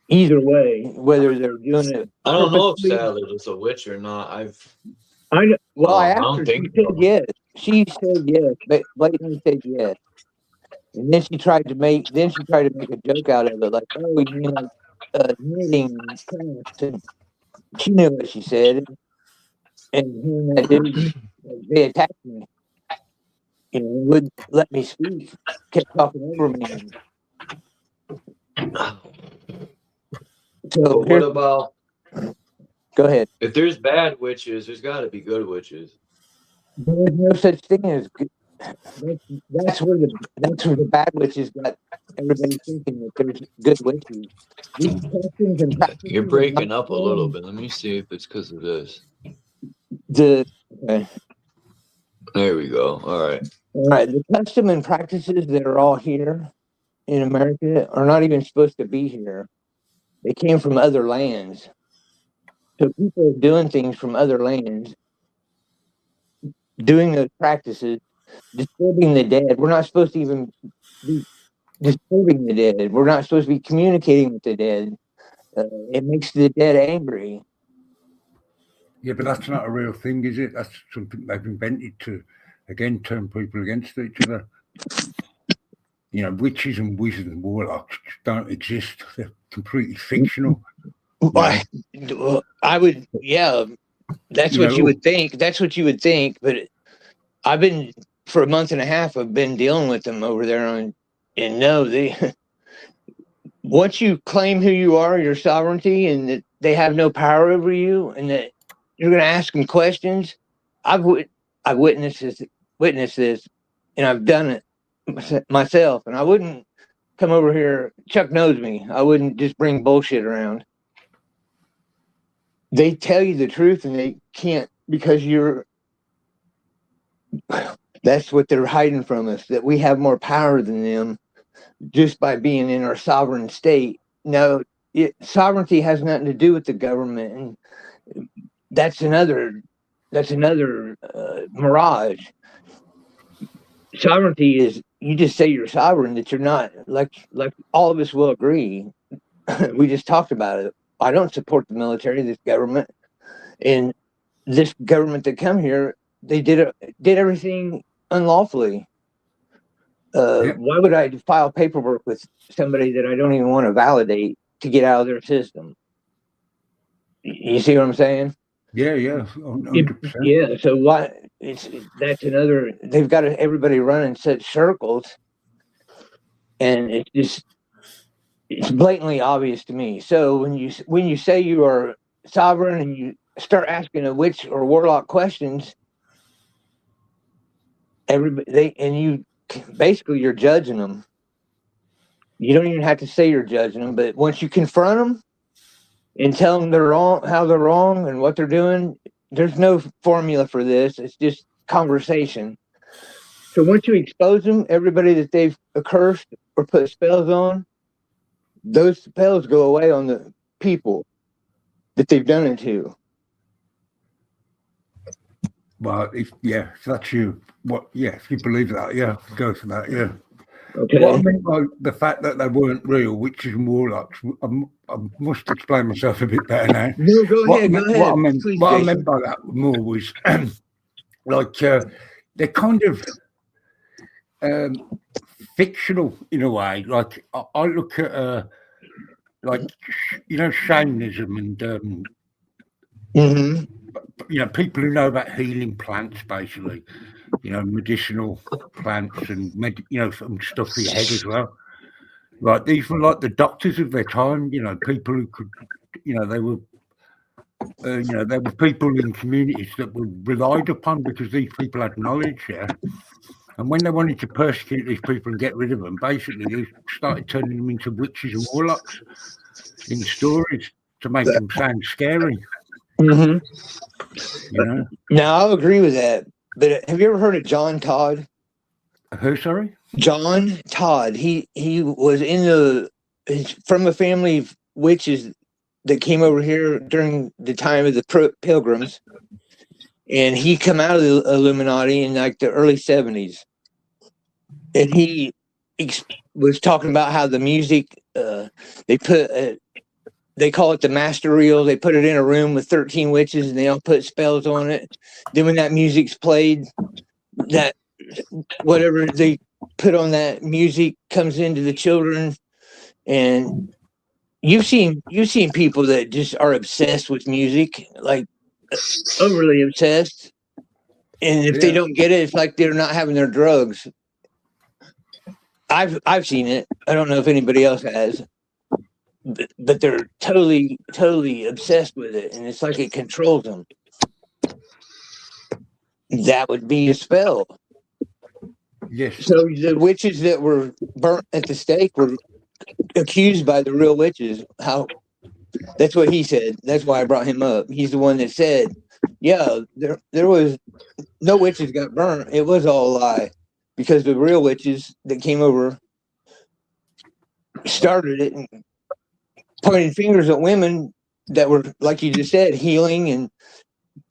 Either way, whether they're doing it. I don't know if Salad is a witch or not. I asked her. She said yes. She said yes. But blatantly said yes. And then she tried to make a joke out of it, like, oh, you mean like knitting crafts, and she knew what she said. And that dude, they attacked me. You know, wouldn't let me speak. Kept talking over me. So what about? Go ahead. If there's bad witches, there's got to be good witches. There's no such thing as good. That's where the bad witches got everybody thinking that there's good witches. These customs and practices. You're breaking up a little bit. Let me see if it's because of this. There we go. All right. All right. The custom and practices that are all here in America are not even supposed to be here. They came from other lands. So people are doing things from other lands, doing those practices, disturbing the dead. We're not supposed to even be disturbing the dead. We're not supposed to be communicating with the dead. It makes the dead angry. Yeah, but that's not a real thing, is it? That's something they've invented to, again, turn people against each other. You know, witches and wizards and warlocks don't exist. They're completely fictional. I would, yeah, that's what you would think. That's what you would think. But I've been, for a month and a half, I've been dealing with them over there and no, they, once you claim who you are, your sovereignty, and that they have no power over you, and that you're going to ask them questions. I've witnessed this, and I've done it myself. And I wouldn't come over here. Chuck knows me. I wouldn't just bring bullshit around. They tell you the truth, and they can't, because that's what they're hiding from us, that we have more power than them just by being in our sovereign state. No, sovereignty has nothing to do with the government, and that's another mirage. Sovereignty is, you just say you're sovereign, that you're not, like all of us will agree. We just talked about it. I don't support the military, this government, and this government that come here, they did everything unlawfully. Why would I file paperwork with somebody that I don't even want to validate to get out of their system? You see what I'm saying? Yeah, 100%. Yeah. So why? That's another. They've got everybody running such circles, and it's blatantly obvious to me. So when you say you are sovereign and you start asking a witch or warlock questions, basically you're judging them. You don't even have to say you're judging them, but once you confront them and tell them they're wrong, how they're wrong, and what they're doing, there's no formula for this. It's just conversation. So once you expose them, everybody that they've accursed or put spells on, those spells go away on the people that they've done it to. Well, if that's you. If you believe that, go for that, yeah. Okay. What I meant by the fact that they weren't real witches and warlocks, I must explain myself a bit better now. No, go ahead. What I meant by that more was like they're kind of fictional in a way. Like I look at like, you know, shamanism and you know, people who know about healing plants, basically, you know, medicinal plants and you know, some stuff for your head as well. Like these were like the doctors of their time, you know, people who could, you know, they were people in communities that were relied upon because these people had knowledge, and when they wanted to persecute these people and get rid of them, basically they started turning them into witches and warlocks in stories to make them sound scary. You know? Now, I'll agree with that. But have you ever heard of John Todd? Who, sorry? John Todd. He was from a family of witches that came over here during the time of the Pilgrims, and he come out of the Illuminati in like the early 70s, and he was talking about how the music they call it the master reel. They put it in a room with 13 witches, and they all put spells on it. Then when that music's played, that whatever they put on that music comes into the children. And you've seen people that just are obsessed with music, like overly obsessed. And if they don't get it, it's like they're not having their drugs. I've seen it. I don't know if anybody else has. But they're totally obsessed with it, and it's like it controls them. That would be a spell. Yes. So the witches that were burnt at the stake were accused by the real witches. That's what he said. That's why I brought him up. He's the one that said, yeah, there was no witches got burnt. It was all a lie, because the real witches that came over started it and pointing fingers at women that were, like you just said, healing and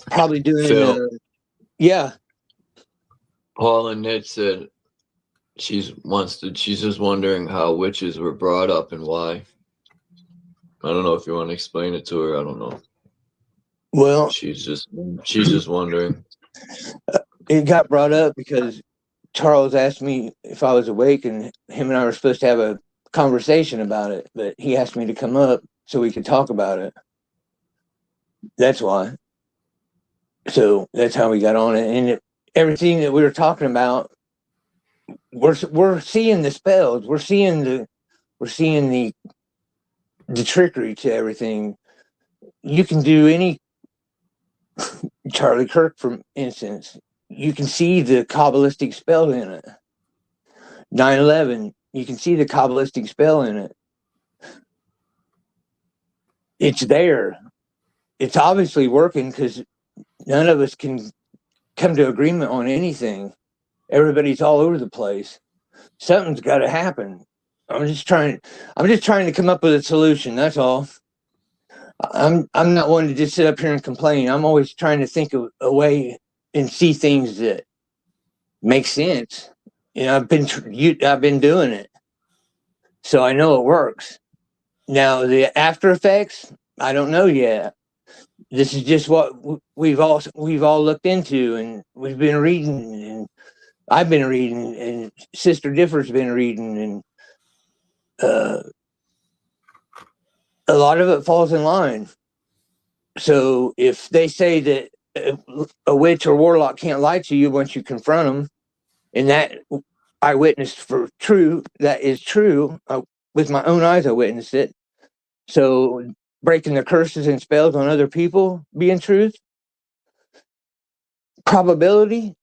probably doing Paula Nitt said she's just wondering how witches were brought up and why. I don't know if you want to explain it to her. I don't know. Well, she's just wondering. It got brought up because Charles asked me if I was awake, and him and I were supposed to have a conversation about it, but he asked me to come up so we could talk about it. That's why. So that's how we got on it, and everything that we were talking about, we're seeing the spells, we're seeing the trickery to everything. You can do any Charlie Kirk, for instance. You can see the Kabbalistic spell in it. 9/11, you can see the Kabbalistic spell in it. It's there. It's obviously working because none of us can come to agreement on anything. Everybody's all over the place. Something's got to happen. I'm just trying to come up with a solution. That's all. I'm not one to just sit up here and complain. I'm always trying to think of a way and see things that make sense. You know, I've been doing it, so I know it works. Now the after effects, I don't know yet. This is just what we've all looked into, and we've been reading, and I've been reading, and Sister Differ's been reading, and a lot of it falls in line. So if they say that a witch or warlock can't lie to you once you confront them, and that I witnessed for true, that is true. With my own eyes, I witnessed it. So breaking the curses and spells on other people being truth, probability,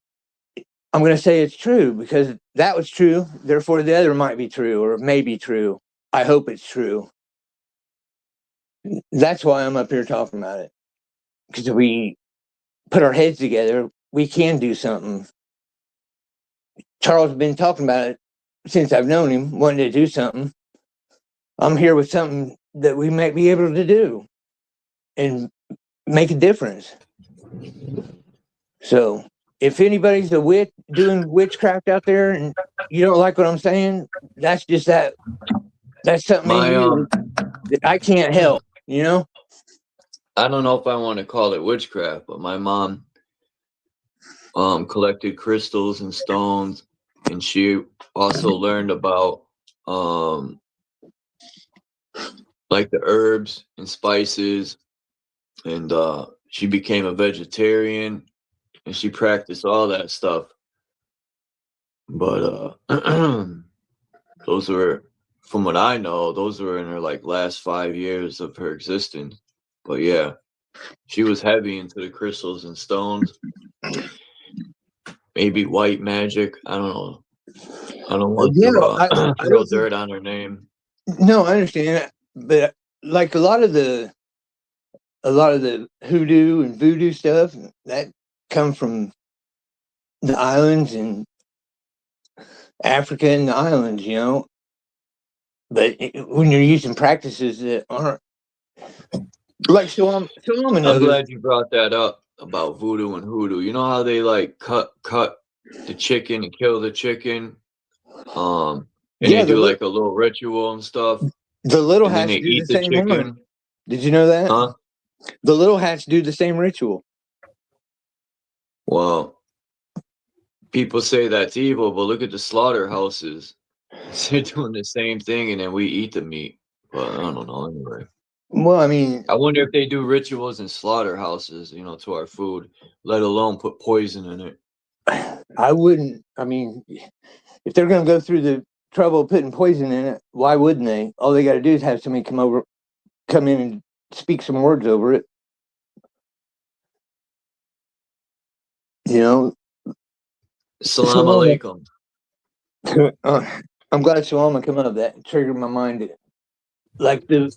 I'm going to say it's true because that was true. Therefore, the other might be true or may be true. I hope it's true. That's why I'm up here talking about it. Because if we put our heads together, we can do something. Charles has been talking about it since I've known him, wanting to do something. I'm here with something that we might be able to do and make a difference. So if anybody's a witch doing witchcraft out there and you don't like what I'm saying, that's just that. That's something that I can't help, you know? I don't know if I want to call it witchcraft, but my mom collected crystals and stones, and she also learned about like the herbs and spices, and she became a vegetarian, and she practiced all that stuff. But those were, from what I know, those were in her like last 5 years of her existence. But yeah, she was heavy into the crystals and stones. Maybe white magic. I don't know. I don't want to throw dirt on her name. No, I understand, but like a lot of the hoodoo and voodoo stuff that come from the islands and Africa and the islands, you know. But when you're using practices that aren't like, so I'm glad you brought that up about voodoo and hoodoo. You know how they like cut the chicken and kill the chicken, and they do like a little ritual and stuff. The little hats do the same one. Did you know that? Huh? The little hats do the same ritual. Well, people say that's evil, but look at the slaughterhouses. They're doing the same thing, and then we eat the meat. But I don't know anyway. Well, I mean, I wonder if they do rituals in slaughterhouses, you know, to our food, let alone put poison in it. I wouldn't. I mean, if they're going to go through the trouble of putting poison in it, why wouldn't they? All they got to do is have somebody come in and speak some words over it. You know? Salam alaikum. I'm glad Salama come up. That triggered my mind. Like the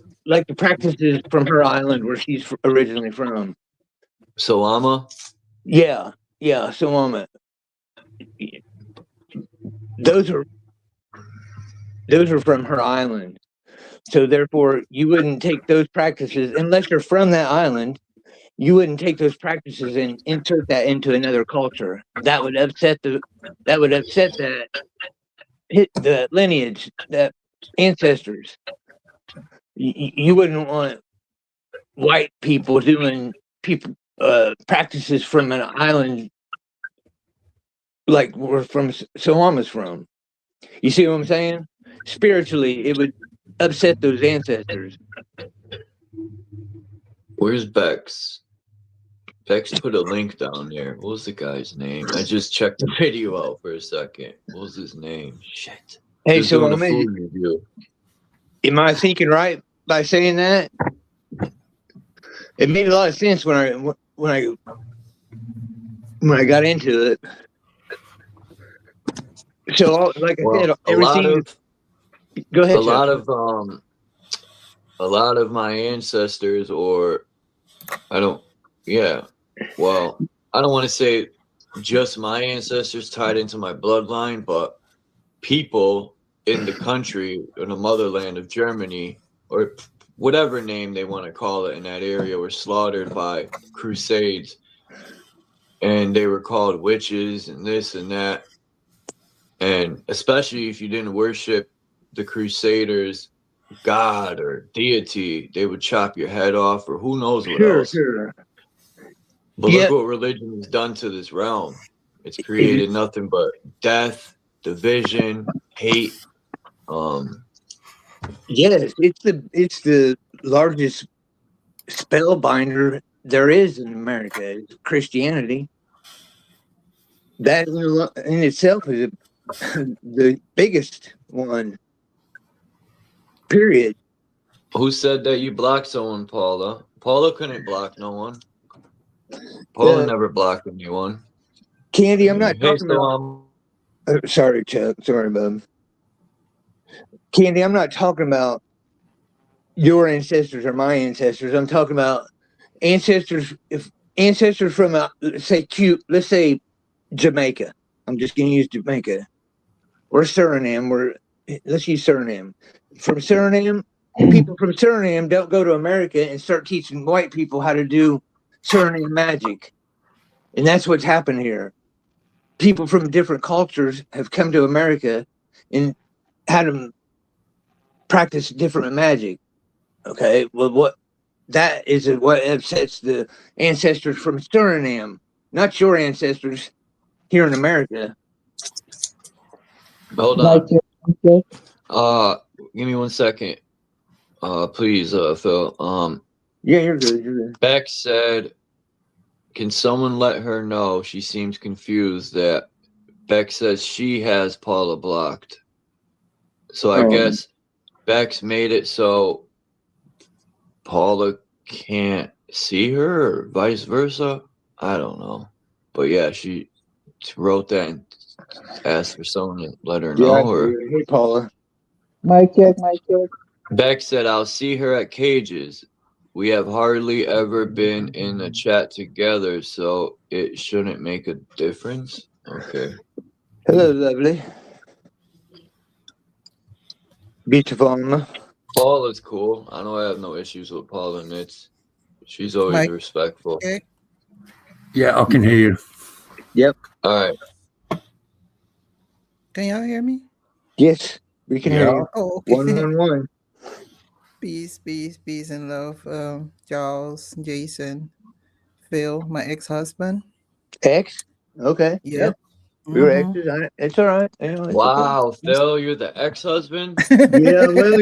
practices from her island where she's originally from. Salama? Yeah, Salama. Those are from her island. So therefore, you wouldn't take those practices unless you're from that island. You wouldn't take those practices and insert that into another culture. That would upset the lineage, the ancestors. You wouldn't want white people doing people practices from an island like where from Sohama's from. You see what I'm saying? Spiritually, it would upset those ancestors. Where's Bex? Bex put a link down there. What was the guy's name? I just checked the video out for a second. What was his name? Shit. Hey, Just so doing a food review. am I thinking right by saying that? It made a lot of sense when I got into it. So, like I said, everything. Go ahead. A lot of my ancestors, or I don't want to say just my ancestors tied into my bloodline, but people in the country, in the motherland of Germany, or whatever name they want to call it in that area, were slaughtered by crusades, and they were called witches and this and that. And especially if you didn't worship the crusaders' god or deity, they would chop your head off, or who knows what else. Sure. But look what religion has done to this realm. It's created nothing but death, division, hate. Yes, it's the largest spellbinder there is in America. It's Christianity. That in itself is the biggest one. Period. Who said that you blocked someone, Paula? Paula couldn't block no one. Paula never blocked anyone. Candy, I'm not talking about. Sorry, Chuck. Sorry, bub. Candy, I'm not talking about your ancestors or my ancestors. I'm talking about ancestors. If ancestors from, let's say Jamaica. I'm just going to use Jamaica or Suriname. Let's use Suriname. From Suriname, people from Suriname don't go to America and start teaching white people how to do Suriname magic, and that's what's happened here. People from different cultures have come to America and had them practice different magic. Okay, well, what upsets the ancestors from Suriname, not your ancestors here in America. Hold on. Give me 1 second. Please, Phil. Yeah, you're good. Beck said, can someone let her know? She seems confused that Beck says she has Paula blocked. So I guess Beck's made it so Paula can't see her, or vice versa. I don't know. But yeah, she wrote that and asked for someone to let her know. Hey, Paula. Mic check. Beck said, I'll see her at Cage's. We have hardly ever been in a chat together, so it shouldn't make a difference. Okay. Hello, lovely. Beautiful. Paula's cool. I know I have no issues with Paula Nitz. She's always respectful. Okay. Yeah, I can hear you. Yep. All right. Can y'all hear me? Yes, we can hear you. Oh, okay. 111. Peace, and love. Charles, Jason, Phil, my ex-husband. Ex? Okay. Yep. We were exes. It's all right. Wow, okay. Phil, you're the ex-husband? Yeah, well,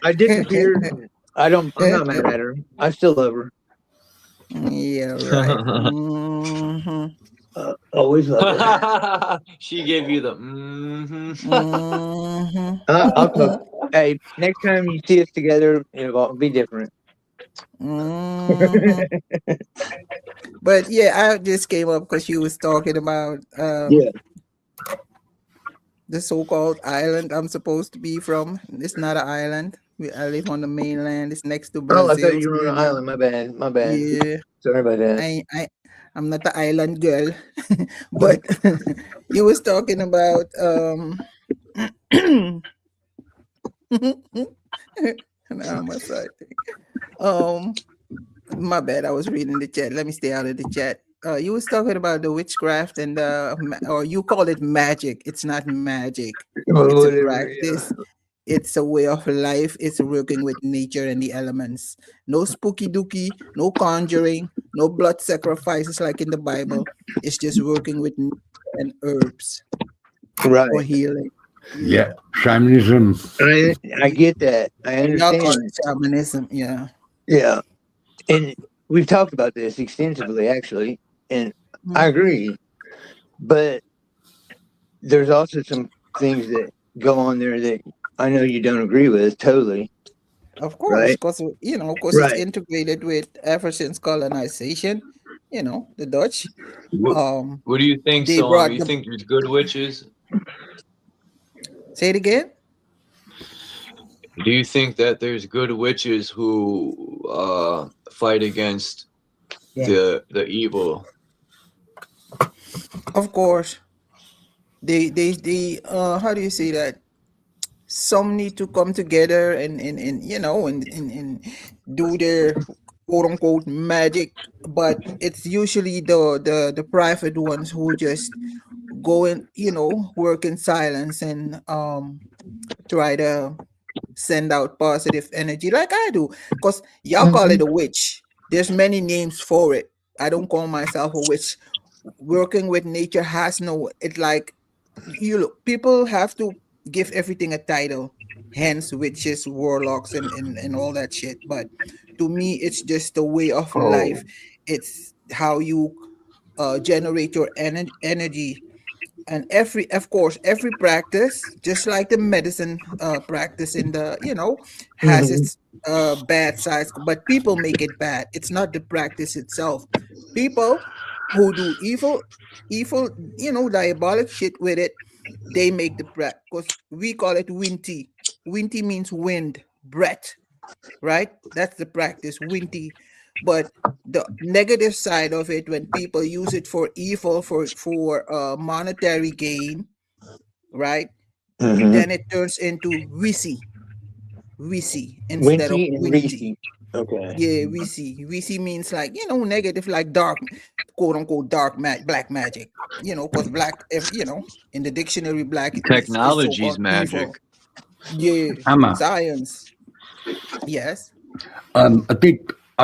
I disappeared. I'm not mad at her. I still love her. Yeah, right. Always love her. She gave you the I'll talk. Hey, next time you see us together, it'll be different. But yeah, I just came up because you was talking about the so-called island I'm supposed to be from. It's not an island. I live on the mainland. It's next to Brazil. Oh, I thought you were on an island. My bad. Yeah. Sorry about that. I'm not the island girl. But you was talking about my bad. I was reading the chat. Let me stay out of the chat. You was talking about the witchcraft or you call it magic. It's not magic. It's a practice. It's a way of life. It's working with nature and the elements. No spooky dooky, no conjuring, no blood sacrifices like in the Bible. It's just working with nature and herbs for Right. healing. Yeah. Yeah, shamanism. I get that. I Y'all call understand. it shamanism. Yeah. Yeah. And we've talked about this extensively, actually. And I Mhm. agree. But there's also some things that go on there that I know you don't agree with totally. Of course, Right? because it's Right. integrated with ever since colonization. The Dutch, What um, What do you think, they Solon? brought You them. think there's good witches? Say it again. Do you think that there's good witches who fight against the evil? Of course, they how do you say that? Some need to come together and do their quote unquote magic, but it's usually the private ones who just go and work in silence and try to send out positive energy like I do. Because y'all call it a witch. There's many names for it. I don't call myself a witch. Working with nature has no, it's like people have to give everything a title, hence witches, warlocks, and all that shit. But to me, it's just a way of life. Oh, It's how you generate your energy. And of course, every practice, just like the medicine practice in the, has Mhm. its bad sides, but people make it bad. It's not the practice itself. People who do evil, diabolic shit with it, they make the practice. Because we call it winty. Winty means wind, breath, right? That's the practice, winty. But the negative side of it, when people use it for evil, for monetary gain, right? Mhm. Then it turns into wisi instead of Winty and winty. Reese. Okay. Yeah, wisi means like negative, like dark, quote unquote dark black magic. Because black, in the dictionary, black is so technology's called magic. evil. Yeah, Hammer. science. Yes. I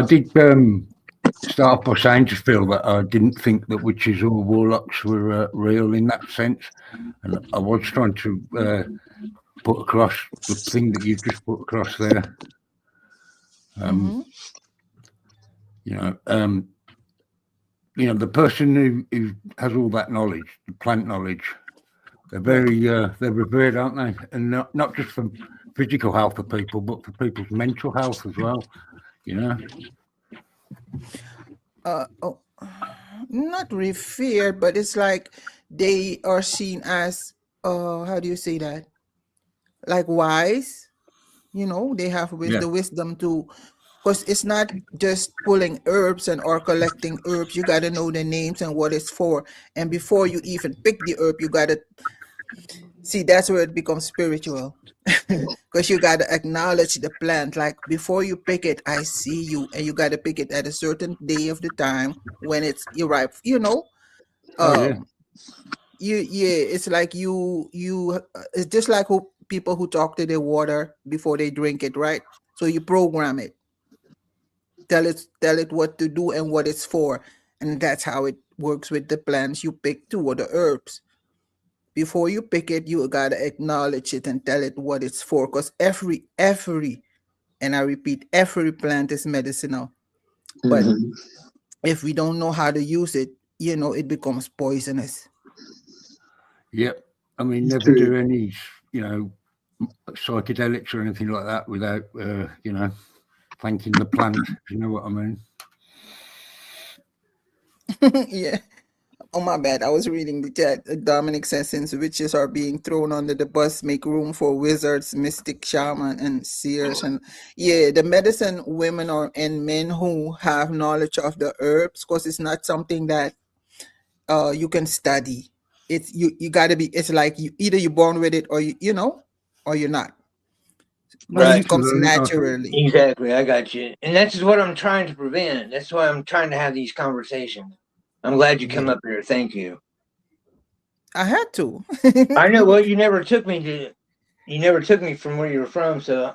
did start off by saying to Phil that I didn't think that witches or warlocks were real in that sense, and I was trying to put across the thing that you've just put across there. Mm-hmm. You know, the person who has all that knowledge, the plant knowledge, they're Right. very they're revered, aren't they? And not just for physical health of people, but for people's mental health as well. You know. Oh, not revered, but it's like they are seen as how do you say that? Like wise, they have Yeah. the wisdom to, because it's not just pulling herbs or collecting herbs. You got to know the names and what it's for. And before you even pick the herb, you got to see, that's where it becomes spiritual. Because you got to acknowledge the plant. Like before you pick it, I see you, and you got to pick it at a certain day of the time when it's you ripe. Oh yeah. Um, it's like it's just like people who talk to their water before they drink it, right? So you program it, tell it what to do and what it's for, and that's how it works with the plants you pick too, or the herbs. Before you pick it, you gotta acknowledge it and tell it what it's for, because every and I repeat, every plant is medicinal. But Mhm. if we don't know how to use it, it becomes poisonous. Yep. I mean, It's never true. do any, psychedelics or anything like that without, thanking the plant. If you know what I mean? Yeah. Oh, my bad. I was reading the chat. Dominic says, since witches are being thrown under the bus, make room for wizards, mystic, shaman, and seers. And yeah, the medicine women and men who have knowledge of the herbs, because it's not something that you can study. It's you got to be. It's like either you're born with it or or you're not, No, because you Right. it used to comes learn it. naturally. Exactly. I got you. And that's what I'm trying to prevent. That's why I'm trying to have these conversations. I'm glad you come Yeah, up here. Thank you. I had to. I know. Well, you never took me to you never took me from where you were from, so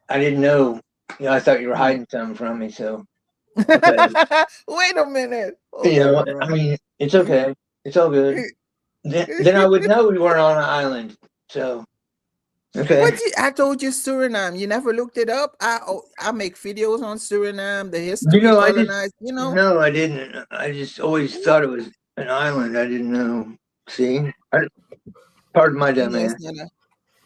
I didn't know. You know, I thought you were hiding something from me. So okay. Wait a minute. Hold You know, on, bro. I mean, it's okay. It's all good. Then I would know we weren't on an island. So okay. What I told you Suriname. You never looked it up. I make videos on Suriname, the You history, know, I just colonized. You know. no, I didn't. I just always thought it was an island. I didn't know. See, pardon my dumb No, ass. it's not.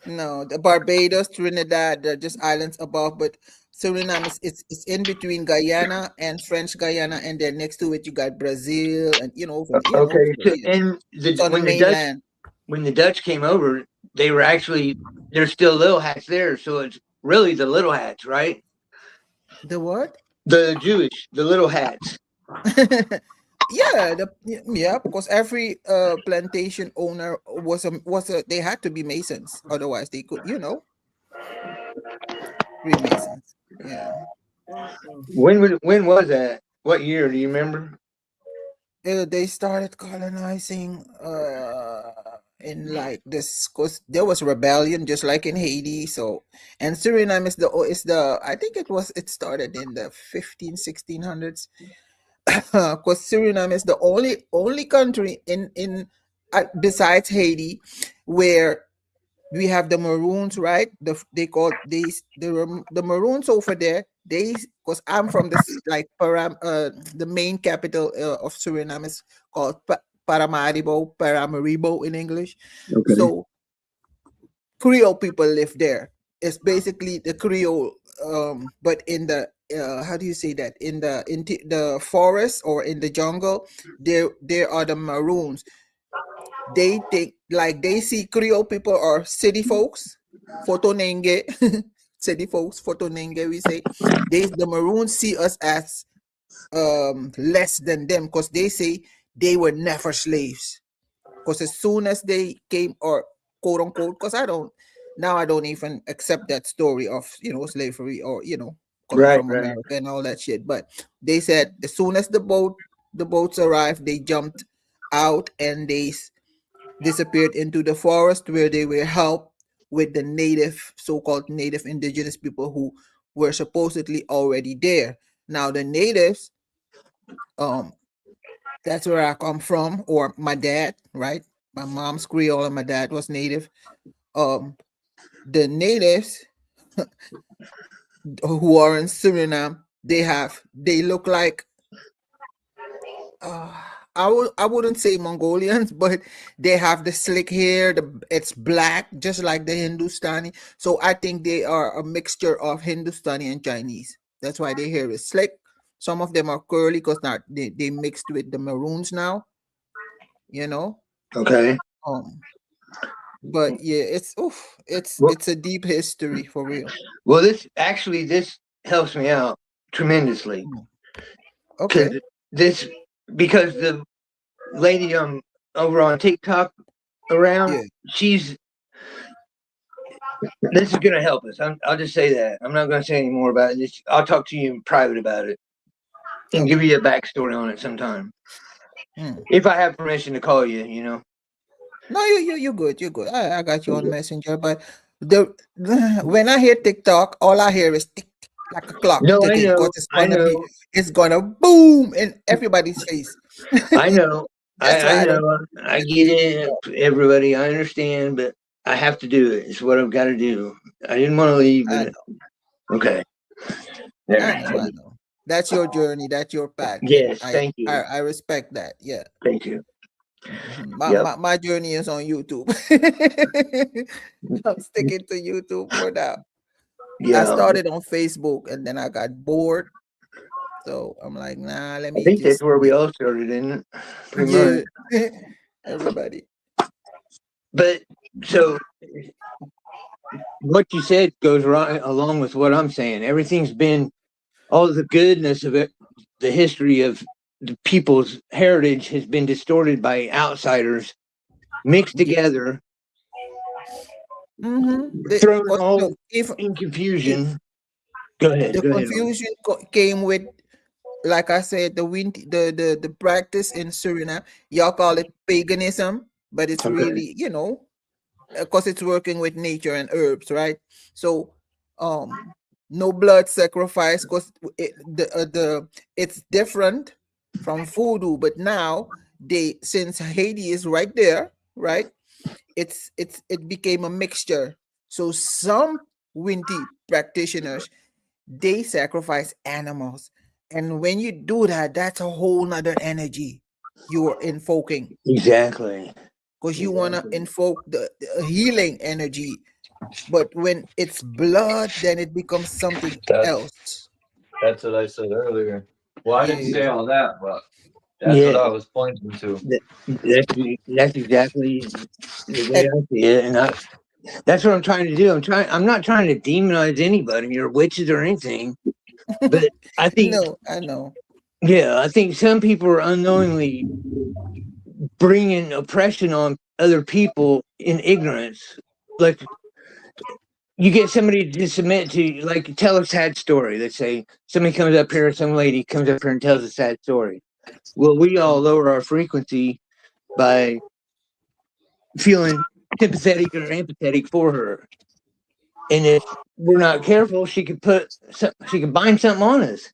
No, the Barbados, Trinidad, they're just islands above, but Suriname is it's in between Guyana and French Guyana, and then next to it you got Brazil, and Okay, so, yeah, and it's on the mainland. when the Dutch came over, they were actually there's still little hats there, so it's really the little hats, right? The what? The little hats. Yeah, because every plantation owner was they had to be Masons, otherwise they could, Freemasons. Yeah. When was that? What year do you remember? They started colonizing in like this, because there was rebellion just like in Haiti. So, and Suriname is the I think it started in the 1600s, because Suriname is the only country in besides Haiti where we have the Maroons, right? The Maroons over there. Because I'm from this like the main capital of Suriname is called Paramaribo in English. Okay. So Creole people live there. It's basically the Creole, but in the how do you say that? In the forest or in the jungle, there are the Maroons. They think like they see Creole people or city folks, Fotonenge, city folks, Fotonenge, we say. The Maroons see us as less than them, because they say they were never slaves. Because as soon as they came, or quote unquote, because I don't even accept that story of slavery, or coming Right, from right. America and all that shit. But they said as soon as the boats arrived, they jumped out and they disappeared into the forest, where they were helped with the so-called native indigenous people who were supposedly already there. Now the natives, that's where I come from, or my dad, right? My mom's Creole and my dad was native. The natives who are in Suriname, they look like I wouldn't say Mongolians, but they have the slick hair. It's black, just like the Hindustani. So I think they are a mixture of Hindustani and Chinese. That's why their hair is slick. Some of them are curly because they mixed with the Maroons now. Okay. But yeah, it's a deep history for real. Well, this helps me out tremendously. Okay. Because the lady over on TikTok around, this is gonna help us. I'll just say that. I'm not gonna say any more about it. I'll talk to you in private about it and give you a backstory on it sometime. If I have permission to call you, No, you're good. You're good. I got you on Messenger, but when I hear TikTok, all I hear is tick, tick, like a clock. No, ticking, I know. 'cause it's gonna boom in everybody's face. I know. I don't- know. I get it, everybody. I understand, but I have to do it. It's what I've got to do. I didn't want to leave, but okay. I know. That's your journey. That's your path. Yes, thank you. I respect that. Yeah. Thank you. My journey is on YouTube. I'm sticking to YouTube for now. Yeah. I started on Facebook and then I got bored. So I'm like, nah, let me I think that's where we all started, isn't it? Pretty much. Everybody. But so what you said goes right along with what I'm saying. Everything's been all the goodness of it, the history of the people's heritage has been distorted by outsiders, mixed together, thrown all in confusion. Go ahead. The confusion came with, like I said, the practice in Suriname. Y'all call it paganism, but it's really, because it's working with nature and herbs, right? So no blood sacrifice, because it's different from voodoo. But now since Haiti is right there, right? It became a mixture. So some Winti practitioners, they sacrifice animals, and when you do that, that's a whole nother energy you're invoking. Exactly. Because you want to invoke the healing energy, but when it's blood, then it becomes something else. That's what I said earlier. Well, I didn't say Yeah. all that, but that's what I was pointing to. That's exactly the way I see it, and that's what I'm trying to do. I'm not trying to demonize anybody or witches or anything, but I think No, I know. yeah, I think some people are unknowingly bringing oppression on other people in ignorance. Like you get somebody to submit to, like, tell a sad story. Let's say somebody comes up here, some lady comes up here and tells a sad story. Well, we all lower our frequency by feeling sympathetic or empathetic for her. And if we're not careful, she could bind something on us.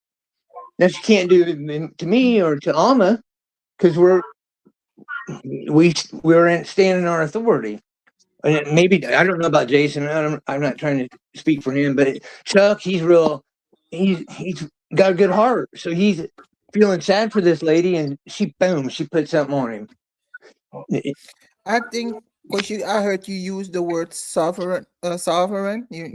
Now she can't do it to me or to Alma because we're standing in our authority. And maybe I don't know about Jason. I'm not trying to speak for him, but Chuck, he's got a good heart, so he's feeling sad for this lady, and she put something on him. I think because I heard you use the word sovereign. Sovereign. And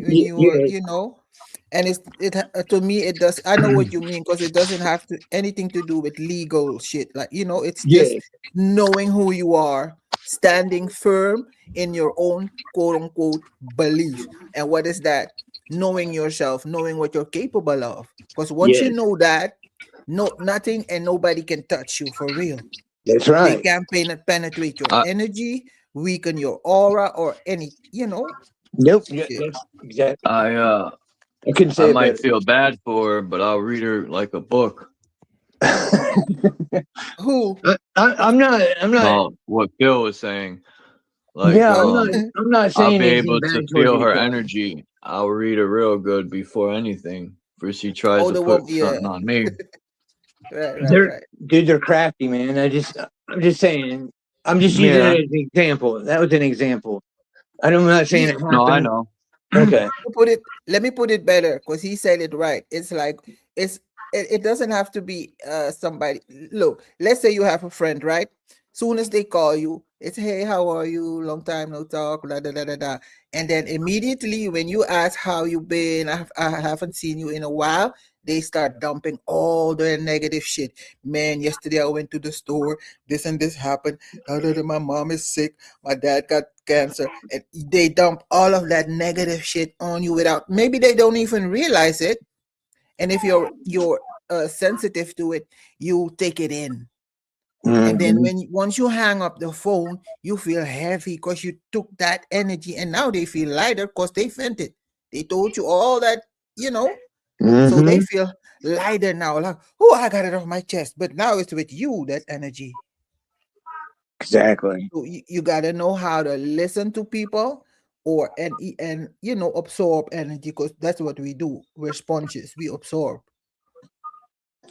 to me it does. I know what you mean, because it doesn't have anything to do with legal shit. Like it's just knowing who you are, standing firm in your own quote unquote beliefs. And what is that? Knowing yourself, knowing what you're capable of. Because once you know that, nothing and nobody can touch you for real. That's right. They can't penetrate your energy, weaken your aura, or any, Nope. Exactly. I couldn't say I it might better. feel bad for her, but I'll read her like a book. Who? I'm not. Well, what Bill was saying. Like, I'm not saying I'll be anything able bad to towards feel her anybody. energy. I'll read her real good before anything. Before she tries to put something on me. Right. Dude, they're crafty, man. I'm just saying. I'm just using it as an example. That was an example. I'm not saying it happened. No, I know. Okay. Let me put it better, because he said it right. It's like it doesn't have to be somebody. Look, let's say you have a friend, right? Soon as they call you, it's, hey, how are you? Long time no talk, blah, blah, blah, blah, blah. And then immediately when you ask how you been, I haven't seen you in a while, they start dumping all their negative shit. Man, yesterday I went to the store, this and this happened. My mom is sick, my dad got cancer. And they dump all of that negative shit on you without, maybe they don't even realize it. And if you're sensitive to it, you take it in. And then once you hang up the phone, you feel heavy because you took that energy, and now they feel lighter because they vented. They told you all that, so they feel lighter now. Like, oh, I got it off my chest. But now it's with you, that energy. Exactly. So you got to know how to listen to people and absorb energy, because that's what we do. We're sponges. We absorb.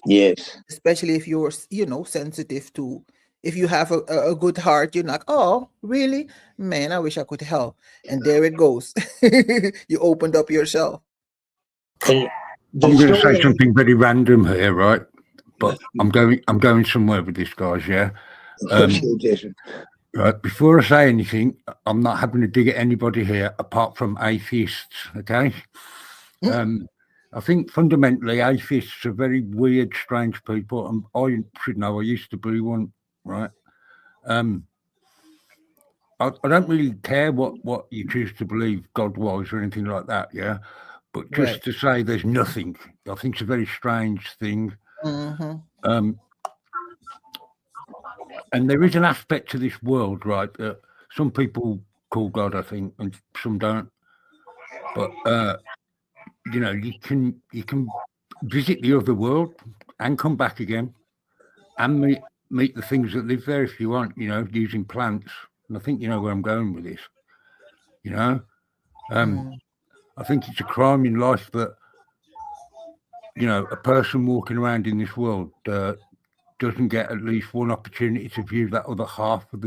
Yes. Especially if you're, sensitive to, if you have a good heart, you're like, oh, really? Man, I wish I could help. And there it goes. You opened up yourself. I'm going to say something very random here, right? But I'm going somewhere with this, guys, yeah? Right, before I say anything, I'm not having to dig at anybody here apart from atheists, okay? I think fundamentally atheists are very weird, strange people, and I should know, I used to be one, right? I don't really care what you choose to believe God-wise or anything like that, yeah? But just to say there's nothing, I think it's a very strange thing. And there is an aspect to this world, right, that some people call God, I think, and some don't. But you can visit the other world and come back again and meet the things that live there if you want, using plants. And I think you know where I'm going with this. You know, I think it's a crime in life that a person walking around in this world doesn't get at least one opportunity to view that other half of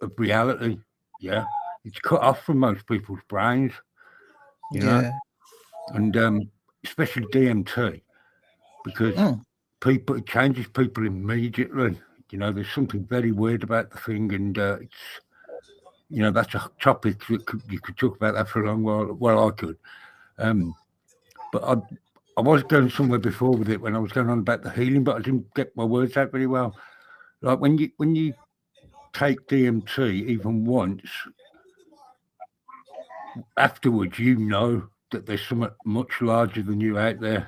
of reality. Yeah, it's cut off from most people's brains. Yeah. And especially DMT, because it changes people immediately. There's something very weird about the thing, and that's a topic that you could talk about that for a long while. Well, I could, but I was going somewhere before with it when I was going on about the healing, but I didn't get my words out very well. Like when you take DMT even once, afterwards that there's something much larger than you out there.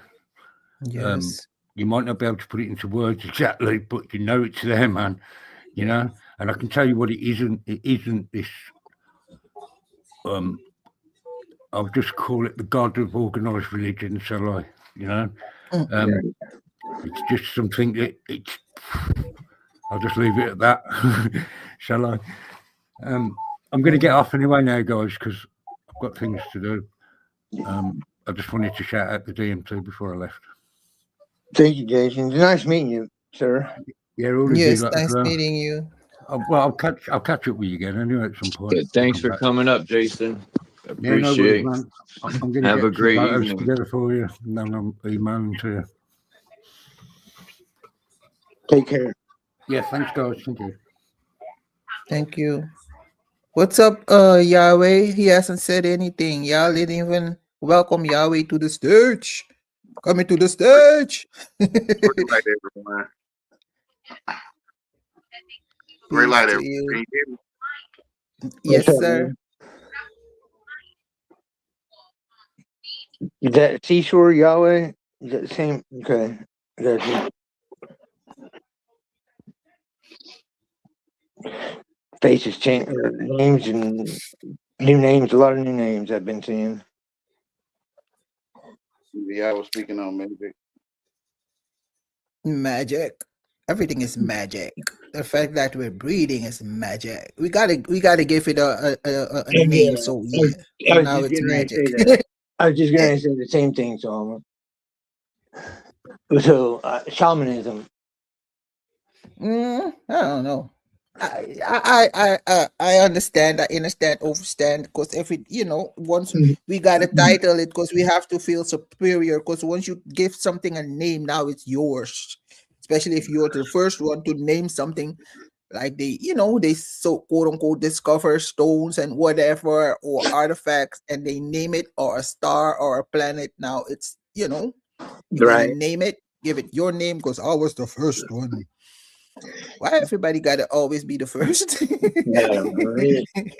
Yes. You might not be able to put it into words exactly, but it's there, man. And I can tell you what it isn't. It isn't this. I'll just call it the god of organised religion, shall I? It's just something that it's. I'll just leave it at that, shall I? I'm going to get off anyway now, guys, because I've got things to do. I just wanted to shout out the DMT before I left. Thank you, Jason. It's nice meeting you, sir. Yeah, always yes, nice meeting you. I'll catch up with you again anyway at some point. Good. Thanks for coming up, Jason. Appreciate it. Man. I'm going to have get a great some evening together for you, and then I'm emailing to you. Take care. Yeah, thanks, guys. Thank you. Thank you. What's up, Yahweh? He hasn't said anything. Y'all didn't even welcome Yahweh to the stage. Coming to the stage. Great light, everyone. Great light, everyone. Can you hear me? Yes, sir. Is that Seashore Yahweh? Is that the same? Okay. Gotcha. Faces change, names and new names. A lot of new names I've been seeing. Yeah, I was speaking on magic. Magic. Everything is magic. The fact that we're breathing is magic. We gotta give it a name. So yeah. So now it's magic. I was just gonna say the same thing, so shamanism. I don't know. I understand. I understand. Because once we gotta title it, because we have to feel superior. Because once you give something a name, now it's yours. Especially if you're the first one to name something, like they so quote unquote discover stones and whatever or artifacts, and they name it, or a star or a planet. Now it's you right. Name it, give it your name, because I was the first one. Why everybody gotta always be the first?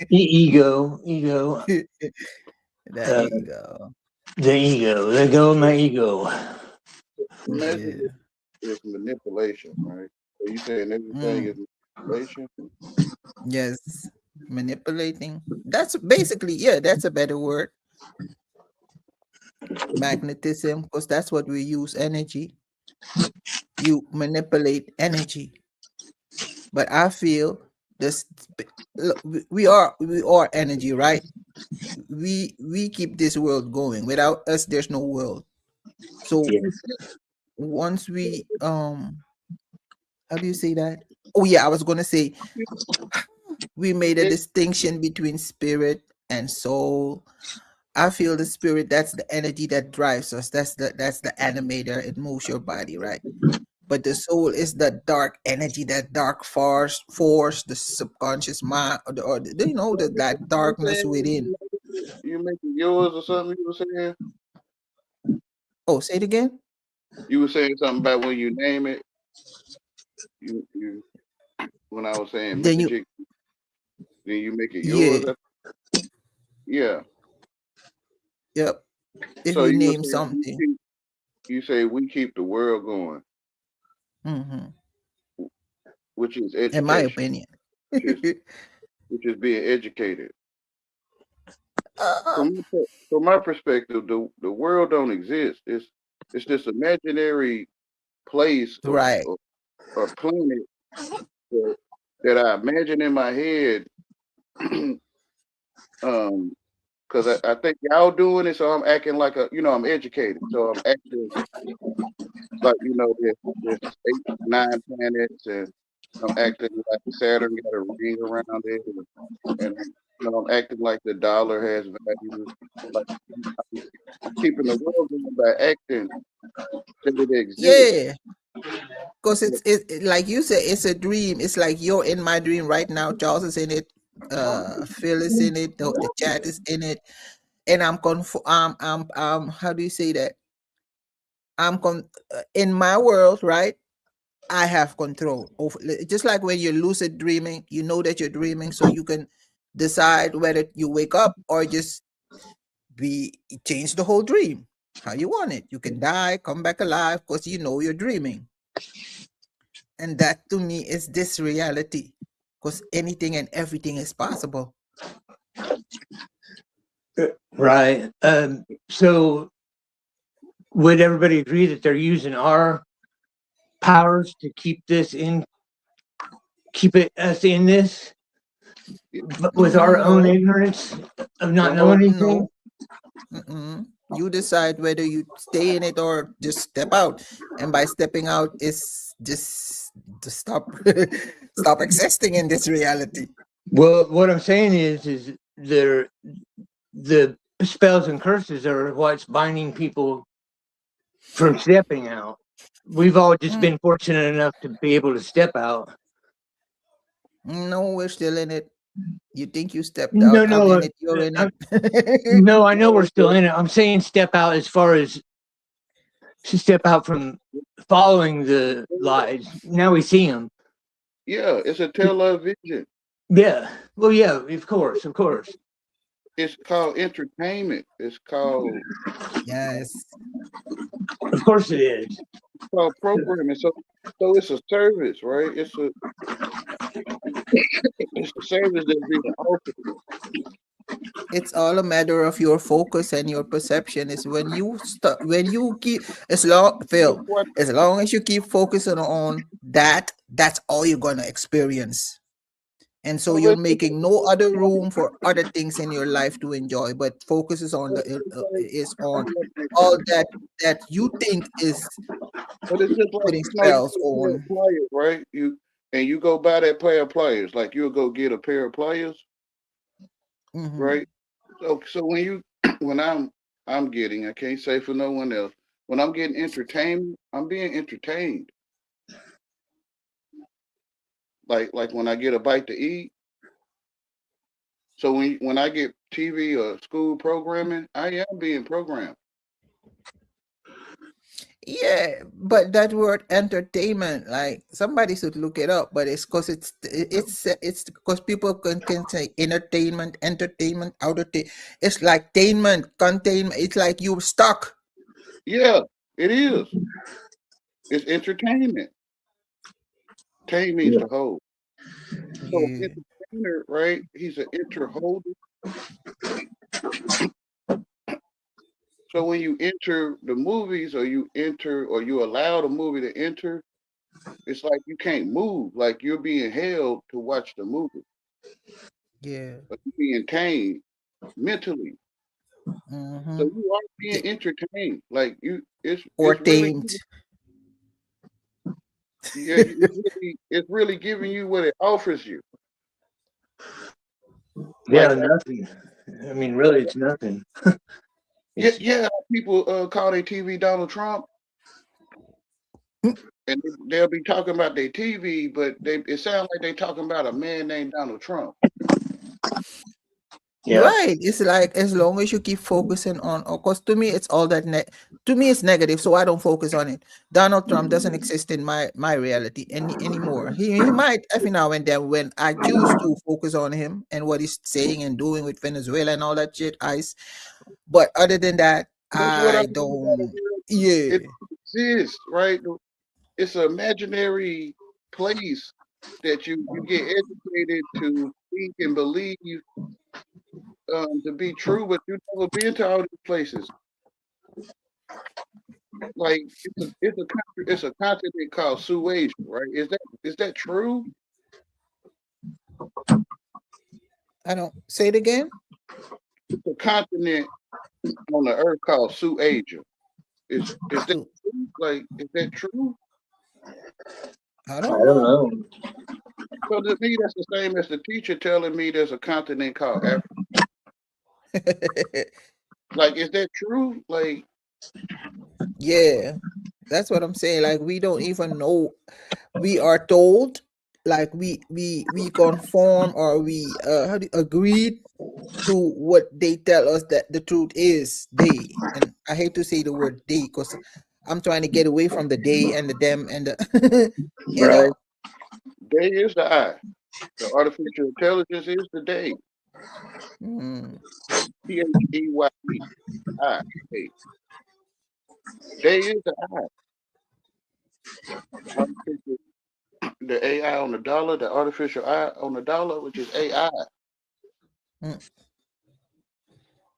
Ego. That ego. The ego. Let go of my ego. Magic is manipulation, right? So you saying everything is manipulation? Yes, manipulating. That's basically, that's a better word. Magnetism, because that's what we use, energy. You manipulate energy. But I feel this. Look, we are energy, right? We keep this world going. Without us, there's no world. So once we how do you say that? Oh yeah, I was gonna say we made a distinction between spirit and soul. I feel the spirit, that's the energy that drives us. That's the animator. It moves your body, right? But the soul is the dark energy, that dark force, the subconscious mind, or that darkness within. You make it yours or something? You were saying? Oh, say it again. You were saying something about when you name it. You when I was saying then magic, then you make it yours. Yeah. Yep. If so you name something, you say we keep the world going. Which is education. In my opinion. which is being educated. From my perspective, the world don't exist. It's this imaginary place right. or planet that I imagine in my head Because I think y'all doing it, so I'm acting like I'm educated, so I'm acting like there's 8, 9 planets, and I'm acting like Saturn got a ring around it, and I'm acting like the dollar has value. Like I'm keeping the world going by acting that it exists. Yeah, because like you said, it's a dream. It's like you're in my dream right now. Charles is in it. Phil is in it. The chat is in it, and how do you say that? In my world, right? I have control over. Just like when you're lucid dreaming, you know that you're dreaming, so you can decide whether you wake up or just change the whole dream how you want it. You can die, come back alive, because you know you're dreaming. And that to me is this reality, because anything and everything is possible. Right. So would everybody agree that they're using our powers to keep us in this, but with our own ignorance of not knowing anything? No. You decide whether you stay in it or just step out, and by stepping out is just to stop stop existing in this reality. Well, what I'm saying is the spells and curses are what's binding people from stepping out. We've all just been fortunate enough to be able to step out. No, we're still in it. You think you stepped out? I'm in it. You're in it. No, I know we're still in it. I'm saying step out as far as to step out from following the lies. Now we see them. Yeah, it's a television. Yeah. Well, yeah, of course. It's called entertainment. It's called yes. Of course it is. It's called programming. So it's a service, right? It's a service that's being offered. It's all a matter of your focus and your perception. Is when you keep as long as you keep focusing on that, that's all you're gonna experience. And so you're making no other room for other things in your life to enjoy, but focus is on all that you think is But it's just like putting spells on. Players, right? You go buy that pair of pliers, like you'll go get a pair of pliers, right? So when I'm getting, I can't say for no one else, when I'm getting entertainment, I'm being entertained. Like when I get a bite to eat. So when I get TV or school programming, I am being programmed. Yeah, but that word entertainment, like somebody should look it up, but it's because it's because people can say entertainment, it's like containment. It's like you're stuck. Yeah, it is. It's entertainment. Tame means to hold. So entertainer, right? He's an interholder. So when you enter the movies, or you allow the movie to enter, it's like you can't move. Like you're being held to watch the movie. Yeah. But you're being tamed mentally. So you are being entertained. Like it's tamed. It's really giving you what it offers you. Yeah, nothing. I mean, really, it's nothing. Yeah. People call their TV Donald Trump, and they'll be talking about their TV, but it sounds like they're talking about a man named Donald Trump. Yeah. Right. It's like as long as you keep focusing on, of course, to me, it's all that. To me, it's negative, so I don't focus on it. Donald Trump doesn't exist in my reality anymore. He might every now and then when I choose to focus on him and what he's saying and doing with Venezuela and all that shit, ICE. But other than that, I don't. Yeah, it exists, right? It's an imaginary place that you get educated to think and believe to be true, but you've never been to all these places. Like it's a continent called Suez, right? Is that true? I don't say it again. the continent on the earth called Su-Asia. Is that true? Like, is that true? I don't know. So to me, that's the same as the teacher telling me there's a continent called Africa. Like, is that true? Like, Yeah, that's what I'm saying. Like we don't even know. We are told, like we conform or we how do agree to what they tell us that the truth is. They, and I hate to say the word they because I'm trying to get away from the they and the them and the you know. they is the I. The artificial intelligence is the they. T-H-E-Y-E. I. They. They is the I. The AI on the dollar, the artificial I on the dollar, which is AI.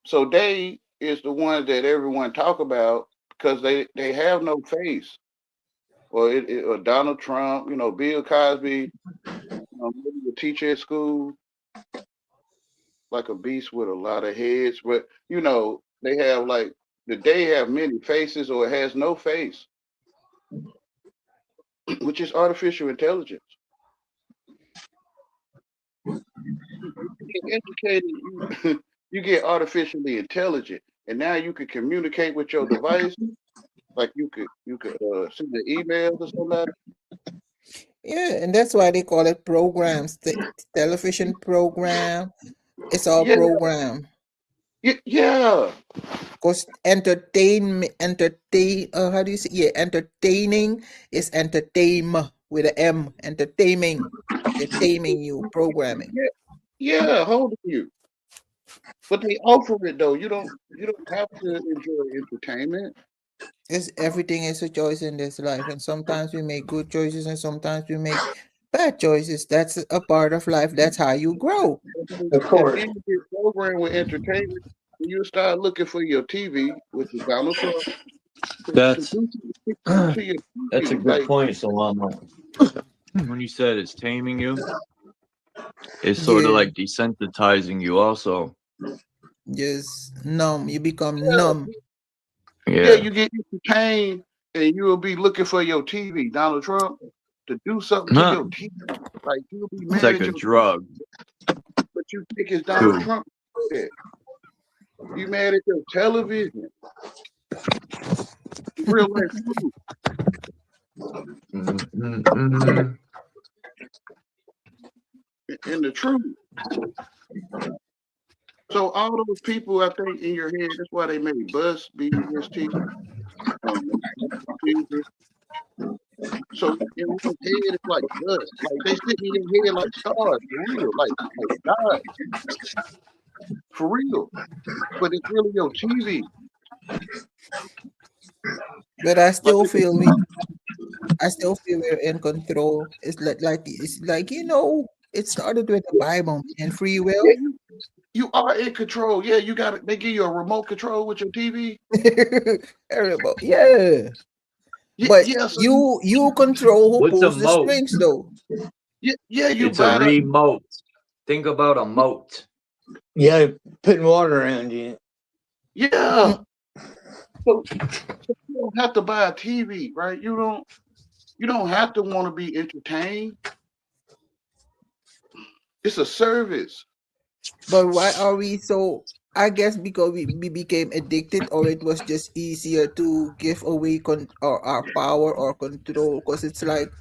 So they is the ones that everyone talk about because they have no face. Or or Donald Trump, Bill Cosby, maybe a teacher at school, like a beast with a lot of heads. But they have like they have many faces or it has no face, which is artificial intelligence. You get educated, you get artificially intelligent, and now you can communicate with your device. Like you could send an email to somebody. Yeah, and that's why they call it programs. The television program, it's all program. Yeah. Because how do you say? Yeah, entertaining is entertainment with an M. Entertaining. They're taming you, programming. Yeah, holding you. But they offer it though. You don't have to enjoy entertainment. Everything is a choice in this life, and sometimes we make good choices, and sometimes we make bad choices. That's a part of life. That's how you grow. Of course. If you get programmed with entertainment, you start looking for your TV, which is Donald Trump. That's a good point, Solana. When you said it's taming you, it's sort of like desensitizing you also. Just numb. You become numb. Yeah, you get entertained and you will be looking for your TV, Donald Trump, to do something to your TV. Like you'll be mad it's like a drug. But you think it's Donald Trump. You mad at your television. Real life food. And the truth. So all those people, I think, in your head, that's why they made Buzz BUST. So in your head, it's like dust. Like they sit in your head like stars, for real, like God, for real. But it's really your TV. But I still feel we're in control. It's like it started with the Bible and free will. Yeah, you are in control. Yeah, you got it. They give you a remote control with your TV. Yeah. But you control who pulls the strings, though. Yeah, it's a remote. Think about a moat. Yeah, putting water around you. Yeah. So you don't have to buy a TV, right? You don't have to want to be entertained. It's a service. But why are we so? I guess because we became addicted, or it was just easier to give away our power or control. Because it's like,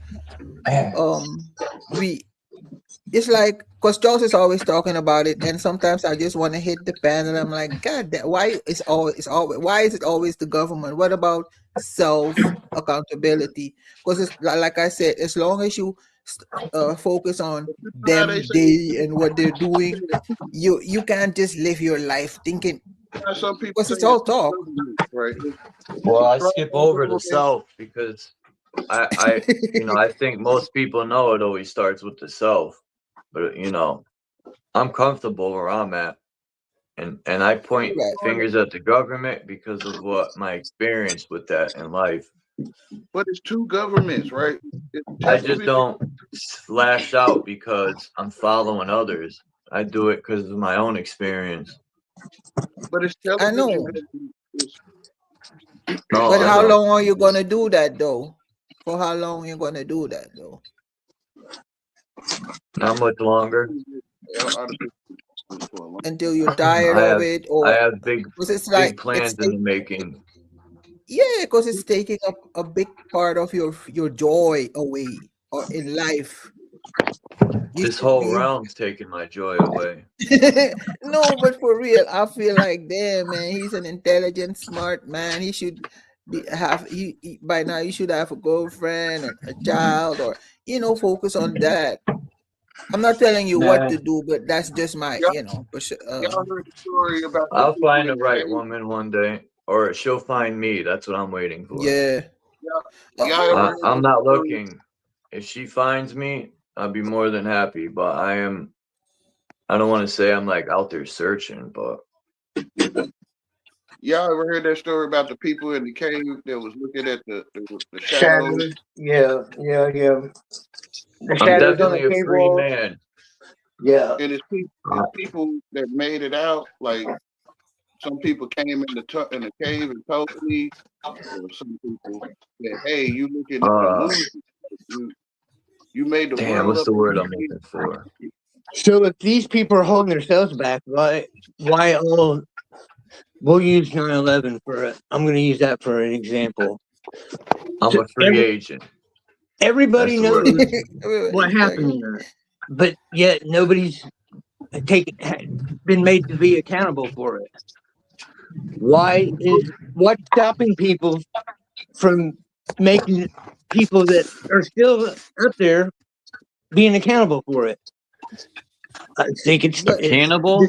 it's like, because Charles is always talking about it, and sometimes I just want to hit the pen, and I'm like, God, why is why is it always the government? What about self accountability? Because it's like I said, as long as you focus on them, they, and what they're doing, you can't just live your life thinking. Some people because it's all talk. Right. Well, I skip over the self because I I think most people know it always starts with the self. But I'm comfortable where I'm at. And I point fingers at the government because of what my experience with that in life. But it's two governments, right? I just don't lash out because I'm following others. I do it because of my own experience. But it's I know. No, But I how don't. long are you gonna do that though? For how long are you gonna do that though? Not much longer. Until you're tired of it, I or have big because it's like plans in the making. yeah, because it's taking up a big part of your joy away or in life. You This should whole be round's taking my joy away. no, but for real, I feel like damn man, he's an intelligent, smart man. He should be by now. You should have a girlfriend or a child, or focus on that. I'm not telling you what Nah, to do, but that's just my Y'all heard the story about the I'll people find the in right cave? woman one day, or she'll find me. That's what I'm waiting for. yeah. Y'all ever heard I'm the not story? looking. If she finds me, I'll be more than happy. But I don't want to say I'm like out there searching, but Y'all ever heard that story about the people in the cave that was looking at the shadows? Shadows. Yeah. The I'm shadows on definitely the a cave free wall. man. Yeah. And it's people that made it out. Like some people came in the cave and told me, or some people said, "Hey, you looking at the illusion? You made the Damn, world what's up the in word your I'm head." looking for? So if these people are holding themselves back, why all? We'll use 9/11 for it. I'm going to use that for an example. I'm a free agent. Everybody That's the knows word. what happened there, but yet nobody's been made to be accountable for it. What's stopping people from making people that are still up there being accountable for it? I think it's Cannibal?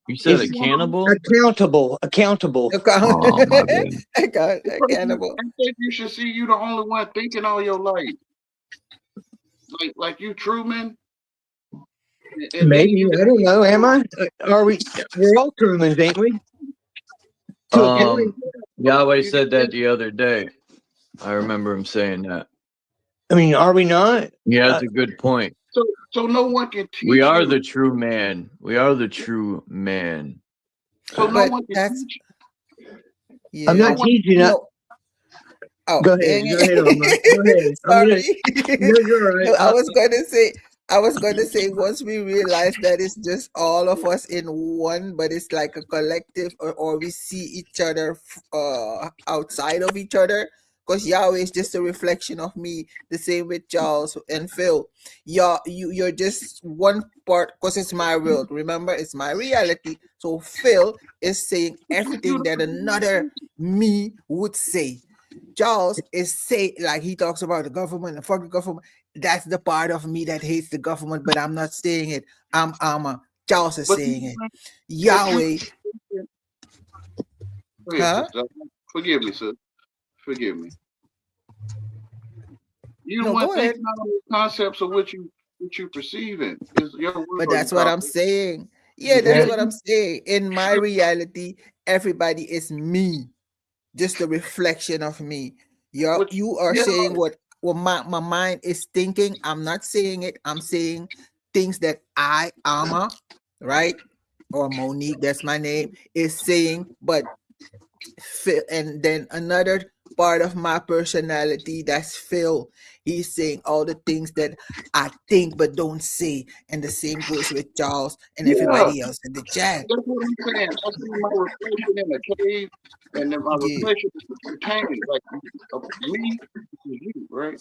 You said a cannibal? Accountable. Oh my god. Cannibal. I think you should see you the only one thinking all your life. Like you Truman. And Maybe, I don't know. Am I? Are we? We're all Trumans, ain't we? Yahweh said that the other day. I remember him saying that. I mean, are we not? Yeah, that's a good point. So no one can teach We are you. the true man. We are the true man. So no one can teach you. Yeah. I'm not teaching you. Oh, go ahead. dang Go it. ahead, Omar. Go ahead. Sorry. No, you're all right. No, I was going to say once we realize that it's just all of us in one, but it's like a collective, or we see each other outside of each other, because Yahweh is just a reflection of me. The same with Charles and Phil. You're just one part, because it's my world. Remember, it's my reality. So Phil is saying everything that another me would say. Charles is like he talks about the government and fuck the government. That's the part of me that hates the government, but I'm not saying it. Charles is saying it. Yahweh. Forgive me, sir. Forgive me. You don't No, want go to think ahead. about the concepts of what you perceiving. Is your world But that's what I'm saying. Yeah, that's what I'm saying. In my reality, everybody is me. Just a reflection of me. You are saying what my mind is thinking. I'm not saying it. I'm saying things that Alma, right? Or Monique, that's my name, is saying, but Phil, and then another part of my personality, that's Phil. He's saying all the things that I think but don't say. And the same goes with Charles and everybody else in the chat. That's what I'm saying. I see my reflection in a cave, and then my reflection is entertaining. Like me is you, right?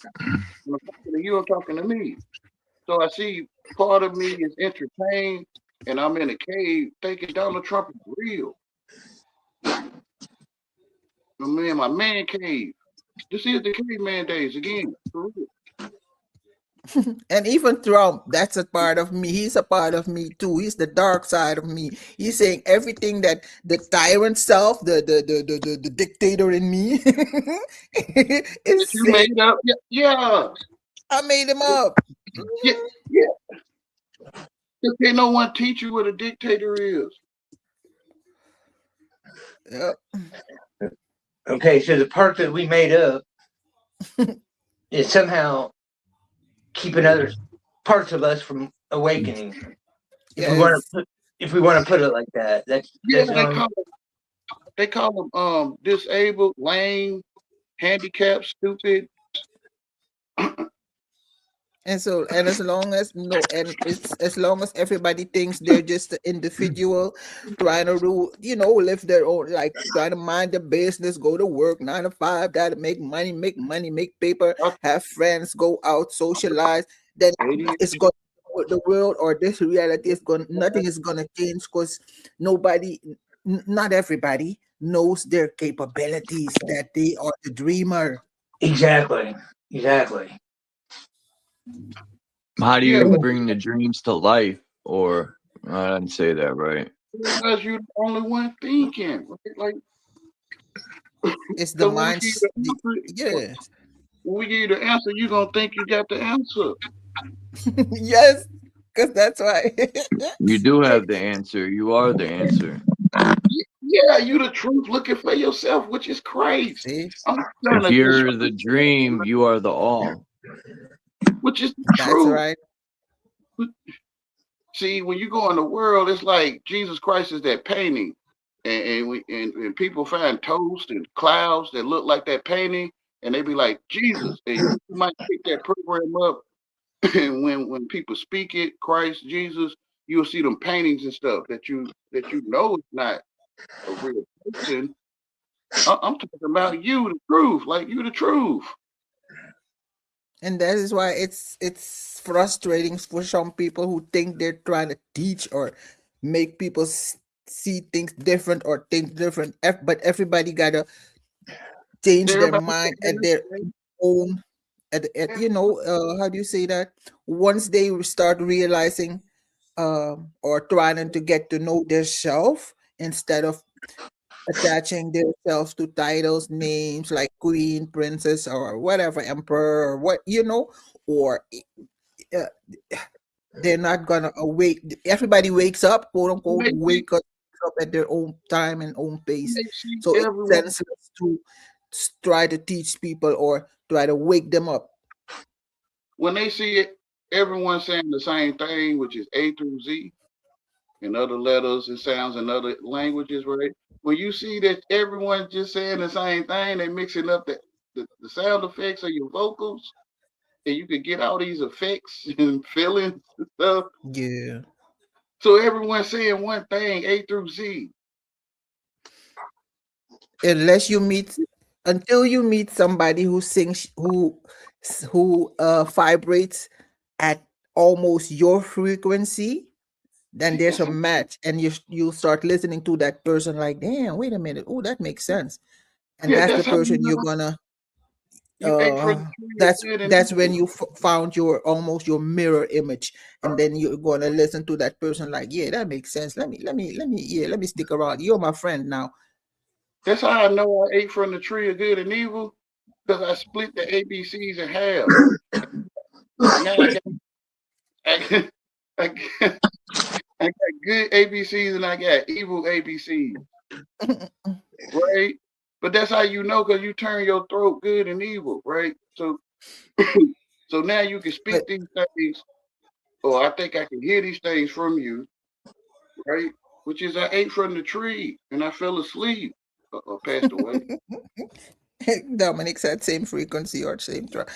When I'm talking to you, I'm talking to me. So I see part of me is entertained, and I'm in a cave thinking Donald Trump is real. I'm in my man cave. This is the caveman days again. For real. And even Trump, that's a part of me. He's a part of me too. He's the dark side of me. He's saying everything that the tyrant self, the dictator in me, is you made up. Yeah. I made him up. Yeah. Because can't no one teach you what a dictator is. Yep. Okay, so the part that we made up is somehow keeping other parts of us from awakening. If we want Yes. to put it like that, that's they call them disabled, lame, handicapped, stupid. And so, and as long as it's as long as everybody thinks they're just an individual trying to live their own, like trying to mind their business, go to work 9 to 5, try to make money, make paper, have friends, go out, socialize, then it's going the world or this reality is going nothing is gonna change because not everybody knows their capabilities, that they are the dreamer. Exactly. How do you bring the dreams to life? Or I didn't say that right. Because you're the only one thinking. Right? Like it's the mind. Yeah. When we give you the answer, you're gonna think you got the answer. Yes, because that's why. You do have the answer. You are the answer. Yeah, you the truth looking for yourself, which is crazy. If you're the dream, you are the all. Which is the That's truth. right. See, when you go in the world, it's like Jesus Christ is that painting, and people find toast and clouds that look like that painting, and they be like Jesus, and you might pick that program up, and when people speak it, Christ, Jesus, you'll see them paintings and stuff that you know it's not a real person. I'm talking about you, the truth, like you, the truth. And that is why it's frustrating for some people who think they're trying to teach or make people see things different or think different. But everybody gotta change their mind at their own. At how do you say that? Once they start realizing, or trying to get to know their self instead of attaching themselves to titles, names like queen, princess, or whatever, emperor, or or uh, they're not gonna awake. Everybody wakes up, quote unquote, wake up at their own time and own pace. So it's senseless to try to teach people or try to wake them up. When they see it, everyone saying the same thing, which is A through Z, and other letters and sounds in other languages, right? When you see that everyone's just saying the same thing, they're mixing up the sound effects of your vocals, and you can get all these effects and feelings and stuff. Yeah. So everyone's saying one thing, A through Z. Until you meet somebody who sings, who vibrates at almost your frequency, then there's a match, and you start listening to that person like, damn, wait a minute, oh, that makes sense, and that's the person you're gonna. That's when you found almost your mirror image, and then you're gonna listen to that person like, yeah, that makes sense. Let me stick around. You're my friend now. That's how I know I ate from the tree of good and evil, because I split the ABCs in half. Now I got good ABCs and I got evil ABCs. Right? But that's how you know, because you turn your throat good and evil, right? So so now you can speak these things, or I think I can hear these things from you, right? Which is I ate from the tree and I fell asleep or passed away. Dominic said same frequency or same track.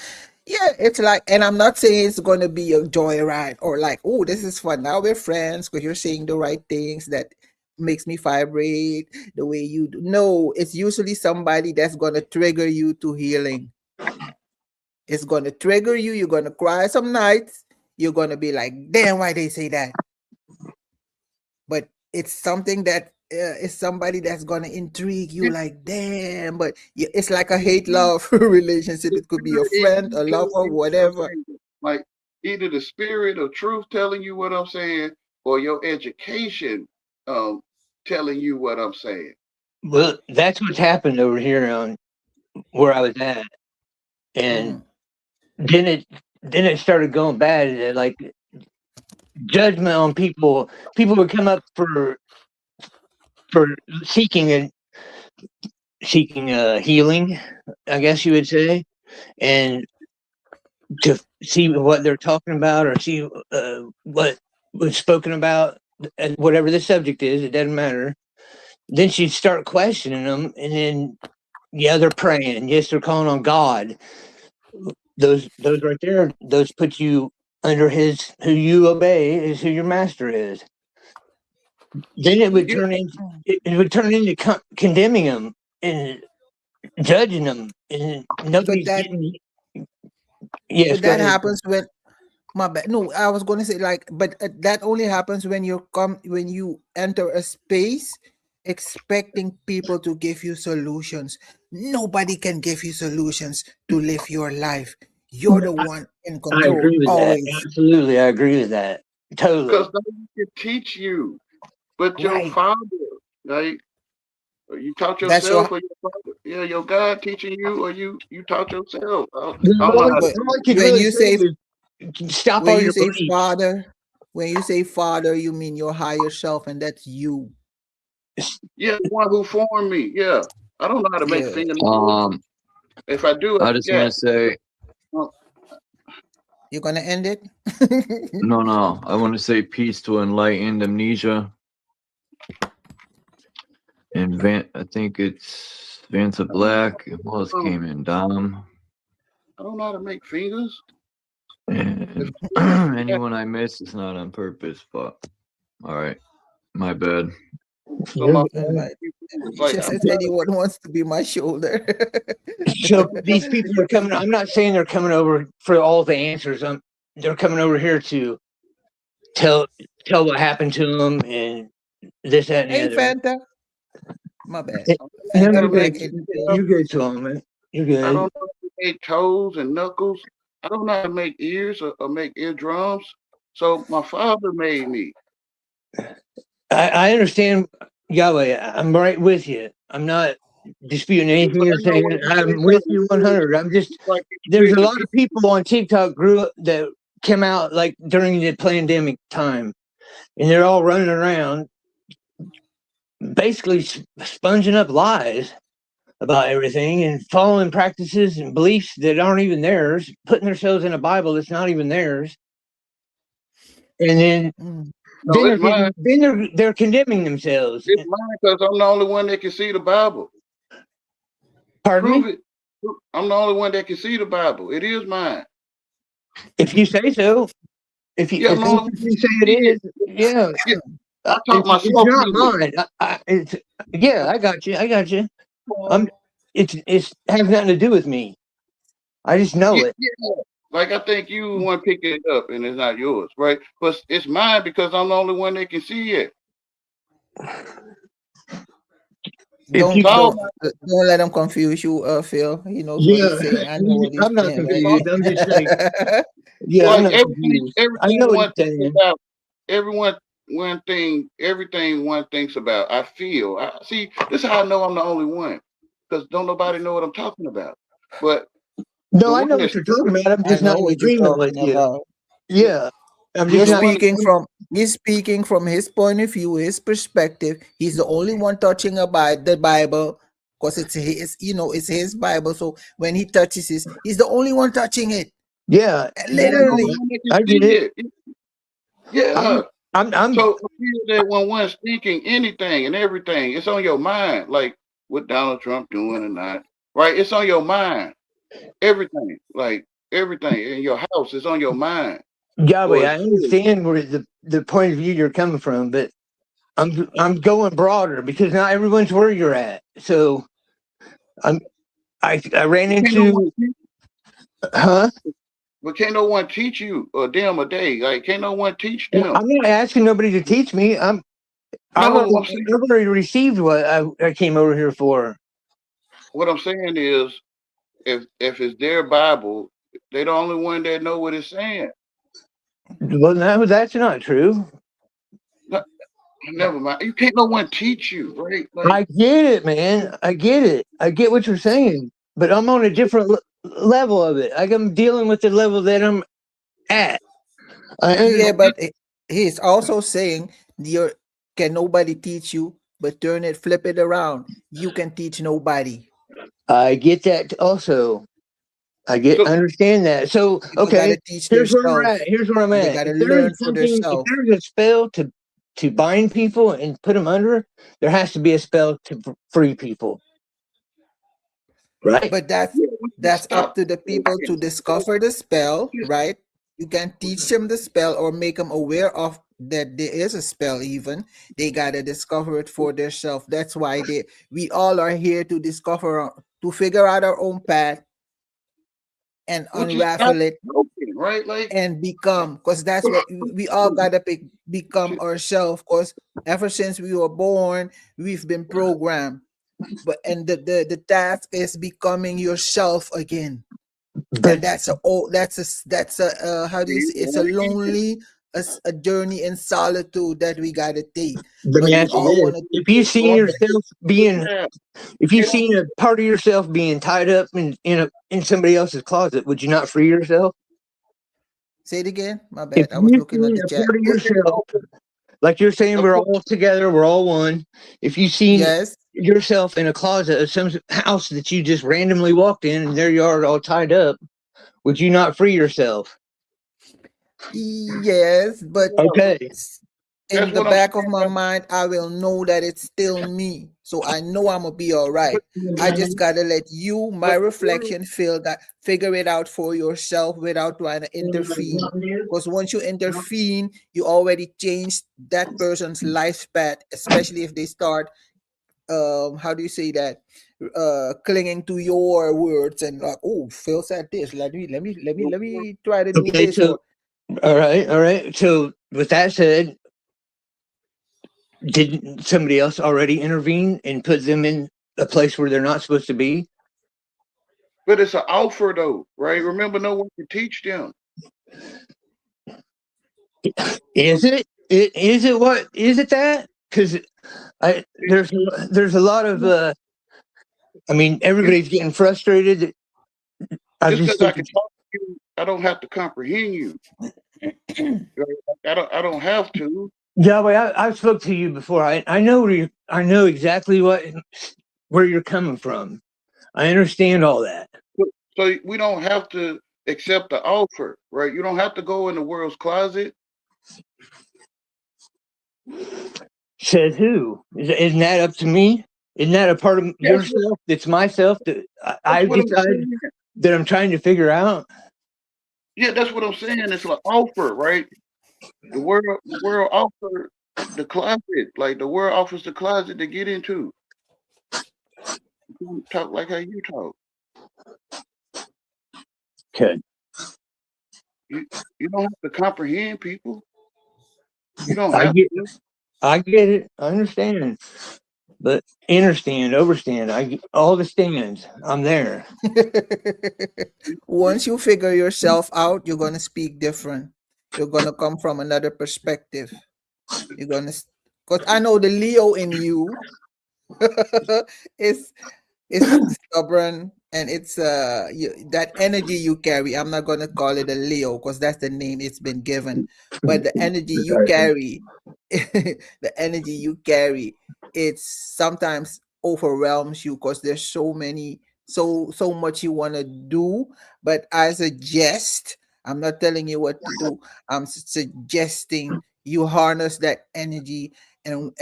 Yeah, it's like, and I'm not saying it's going to be a joyride or like, oh, this is fun. Now we're friends because you're saying the right things that makes me vibrate the way you do. No, it's usually somebody that's going to trigger you to healing. It's going to trigger you. You're going to cry some nights. You're going to be like, damn, why they say that? But it's something that is somebody that's going to intrigue you like, damn, but it's like a hate-love relationship. It could be a friend, a lover, whatever. Like either the spirit of truth telling you what I'm saying or your education telling you what I'm saying. Well, that's what's happened over here on where I was at. And then it started going bad. Like judgment on people would come up for seeking healing, I guess you would say, and to see what they're talking about or see what was spoken about, whatever the subject is, it doesn't matter. Then she'd start questioning them, and then yeah, they're praying. Yes, they're calling on God. Those right there, those put you under his, who you obey is who your master is. Then it would turn into condemning them and judging them, and nobody's getting. Yes, but that happens when my bad. No, I was going to say like, but that only happens when when you enter a space expecting people to give you solutions. Nobody can give you solutions to live your life. You're the one in control. I agree with always. that. Absolutely, I agree with that. Totally. Because nobody can teach you, but your father, like you taught yourself, or your father, yeah, your God teaching you, or you taught yourself. When you say stop when all you your say beliefs. father, when you say father, you mean your higher self, and that's you. Yeah, the one who formed me. Yeah, I don't know how to make fingernails. If I do, I just want to say. You're gonna end it? No. I want to say peace to enlightened amnesia. And I think it's Vanta Black. Who else came in? Dom. I don't know how to make fingers. And anyone I miss is not on purpose, but all right, my bad. Just as anyone wants to be my shoulder. So these people are coming. I'm not saying they're coming over for all the answers. They're coming over here to tell what happened to them and this, that, and the Hey, other. Fanta. My bad. You're good to them, man. You're good. I don't know how to make toes and knuckles. I don't know how to make ears or make eardrums. So my father made me. I understand, Yahweh. I'm right with you. I'm not disputing anything you're saying. I'm with you 100. I'm just, there's a lot of people on TikTok that came out like during the pandemic time, and they're all running around basically sponging up lies about everything and following practices and beliefs that aren't even theirs, putting themselves in a Bible that's not even theirs. And then they're condemning themselves. It's mine because I'm the only one that can see the Bible. Pardon me? I'm the only one that can see the Bible. It is mine. If you say so. If you say it is, yeah. I taught myself. It's not mine. Yeah, I got you. It's has nothing to do with me. I just know it. Yeah. Like I think you want to pick it up and it's not yours, right? But it's mine because I'm the only one that can see it. Don't let him confuse you, Phil. He knows what he's saying. I know what he's I'm not saying. confused. Right? I'm just like, yeah, I'm not confused. I know what he's saying. Everything one thinks about, I feel. See, this is how I know I'm the only one. Because don't nobody know what I'm talking about. But no, I know what you're talking about. I'm just not in agreement with you. Yeah. He's speaking from his point of view, his perspective. He's the only one touching about the Bible because it's his, it's his Bible. So when he touches it, he's the only one touching it. Yeah, literally. I get it. Yeah. I'm so I feel that when one's thinking anything and everything, it's on your mind. Like what Donald Trump doing or not, right? It's on your mind. Everything, like everything in your house is on your mind. Yahweh, I understand where the point of view you're coming from, but I'm going broader because not everyone's where you're at. So I ran into But can't no one teach you a damn a day? Like can't no one teach them? I'm not asking nobody to teach me. I've already received what I came over here for. What I'm saying is, if it's their Bible, they're the only one that know what it's saying. Well, no, that's not true. Never mind. You can't no one teach you, right? Like, I get it, man. I get it. I get what you're saying, but I'm on a different level of it. I'm dealing with the level that I'm at. Yeah, but he's also saying can nobody teach you, but flip it around. You can teach nobody. I get that also. I understand that. So People okay, gotta teach here's where we're themselves. at. Here's where I'm They at. gotta If there learn is for something, if themselves. there's a spell to bind people and put them under, there has to be a spell to free people, right? But that's up to the people to discover the spell, right? You can teach them the spell or make them aware of that there is a spell. Even they gotta discover it for themselves. That's why we all are here to discover, to figure out our own path and Which is not unravel it broken, right? Like, and become, because that's what we all gotta become ourselves. Because ever since we were born, we've been programmed. But and the task is becoming yourself again. And But that's a how do you say, it's a lonely a journey in solitude that we gotta take. let me But we ask you all want this: to do if you seen it. yourself being, if you seen a part of yourself being tied up in somebody else's closet, would you not free yourself? Say it again. My If bad. I was you looking at seen the a chat. part of yourself, like you're saying, we're all together, we're all one. If you seen Yes. yourself in a closet of some house that you just randomly walked in, and there you are, all tied up, would you not free yourself? Yes, but Okay. in the back of my mind, I will know that it's still me. So I know I'm gonna be all right. I just gotta let you, my reflection, figure it out for yourself without trying to intervene. Because once you intervene, you already changed that person's life path, especially if they start how do you say that? Clinging to your words and like, oh, Phil said this. Let me try to do Okay, this. so all right. So with that said, didn't somebody else already intervene and put them in a place where they're not supposed to be? But it's an offer, though, right? Remember, no one can teach them. Is it? Is it what? Is it that? Because there's a lot of I mean, everybody's getting frustrated. Just because I can talk to you, I don't have to comprehend you. I don't have to. Yahweh, I spoke to you before. I know exactly where you're coming from. I understand all that. So we don't have to accept the offer, right? You don't have to go in the world's closet. Says who? Isn't that up to me? Isn't that a part of yourself? That's myself that I decide that I'm trying to figure out. Yeah, that's what I'm saying. It's an offer, right? The world offers the closet, like the world offers the closet to get into. You talk like how you talk. Okay. You don't have to comprehend people. You don't I have get to. I get it. I understand. But understand, overstand. I get all the stands. I'm there. Once you figure yourself out, you're gonna speak different. You're gonna come from another perspective. You're gonna, because I know the Leo in you is stubborn, and it's that energy you carry. I'm not gonna call it a Leo because that's the name it's been given, but the energy you carry, the energy you carry, it's sometimes overwhelms you because there's so much you want to do. But as a jest, I'm not telling you what to do. I'm suggesting you harness that energy and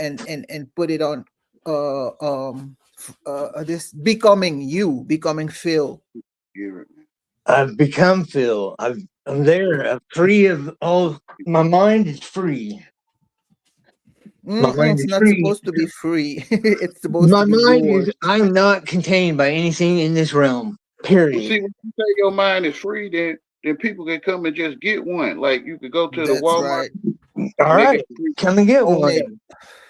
put it on this becoming Phil. I've become Phil. I'm there. I'm free of all. My mind is free. My mind It's is not free. supposed to be free. It's supposed My to be mind yours. is. I'm not contained by anything in this realm. Well, Period. see, when you say your mind is free, then people can come and just get one. Like you could go to the That's Walmart. right. All right, come and get Own one. it.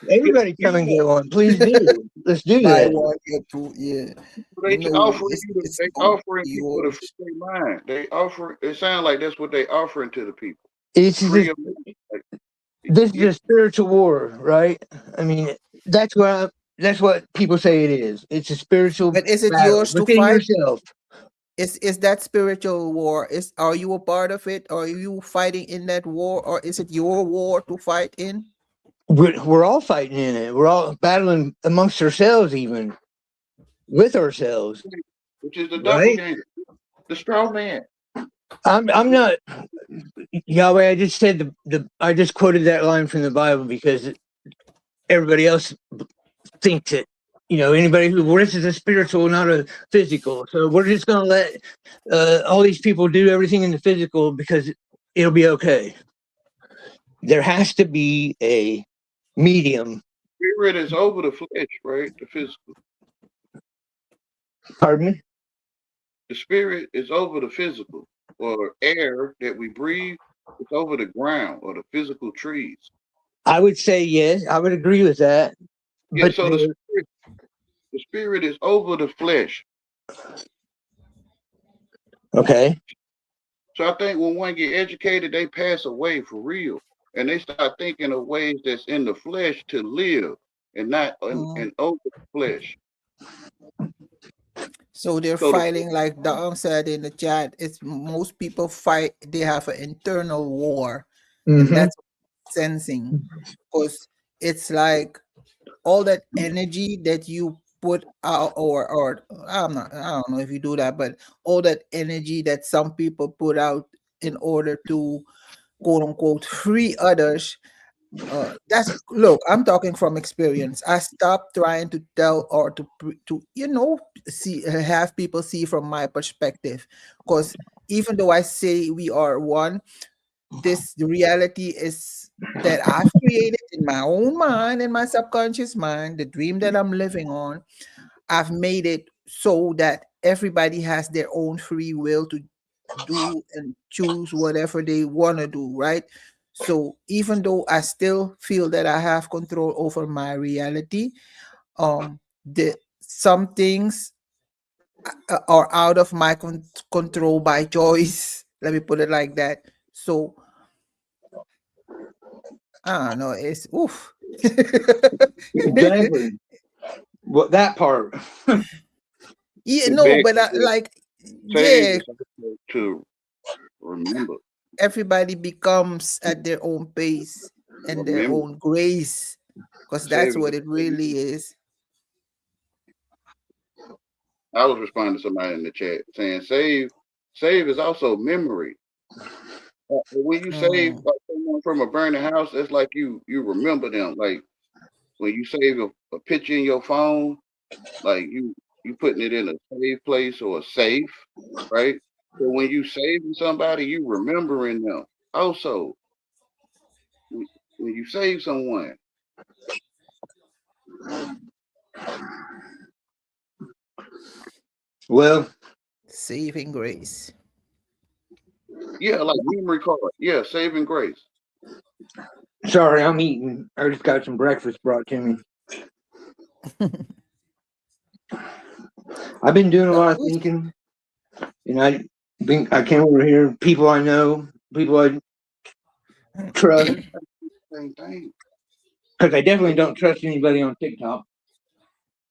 Everybody, come and get one. Please do. Let's do Buy that. one, get two. Yeah. They offering It's you. They offering people to free their mind. They offer. It sounds like that's what they offering to the people. It's Free just, them. Like, this is a spiritual war, right? I mean, that's what people say it is. It's a spiritual But is it battle yours to within fight? yourself. Is that spiritual war? Are you a part of it? Are you fighting in that war, or is it your war to fight in? We're all fighting in it. We're all battling amongst ourselves, even with ourselves. Which is the right? doppelganger. The straw man. I'm not Yahweh. I just said I just quoted that line from the Bible because everybody else thinks it. You know, anybody who worships a spiritual, not a physical. So we're just going to let all these people do everything in the physical because it'll be okay. There has to be a medium. Spirit is over the flesh, right? The physical. Pardon me? The spirit is over the physical, or air that we breathe. It's over the ground or the physical trees. I would say yes. I would agree with that. Yeah, But so the spirit is over the flesh. Okay. So I think when one get educated, they pass away for real, and they start thinking of ways that's in the flesh to live, and not in over the flesh. So they're So fighting, like Dom said in the chat. It's most people fight. They have an internal war, and that's sensing, because it's like all that energy that you put out, or I don't know if you do that, but all that energy that some people put out in order to quote unquote free others. That's look. I'm talking from experience. I stopped trying to tell or to see have people see from my perspective, because even though I say we are one, the reality is that I've created in my own mind, in my subconscious mind, the dream that I'm living on. I've made it so that everybody has their own free will to do and choose whatever they want to do, right? So even though I still feel that I have control over my reality, the some things are out of my control by choice. Let me put it like that. So I don't know. It's oof. Exactly. Well, that part. Yeah, no, but yeah, to remember. Everybody becomes at their own pace and their own grace, because that's what it really is. I was responding to somebody in the chat saying save is also memory. When you save like someone from a burning house, it's like you remember them. Like when you save a picture in your phone, like you putting it in a safe place or a safe, right? So when you saving somebody, you remembering them. Also, when you save someone, well, saving grace. Yeah, like memory card. Yeah, saving grace. Sorry, I'm eating. I just got some breakfast brought to me. I've been doing a lot of thinking, and I came over here. People I know, people I trust, Same thing. because I definitely don't trust anybody on TikTok.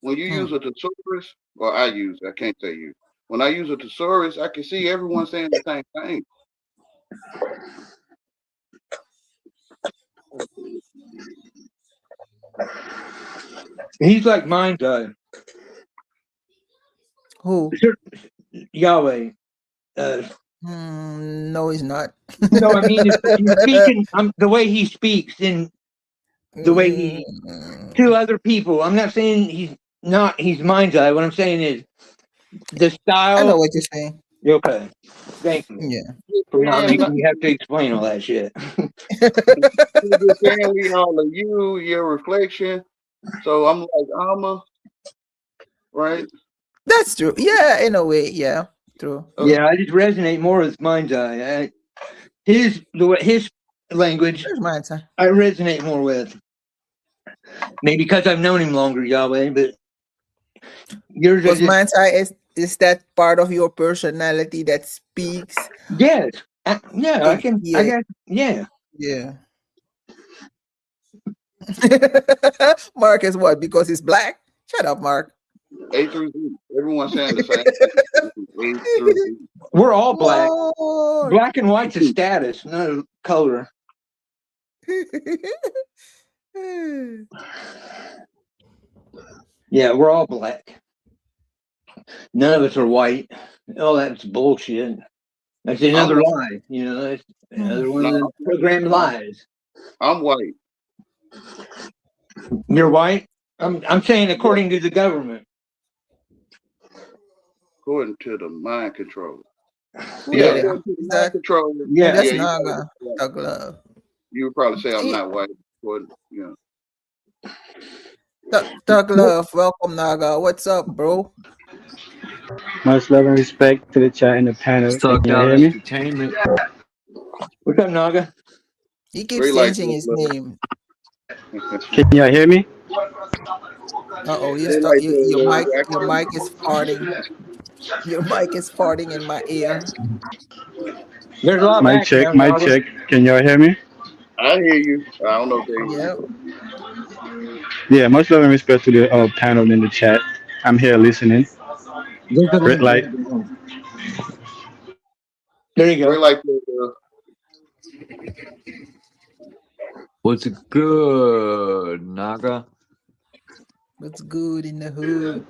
When you use a thesaurus, or I can't say you. When I use a thesaurus, I can see everyone saying the same thing. He's like mine guy. Who? Yahweh. No, he's not. No, I mean, he's speaking. The way he speaks and the way he to other people. I'm not saying he's not. He's mind's eye. What I'm saying is the style. I know what you're saying. Okay, thank you. Yeah. For not making me have to explain all that shit. You're just saying we all are you, your reflection. So I'm like Alma, right? That's true. Yeah, in a way, yeah, true. Yeah, I just resonate more with mind's eye. His language, I resonate more with. Maybe because I've known him longer, Yahweh, but yours because mind's eye is that part of your personality that speaks. Yes. Yeah, I can. Yeah. I got. Yeah. Yeah. Mark is what? Because he's black? Shut up, Mark. A through Z. Everyone's saying the same thing. A through Z. We're all black. More. Black and white's a status, not a color. Yeah, we're all black. None of us are white. Oh, that's bullshit. That's another lie. You know, that's another one of the programmed lies. I'm white. You're white? I'm saying according to the government. According to the mind control. Yeah, According to the is mind that? control. Yeah, That's you Naga. probably, Thug Love. you would probably say I'm Hey, not white. According, Thug Love. Welcome, Naga. What's up, bro? Much love and respect to the chat and the panel. Can Thugged you Out hear me? Entertainment. What's up, Naga? He Straight keeps like changing his that, name. Can y'all hear me? Uh-oh, you Straight start like your mic is farting. Your mic is farting in my ear. There's a lot of Mic check, background mic noise. check. Can y'all hear me? I hear you. I don't know if they hear Yep. you. Yeah, much love and respect to the panel in the chat. I'm here listening. There's a Red little light. background. There you Straight go. like that. What's good, Naga? What's good in the hood?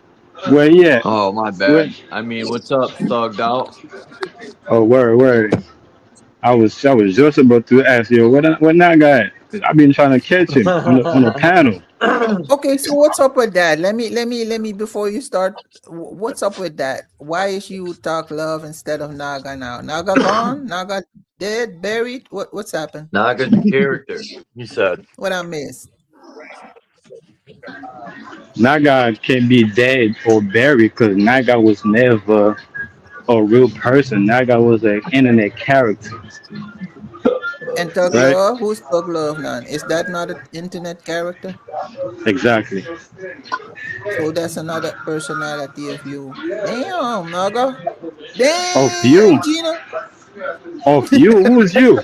Where you at? Oh, my Where? bad. I mean, what's up, Thugged Out? Oh, word. I was just about to ask you what that guy? I've been trying to catch him on the panel. Okay, so what's up with that? Let me before you start. What's up with that? Why is you Talk Love instead of Naga now? Naga gone? Naga dead? Buried? What's happened? Naga's a character, he said. What I missed? Naga can be dead or buried because Naga was never a real person. Naga was an internet character, And Thug right? Love? Who's Thug Love now? Is that not an internet character? Exactly. So that's another personality of you. Damn, Naga. Of Damn, you, Gina. of you, who's you?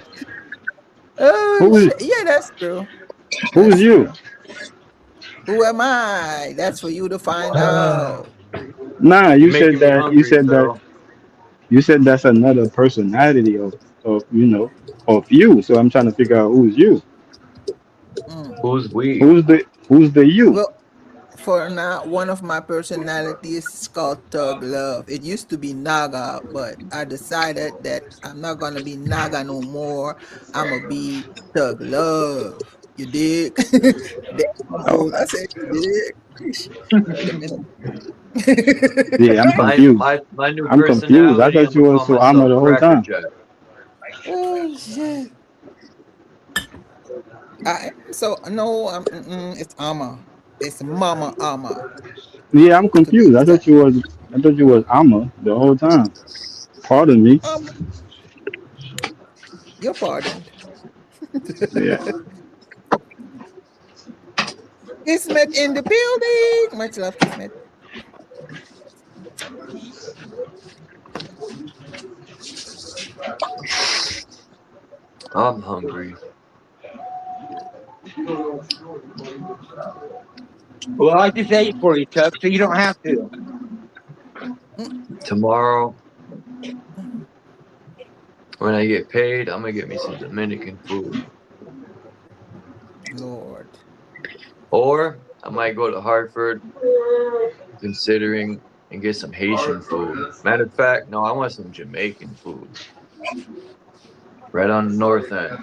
Oh Who's shit. Yeah, that's true. who's That's you? true. Who am I? That's for you to find out. Nah, You're making me hungry, Phil. you said that's another personality of of you. So I'm trying to figure out who's you. Mm. Who's we? Who's the you? Well, for now, one of my personalities is called Thug Love. It used to be Naga, but I decided that I'm not gonna be Naga no more. I'ma be Thug Love. You dig? Damn, Oh, fool. I said you dig. Wait a minute. yeah, I'm My confused. my my new I'm confused. I personality, thought I'm you gonna were call so armor myself the whole Cracker time. Jack. Oh shit. I am so no. It's Ama. It's Mama Ama Yeah, I'm to be confused. exact. I thought you was armor the whole time. Pardon me. You're pardoned. Yeah. Kismet in the building. Much love, Kismet. I'm hungry. Well, I just ate for you, Chuck, so you don't have to. Tomorrow, when I get paid, I'm gonna get me some Dominican food. Lord. Or I might go to Hartford, considering, and get some Haitian food. Matter of fact, no, I want some Jamaican food. Right on the north end.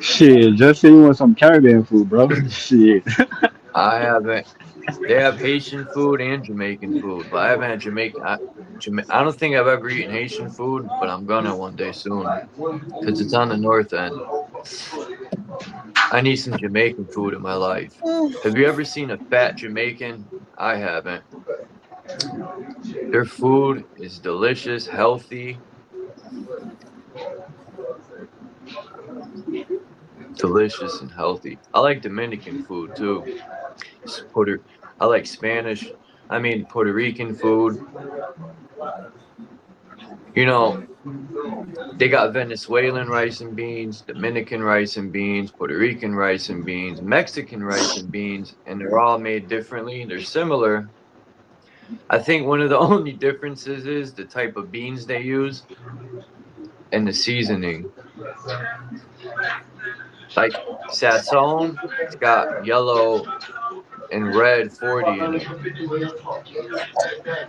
Shit, just say you want some Caribbean food, bro. Shit. I haven't. They have Haitian food and Jamaican food, but I haven't had Jamaican. I don't think I've ever eaten Haitian food, but I'm gonna one day soon because it's on the north end. I need some Jamaican food in my life. Have you ever seen a fat Jamaican? I haven't. Their food is delicious, healthy, delicious and healthy. I like Dominican food too. I like Puerto Rican food. You know, they got Venezuelan rice and beans, Dominican rice and beans, Puerto Rican rice and beans, Mexican rice and beans, and they're all made differently. They're similar. I think one of the only differences is the type of beans they use and the seasoning. Like Sazon, it's got yellow and red 40 in it.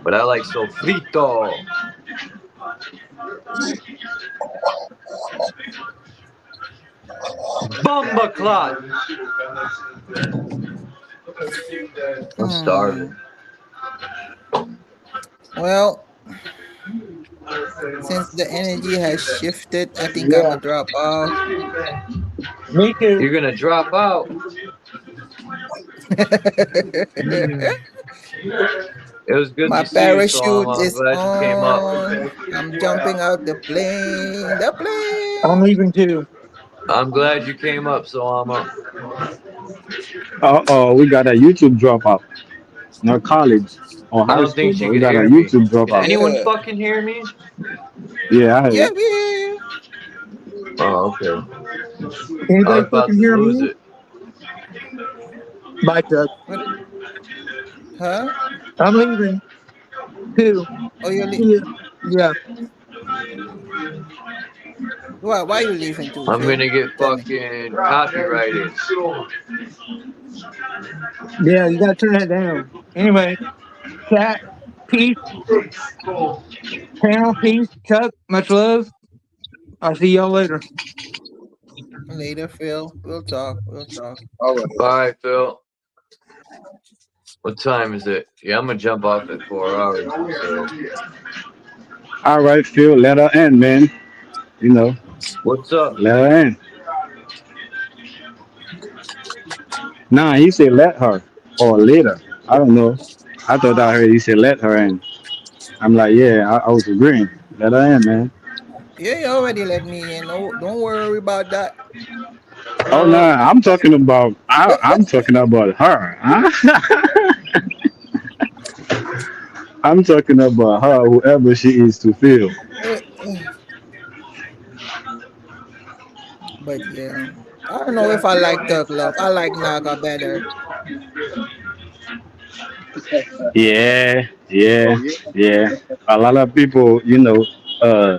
But I like sofrito. Bomba clot. I'm starving. Well, since the energy has shifted, I think I'm Yeah. gonna drop off. Me too. You're gonna drop out. It was good My to see you, parachute Salama. I'm is glad you came up. on. I'm jumping out the plane. The plane. I'm leaving too. I'm glad you came up, Salama. We got a YouTube dropout. Not college or I high don't school, think but she we could got a hear me. YouTube Can dropout. anyone Yeah. fucking hear me? Yeah, I heard Yeah, it. yeah. Oh, okay. I Anybody was about fucking to hear lose me? it. Bye, Chuck. What? Huh? I'm leaving too. Oh, you're See ya. Yeah. why you leaving too, I'm Phil? gonna get Tell me. fucking copyrighted. Yeah, you gotta turn that down. Anyway, chat, peace, panel, peace, Chuck, much love. I'll see y'all later. Later, Phil. We'll talk. We'll talk. All right. All right, Phil. What time is it? Yeah, I'm gonna jump off at 4 hours. So. All right, Phil, let her in, man. You know, What's up? let her in. Nah, he said let her or later. I don't know. I thought I heard he said let her in. I'm like, yeah, I was agreeing. Let her in, man. Yeah, you already let me in. No, don't worry about that. Oh no, I'm talking about I'm talking about her. Huh? I'm talking about her, whoever she is to feel. But yeah, I don't know if I like Thug Love. I like Naga better. Yeah, yeah, Oh yeah. yeah. A lot of people, uh,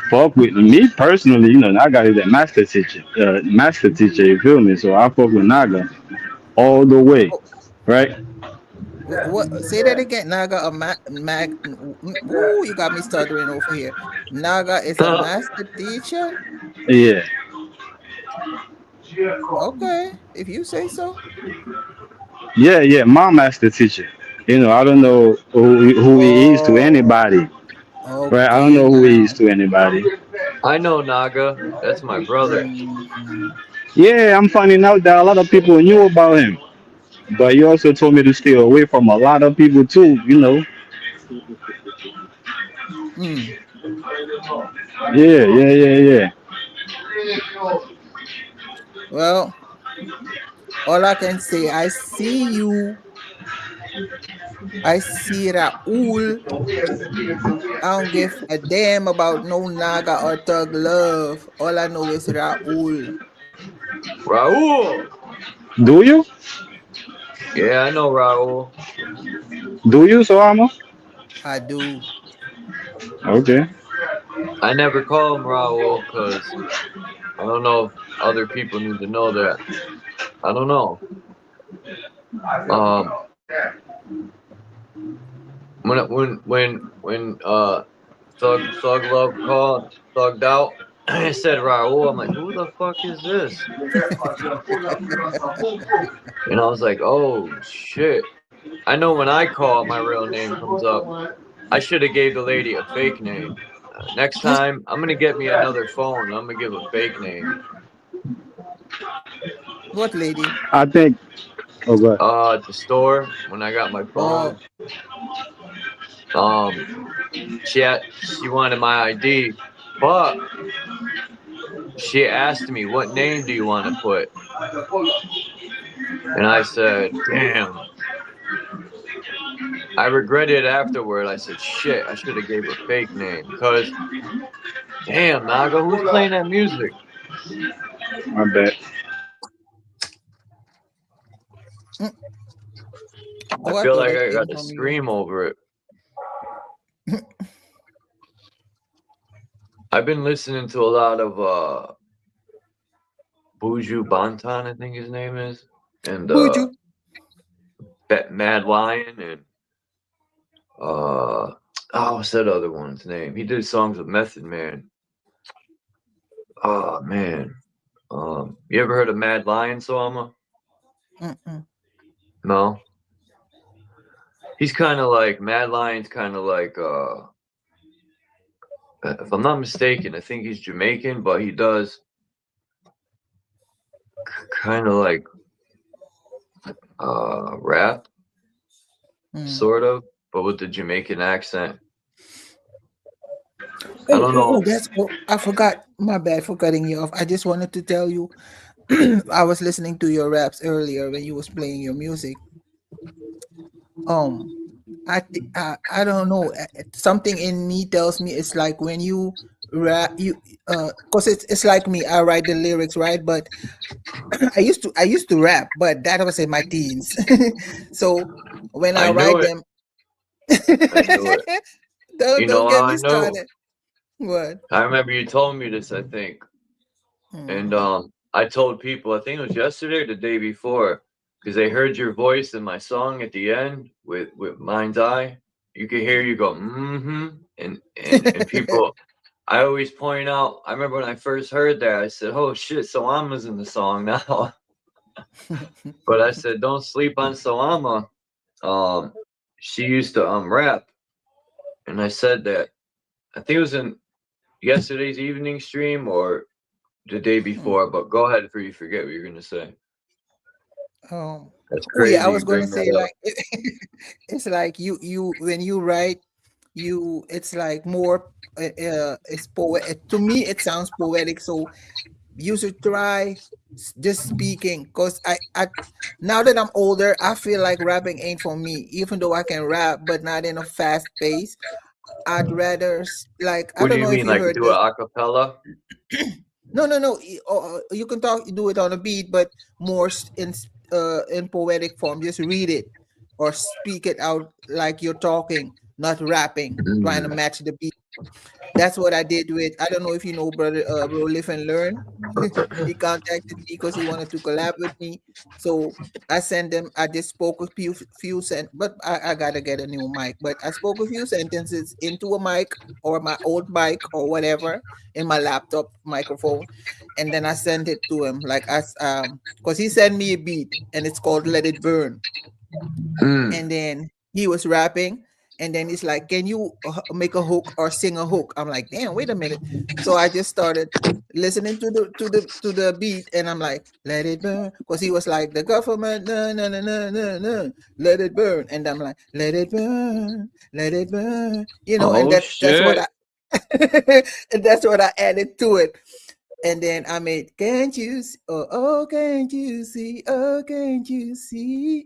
fuck with me personally. Naga is a master teacher. You feel me? So I fuck with Naga all the way, Oh, right? what? Say that again. Naga a mag. Ooh, you got me stuttering over here. Naga is a master teacher. Yeah. Okay, if you say so. Yeah, yeah, my master teacher. I don't know who he is to Oh, anybody, right? I don't okay know who he is now. to anybody. I know Naga. That's my brother. Mm, Yeah, I'm finding out that a lot of people knew about him, but you also told me to stay away from a lot of people too. mm. Yeah, yeah, yeah, yeah. Well, all I can say, I see you. I see Raul. I don't give a damn about no Naga or Thug Love. All I know is Raul. Raul. Do you? Yeah, I know Raul. Do you, Soama? I do. Okay. I never call him Raul because I don't know if other people need to know that. I don't know. Um, when Thug Love called Thugged Out, I said Raul. I'm like, who the fuck is this? And I was like, oh shit. I know when I call, my real name comes up. I should have gave the lady a fake name. Next time, I'm gonna get me another phone. I'm gonna give a fake name. What lady? I think. Oh, God. At the store when I got my phone, Oh, she wanted my ID, but she asked me, "What name do you want to put?" And I said, "Damn." I regretted it afterward. I said, "Shit, I should have gave a fake name." Cause, damn, Naga, who's playing that music? I bet. I oh, I feel thought like it I came got to from you. scream over it. I've been listening to a lot of Buju Banton, I think his name is, and Buju. Mad Lion and what's that other one's name? He did songs with Method Man. Oh man. You ever heard of Mad Lion, Salama? No. He's kind of like Mad Lion's kind of like if I'm not mistaken, I think he's Jamaican, but he does kind of like rap, sort of, but with the Jamaican accent. I don't know. I forgot. My bad for cutting you off. I just wanted to tell you, I was listening to your raps earlier when you was playing your music. I don't know. Something in me tells me it's like when you rap, cause it's like me. I write the lyrics, right? But I used to rap, but that was in my teens. So when I write them, don't get me started. What? I remember you told me this, I think. And I told people, I think it was yesterday or the day before, because they heard your voice in my song at the end with Mind's Eye. You could hear you go, and people, I always point out, I remember when I first heard that, I said, oh shit, Salama's in the song now. But I said, don't sleep on Salama. She used to rap. And I said that, I think it was in yesterday's evening stream or the day before, but go ahead before you forget what you're going to say. That's crazy. Yeah, I was going to say like it's like you when you write, it's like more it's poetic. To me it sounds poetic, so you should try just speaking, because I now that I'm older, I feel like rapping ain't for me, even though I can rap but not in a fast pace. I'd rather like, I What do don't you know mean, if you like heard do this. a acapella? No. You can do it on a beat, but more in poetic form. Just read it or speak it out like you're talking, not rapping, trying to match the beat. That's what I did with. I don't know if you know, brother, bro, Live and Learn. He contacted me because he wanted to collab with me. So I sent them. I just spoke a few but I gotta get a new mic. But I spoke a few sentences into a mic or my old mic or whatever in my laptop microphone, and then I sent it to him. Like because he sent me a beat and it's called "Let It Burn," and then he was rapping. And then he's like, can you make a hook or sing a hook? I'm like, damn, wait a minute. So I just started listening to the beat, and I'm like, let it burn. Because he was like, the government, no, let it burn. And I'm like, let it burn, you know, and that's what I and that's what I added to it. And then I made, can't you see? Oh, can't you see? Oh, can't you see?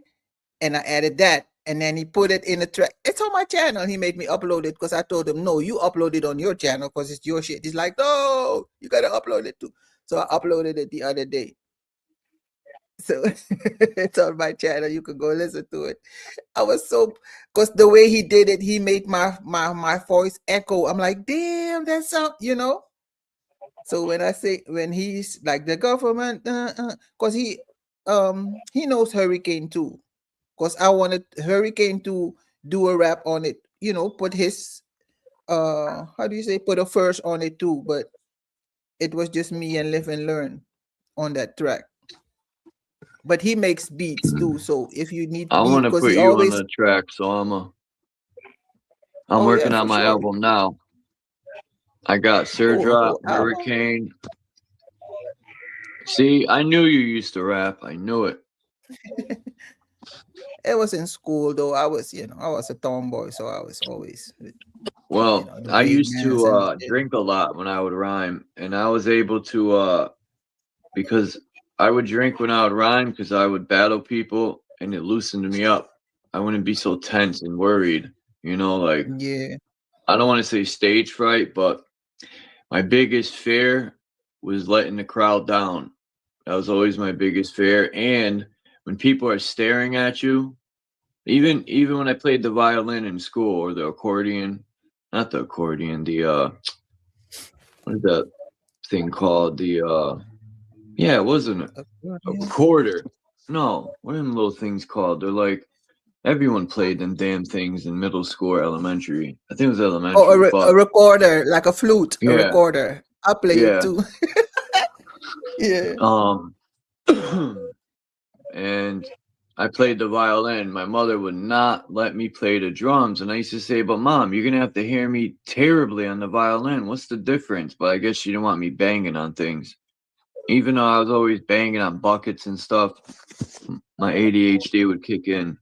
And I added that. And then he put it in a track. It's on my channel. He made me upload it because I told him, no, you upload it on your channel because it's your shit. He's like, no, you got to upload it too. So I uploaded it the other day. So it's on my channel. You can go listen to it. I was so, because the way he did it, he made my voice echo. I'm like, damn, that sound, you know? So when he's like the government, because he knows Hurricane too. Because I wanted Hurricane to do a rap on it, you know, put his how do you say, put a verse on it too, but it was just me and Live and Learn on that track. But he makes beats too, so if you need I want to put you on the track, so I'm working on my album now. I got SIRDROP, Hurricane. See, I knew you used to rap. I knew it. It was in school though. I was a tomboy, so I was always. Well, I used to drink a lot when I would rhyme, and I was able to because I would drink when I would rhyme because I would battle people, and it loosened me up. I wouldn't be so tense and worried, you know, like, yeah. I don't want to say stage fright, but my biggest fear was letting the crowd down. That was always my biggest fear. And when people are staring at you, even when I played the violin in school or the accordion, not the accordion, the what is that thing called? The it wasn't a quarter. No, what are them little things called? They're like Everyone played them damn things in middle school or elementary. I think it was Oh, elementary, a but recorder, like a flute, a yeah, recorder. I play it yeah. too. Yeah. And I played the violin. My mother would not let me play the drums, and I used to say, "But Mom, you're gonna have to hear me terribly on the violin. What's the difference?" But I guess she didn't want me banging on things. Even though I was always banging on buckets and stuff, my ADHD would kick in.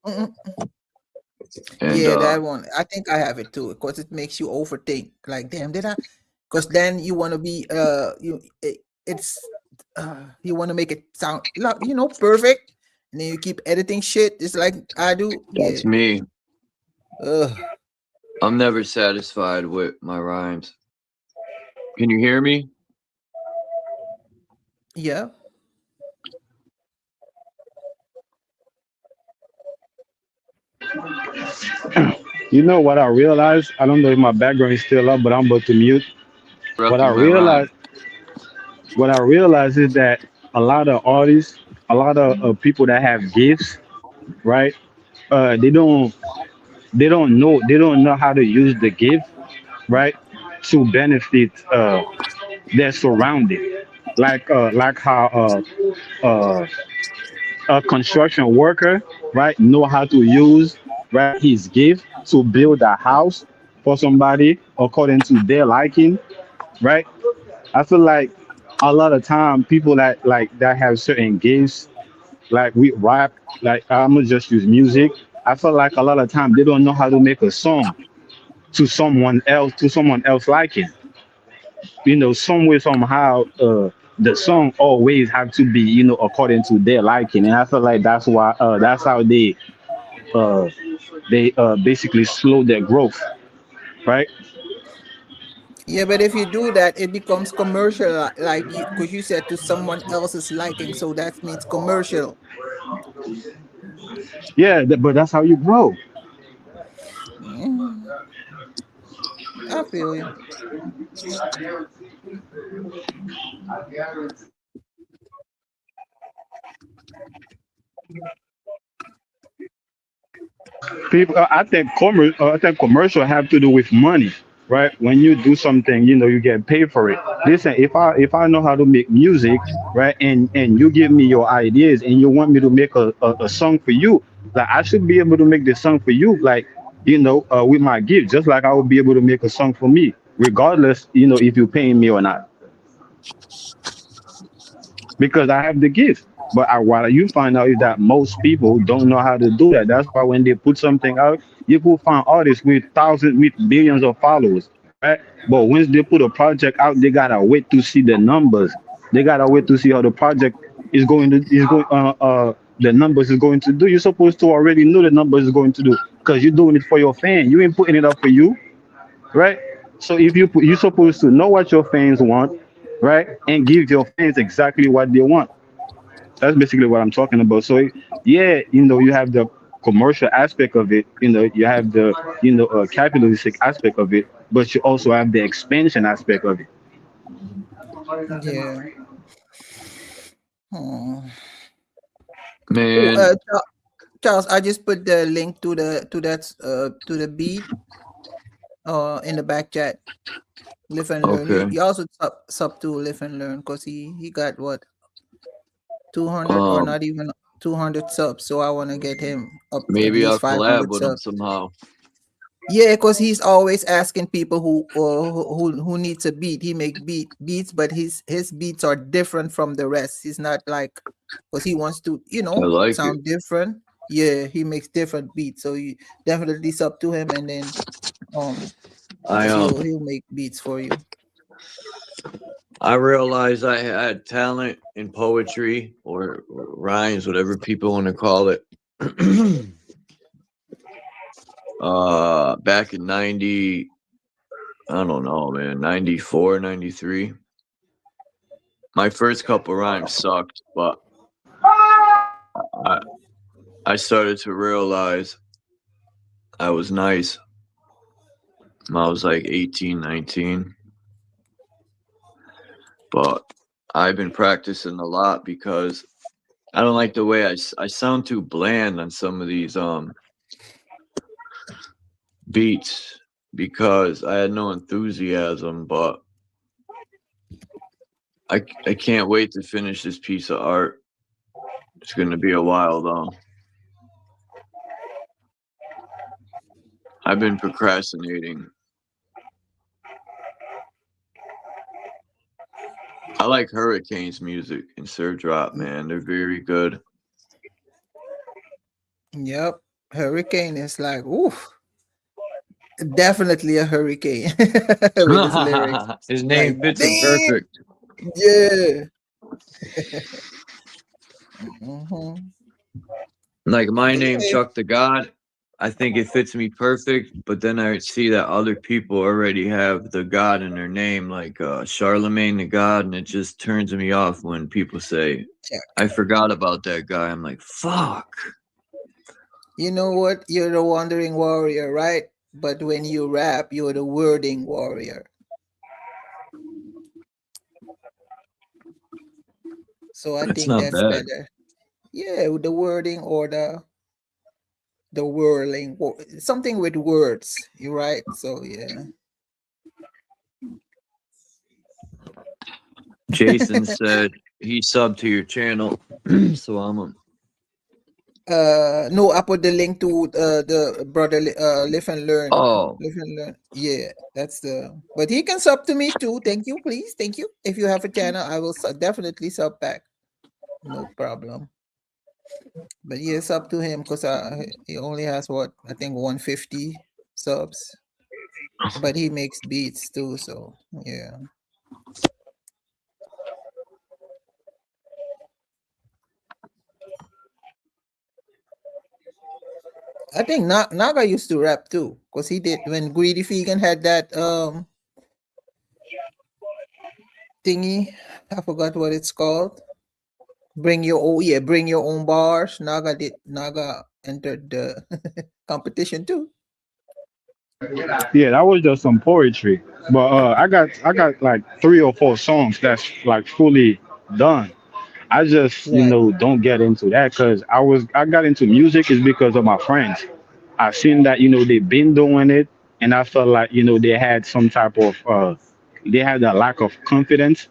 Mm-mm. And Yeah, that one. I think I have it too, because it makes you overthink. Like, damn, did I? Because then you want to be it's you want to make it sound perfect, and then you keep editing shit. Just like I do. that's Yeah. me. Ugh. I'm never satisfied with my rhymes. Can you hear me? Yeah. You know what I realized? I don't know if my background is still up, but I'm about to mute. What I Interrupting my realized, rhyme. what I realized is that a lot of artists, a lot of people that have gifts, right? They don't know how to use the gift, right, to benefit their surrounding. Like how uh, a construction worker, right, know how to use, right, his gift to build a house for somebody according to their liking, right? I feel like a lot of time people that have certain gifts, like we rap, like I'm gonna just use music. I feel like a lot of time they don't know how to make a song to someone else liking. Some way somehow the song always have to be according to their liking, and I feel like that's how uh they basically slow their growth, right? Yeah, but if you do that, it becomes commercial, like you, because you said to someone else's liking, so that means commercial. Yeah, but that's how you grow. Yeah, I feel you. People, I think commercial have to do with money, right? When you do something, you get paid for it. Listen, if I know how to make music, right, and you give me your ideas and you want me to make a song for you, like I should be able to make the song for you, like with my gift, just like I would be able to make a song for me, regardless, if you're paying me or not, because I have the gift. But what you find out is that most people don't know how to do that. That's why when they put something out, you will find artists with thousands, with billions of followers, right? But once they put a project out, they gotta wait to see the numbers. They gotta wait to see how the project is going the numbers is going to do. You're supposed to already know the numbers is going to do because you're doing it for your fan. You ain't putting it up for you, right? So if you're supposed to know what your fans want, right, and give your fans exactly what they want. That's basically what I'm talking about. So yeah, you have the commercial aspect of it. You have the capitalistic aspect of it, but you also have the expansion aspect of it. Yeah. Oh, oh Man, Charles, I just put the link to the beat in the back chat. Live and learn. okay. He also sub to live and learn, because he got what, 200 or Um, not even 200 subs. So I want to get him up at maybe I'll least collab 500 with him subs. somehow. Yeah, because he's always asking people who needs a beat. He make beats, but his beats are different from the rest. He's not like, because he wants to I like it. sound different. Yeah, he makes different beats. So you definitely sub to him, and then I he'll make beats for you. I realized I had talent in poetry or rhymes, whatever people want to call it. Back in 90, I don't know, man, 94, 93. My first couple rhymes sucked, but I, I started to realize I was nice. I was like 18, 19. But I've been practicing a lot because I don't like the way I sound too bland on some of these beats because I had no enthusiasm, but I can't wait to finish this piece of art. It's gonna be a while though. I've been procrastinating. I like Hurricane's music and SIRDROP, man. They're very good. Yep. Hurricane is like, ooh, definitely a hurricane with his lyrics. His Like, name fits him damn, perfect. yeah. Mhm. Like my But name, yeah, Chuck the God. I think it fits me perfect, but then I see that other people already have the God in their name, like Charlemagne the God, and it just turns me off when people say, check. I forgot about that guy. I'm like, fuck. You know what? You're the wandering warrior, right? But when you rap, you're the wording warrior. So I That's think not that's bad. better. Yeah, with the wording or the whirling, something with words. You right? So yeah. Jason said he subbed to your channel, so I'm No, I put the link to the brother live and learn. Oh, Live and learn. Yeah, that's the. But he can sub to me too. Thank you, please. Thank you. If you have a channel, I will definitely sub back. No problem. But yeah, it's up to him because he only has what I think 150 subs. But he makes beats too, so yeah. I think Naga used to rap too, because he did when Greedy Vegan had that thingy. I forgot what it's called. Bring your own bars. Naga entered the competition too. Yeah, that was just some poetry. But I got like 3 or 4 songs that's like fully done. I just Right. don't get into that because I got into music is because of my friends. I seen that they've been doing it, and I felt like they had some type of they had a lack of confidence.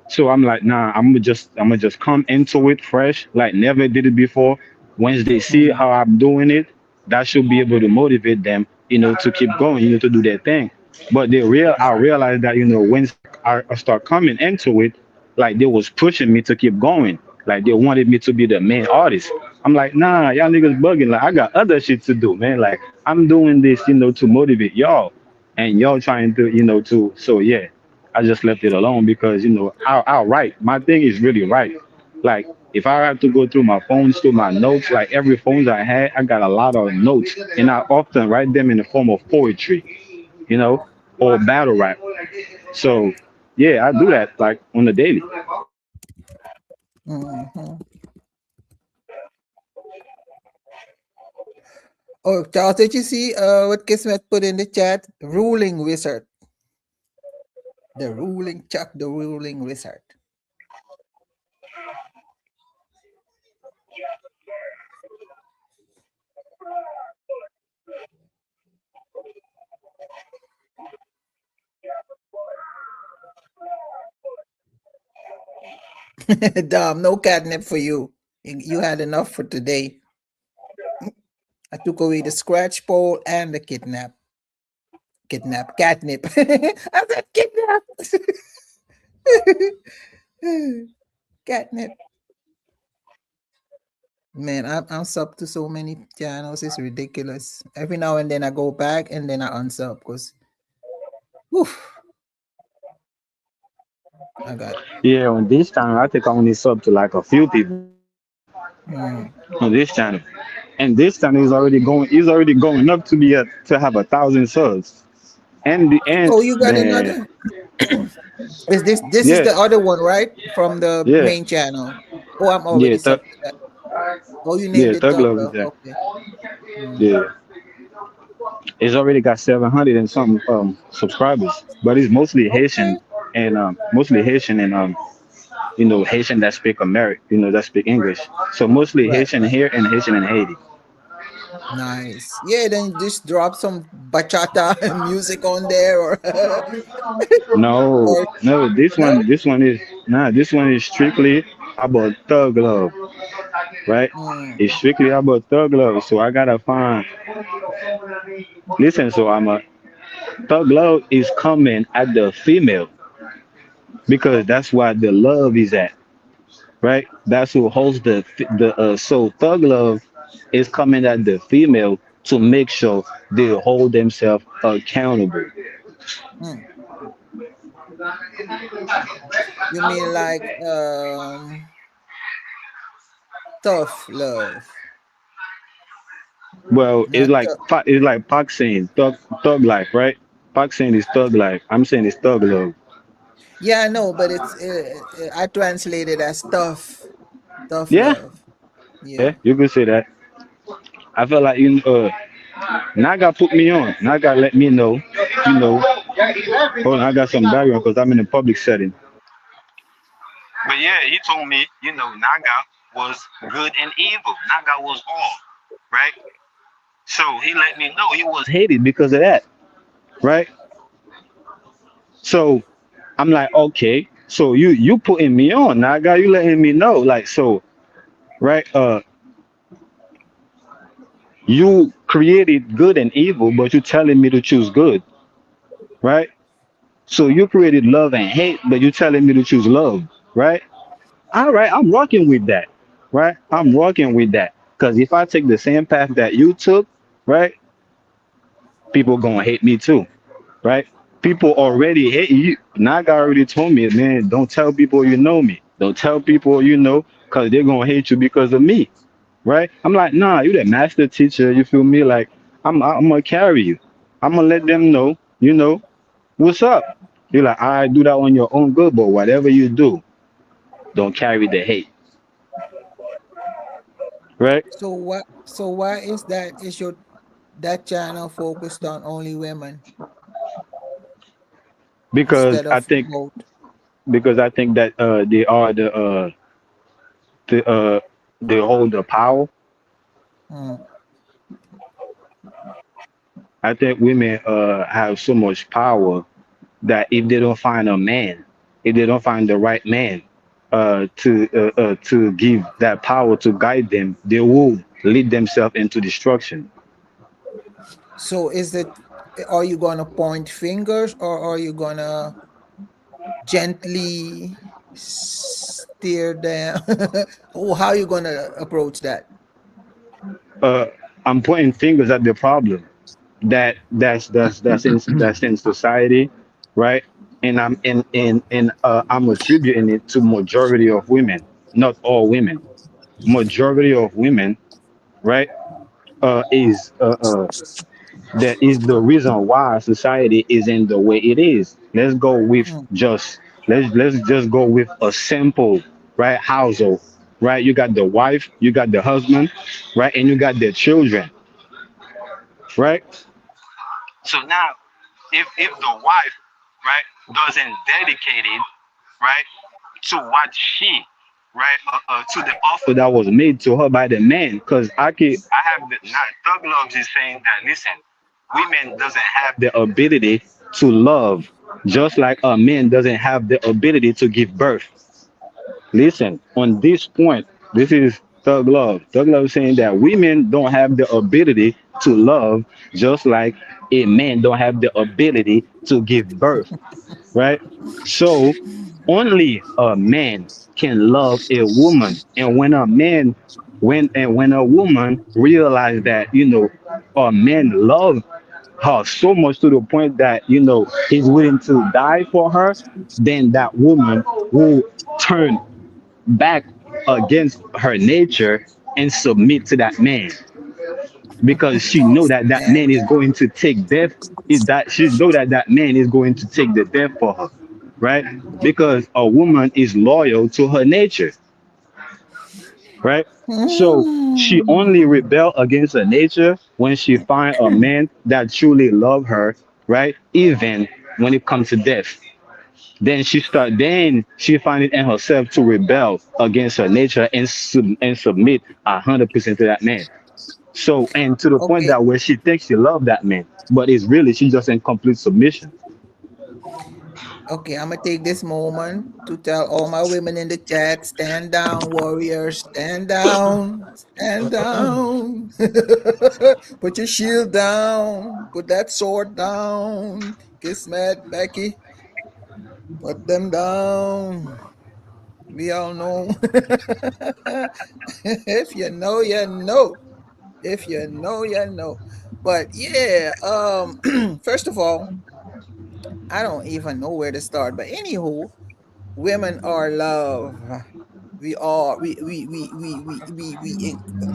So I'm like, nah, I'm gonna just come into it fresh, like never did it before. Once they see Mm, how I'm doing it, that should be able to motivate them, to keep going, to do their thing. But I realized that, once I start coming into it, like they was pushing me to keep going. Like they wanted me to be the main artist. I'm like, nah, y'all niggas bugging. Like I got other shit to do, man. Like I'm doing this, to motivate y'all, and y'all trying to, so yeah. I just left it alone because I'll write. My thing is really write. Like if I have to go through my phones, through my notes, like every phone that I had, I got a lot of notes, and I often write them in the form of poetry, or battle rap. So yeah, I do that like on the daily. mhm. Oh, Charles, did you see what Kismet put in the chat? Ruling wizard. The ruling Chuck, the ruling wizard. Dom, no catnip for you. You had enough for today. I took away the scratch pole and the kidnap. Catnip. I said kidnap. Catnip. Man, I'm sub to so many channels. It's ridiculous. Every now and then I go back and then I unsub because I got Yeah, on this channel, I think I only sub to like a few people on this channel, and this channel is already going up to be to have 1,000 subs. And Oh, you got man, another? Is this is yeah, the other one, right? From the yeah, main channel. Oh, I'm yeah, already sub to that. Oh, you yeah, named it Thug Thug Love is Love. there. Okay. Yeah, it's already got 700 and some subscribers, but it's mostly Okay. Haitian and Haitian that speak American, that speak English. So mostly Right, Haitian right. here and Haitian in Haiti. Nice. Yeah, then just drop some bachata music on there or No, or no, this no? one, this one is nah, this one is strictly about thug love, right? Mm, It's strictly about thug love. So I gotta find. Listen, so I'm a thug love is coming at the female because that's why the love is at, right? That's who holds so thug love is coming at the female to make sure they hold themselves accountable. mm. You mean like tough love, Well, not tough. It's like Pac saying thug life, right? Pac saying is thug life. I'm saying it's thug love. Yeah, I know, but it's I translate it as tough Yeah, love. yeah, Yeah. you could say that. I feel like Naga put me on. Naga let me know. You know, hold on, I got some background because I'm in a public setting. But yeah, he told me, Naga was good and evil. Naga was all, right? So he let me know he was hated because of that, right? So I'm like, okay, so you putting me on, Naga, you letting me know, like, so, right? You created good and evil, but you telling me to choose good, right? So you created love and hate, but you telling me to choose love, right? All right, I'm rocking with that, right? I'm rocking with that. Because if I take the same path that you took, right, people gonna hate me too, right? People already hate you. Naga already told me, man, don't tell people you know me. Don't tell people because they're gonna hate you because of me, right? I'm like, nah, you the master teacher. You feel me? Like I'm gonna carry you. I'm gonna let them know, what's up. You're like, I do that on your own good, but whatever you do, don't carry the hate, right? So why is that is your that channel focused on only women Because instead I of think both? because I think that the they hold the power. Mm. I think women have so much power that if they don't find a man, if they don't find the right man to give that power to guide them, they will lead themselves into destruction. So is it are you gonna point fingers or are you gonna gently steer them? Oh, how are you gonna approach that? Uh, I'm pointing fingers at the problem that's in society, right? And I'm attributing it to majority of women, not all women. Majority of women, right? Is That is the reason why society is in the way it is. Mm. Let's just go with a simple, right, household, right? You got the wife, you got the husband, right, and you got the children, right? So now, if the wife, right, doesn't dedicate it, right, to what she, right, to the offer that was made to her by the man, because I have the not Thug Loves is saying that listen, women doesn't have the ability to love, just like a man doesn't have the ability to give birth. Listen, on this point, this is Thug Love. Thug Love is saying that women don't have the ability to love, just like a man don't have the ability to give birth, right? So only a man can love a woman, and when a woman realize that a man love her so much to the point that he's willing to die for her, then that woman will turn back against her nature and submit to that man because she know that that Stand man is that. going to take death is that she know that that man is going to take the death for her, right? Because a woman is loyal to her nature, right? So she only Mm. rebel against her nature when she find a man that truly love her, right? Even when it comes to death. Then she find it in herself to rebel against her nature and submit 100% to that man. So, and to the point Okay, that where she thinks she love that man, but it's really she just in complete submission. okay, I'm gonna take this moment to tell all my women in the chat, stand down, warriors, stand down, stand down. Put your shield down, put that sword down. Kismet, Becky, put them down. We all know. If you know, you know. If you know, you know. But yeah, first of all, I don't even know where to start. But anywho, women are love. We are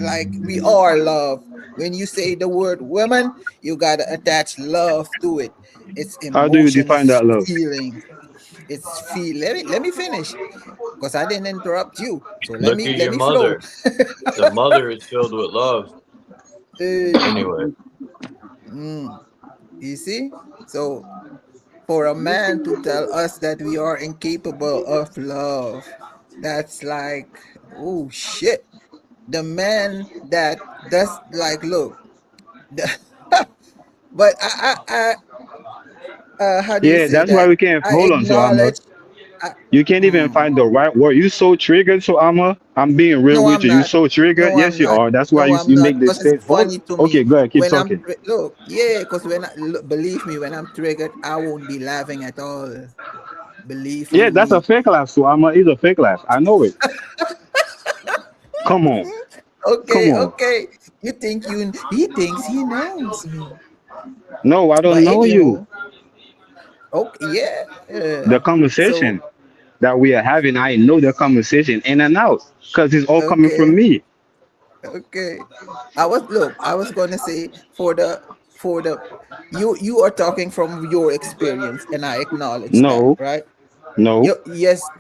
like we are love. When you say the word women, you gotta attach love to it. It's How do you emotion, define it's that love? feeling, it's feel. Let me finish because I didn't interrupt you. So let Look me at let your me flow. mother. The mother is filled with love. Hey, Anyway, mm, you see? So for a man to tell us that we are incapable of love, that's like, oh shit. The man that does like look, the, but how do you Yeah, say that's why that? we can't I hold on to Amma. acknowledge. I, You can't even mm, find the right word. You so triggered, so I'm being real no, with I'm you. You not. so triggered. No, Yes, I'm you not. are. That's why No, you I'm you not. make this Because it's state. Hold. funny to Okay, me go ahead. Keep when talking. look. Yeah, because when believe me, when I'm triggered, I won't be laughing at all. Believe Yeah, you that's a me. fake laugh. So Amma is a fake laugh. I know it. Come on. Come Okay, on. okay. You think you? He thinks he knows me. No, I But don't know you. anyhow, okay, yeah. The So conversation that we are having, I know the conversation in and out because it's all coming from okay, me. okay. I was gonna say for the you are talking from your experience, and I acknowledge that, No, right? no, Yes,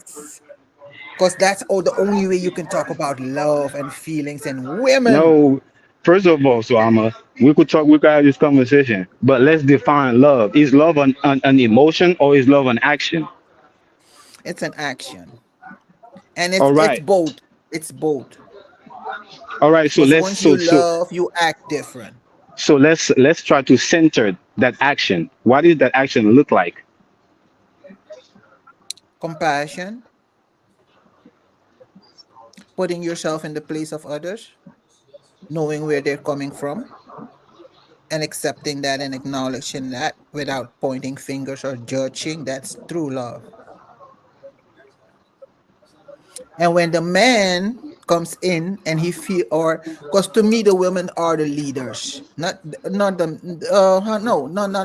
because that's all the only way you can talk about love and feelings and women. no. First of all, so Amma, we could have this conversation, but let's define love. Is love an emotion or is love an action? It's an action, and All it's right. both. It's both. All right. So Because let's once you so so love, you act different. so let's try to center that action. What does that action look like? Compassion, putting yourself in the place of others, knowing where they're coming from, and accepting that and acknowledging that without pointing fingers or judging. That's true love. And when the man comes in and he feel or because to me the women are the leaders, not the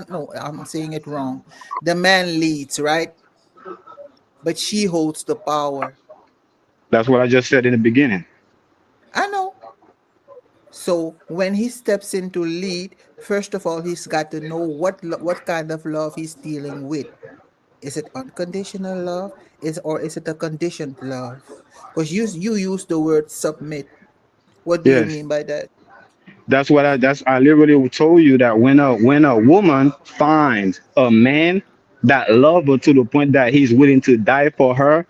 no, I'm saying it wrong. The man leads, right? But she holds the power. That's what I just said in the beginning. I know. So when he steps in to lead, first of all, he's got to know what kind of love he's dealing with. Is it unconditional love? Is it a conditioned love? Because you use the word submit. What do you Yes. mean by that? I literally told you that when a woman finds a man that love her to the point that he's willing to die for her,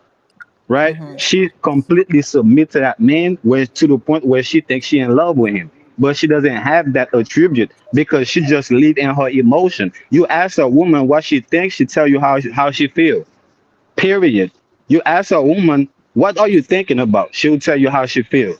right? Mm-hmm. She completely submit to that man where to the point where she thinks she in love with him. But she doesn't have that attribute because she just live in her emotion. You ask a woman what she thinks, she tell you how she feel. Period. You ask a woman, what are you thinking about? She'll tell you how she feels.